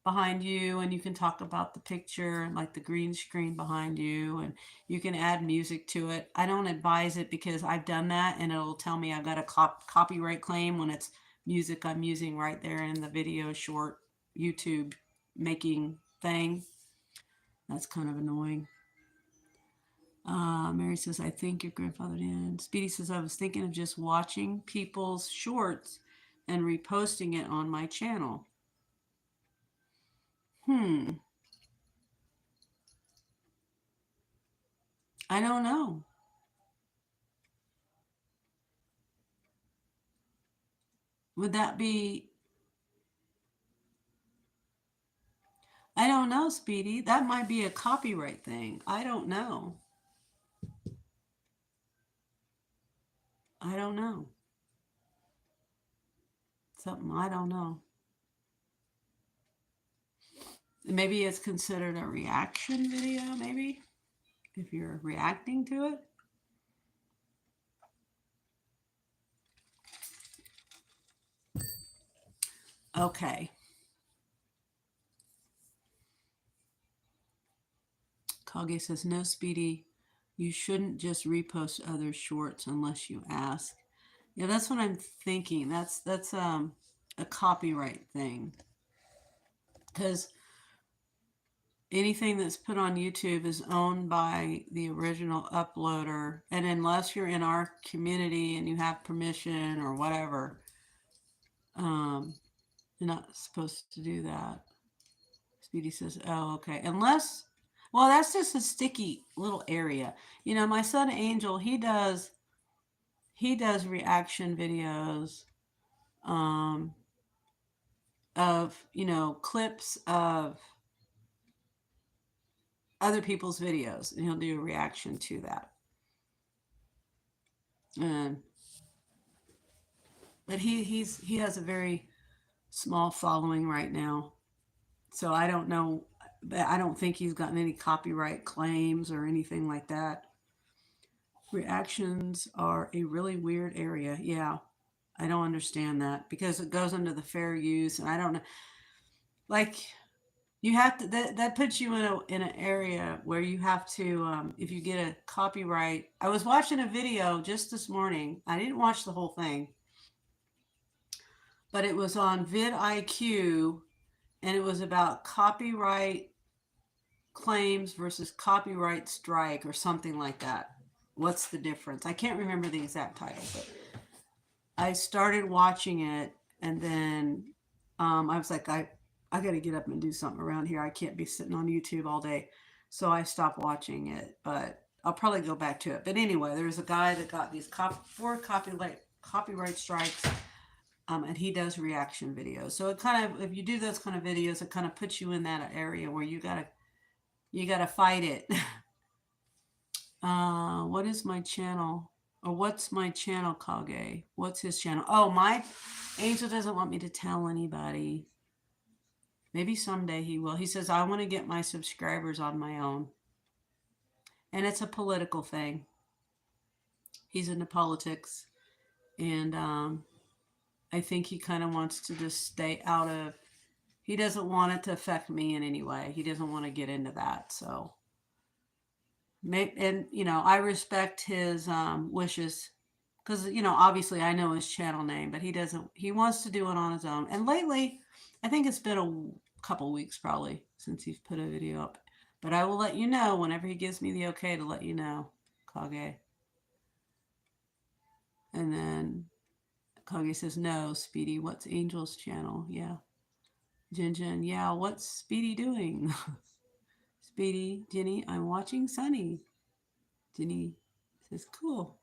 behind you and you can talk about the picture, like the green screen behind you, and you can add music to it. I don't advise it because I've done that and it'll tell me I've got a copyright claim when it's music I'm using right there in the video short YouTube making thing. That's kind of annoying. Mary says, I think your grandfather did. Speedy says, I was thinking of just watching people's shorts and reposting it on my channel. I don't know. Would that be, I don't know, Speedy. That might be a copyright thing. I don't know. I don't know. Something I don't know. Maybe it's considered a reaction video, maybe, if you're reacting to it. Okay. Kage says, no, Speedy, you shouldn't just repost other shorts unless you ask. Yeah, that's what I'm thinking. That's a copyright thing. Because anything that's put on YouTube is owned by the original uploader. And unless you're in our community and you have permission or whatever, um, you're not supposed to do that. Speedy says, oh, okay. Unless, well, that's just a sticky little area. You know, my son Angel, he does reaction videos um, of, you know, clips of other people's videos, and he'll do a reaction to that. And but he has a very small following right now, so I don't know. I don't think he's gotten any copyright claims or anything like that. Reactions are a really weird area. Yeah, I don't understand that because it goes under the fair use, and I don't know. Like you have to that puts you in an area where you have to if you get a copyright. I was watching a video just this morning. I didn't watch the whole thing, but it was on vidIQ, and it was about copyright claims versus copyright strike or something like that. What's the difference? I can't remember the exact title, but I started watching it, and then I was like, I got to get up and do something around here. I can't be sitting on YouTube all day. So I stopped watching it, but I'll probably go back to it. But anyway, there's a guy that got these four copyright strikes, and he does reaction videos. So it kind of, if you do those kind of videos, it kind of puts you in that area where you gotta fight it. What is my channel? Or what's my channel, Kage? What's his channel? Oh, my Angel doesn't want me to tell anybody. Maybe someday he will. He says, I want to get my subscribers on my own. And it's a political thing. He's into politics. And I think he kind of wants to just stay out of, he doesn't want it to affect me in any way. He doesn't want to get into that. So, and, you know, I respect his wishes because, you know, obviously I know his channel name, but he wants to do it on his own. And lately, I think it's been a couple weeks probably since he's put a video up. But I will let you know whenever he gives me the okay to let you know, Kage. And then Kage says, no, Speedy, what's Angel's channel? Yeah. Jin, yeah, what's Speedy doing? Speedy, Jenny, I'm watching Sunny. Jenny says, cool.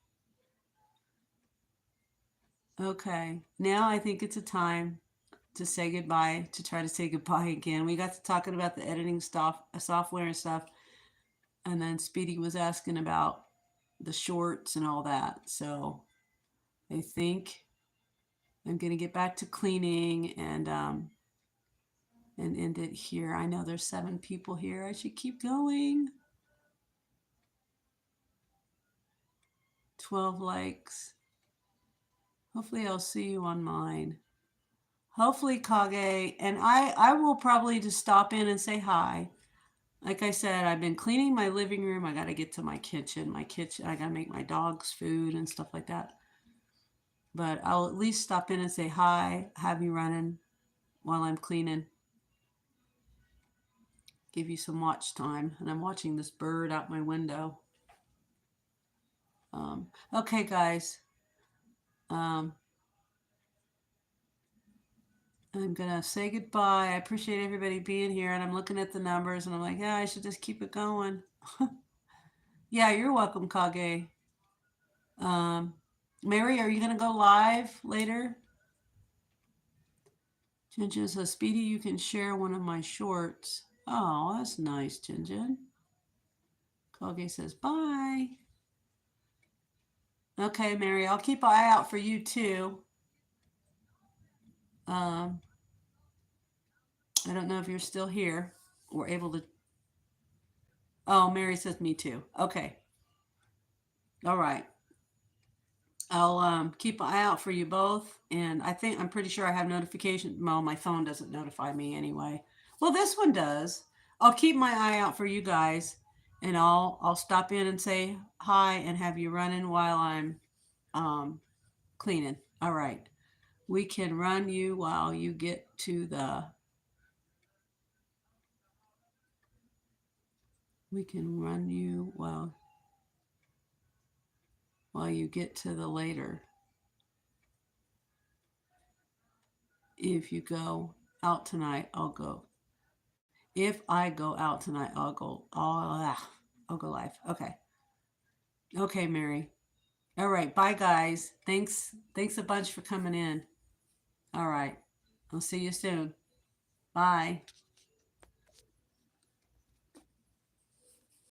Okay, now I think it's a time to say goodbye, to try to say goodbye again. We got to talking about the editing stuff, software and stuff. And then Speedy was asking about the shorts and all that. So I think I'm going to get back to cleaning and end it here. I know there's 7 people here. I should keep going. 12 likes. Hopefully I'll see you on mine. Hopefully, Kage, and I will probably just stop in and say hi. Like I said, I've been cleaning my living room. I got to get to my kitchen. I got to make my dogs food and stuff like that. But I'll at least stop in and say hi, have you running while I'm cleaning. Give you some watch time. And I'm watching this bird out my window. Okay, guys. I'm going to say goodbye. I appreciate everybody being here. And I'm looking at the numbers and I'm like, yeah, I should just keep it going. Yeah, you're welcome, Kage. Mary, are you going to go live later? Jinjin says, Speedy, you can share one of my shorts. Oh, that's nice, Jinjin. Koge says, bye. Okay, Mary, I'll keep an eye out for you too. I don't know if you're still here or able to. Oh, Mary says me too. Okay. All right. I'll keep an eye out for you both. And I'm pretty sure I have notification. Well, my phone doesn't notify me anyway. Well, this one does. I'll keep my eye out for you guys, and I'll stop in and say hi and have you running while I'm um, cleaning. All right. We can run you while you get to the. We can run you while you get to the later. If you go out tonight, I'll go. If I go out tonight, I'll go live. Okay. Okay, Mary. All right. Bye, guys. Thanks a bunch for coming in. All right. I'll see you soon. Bye.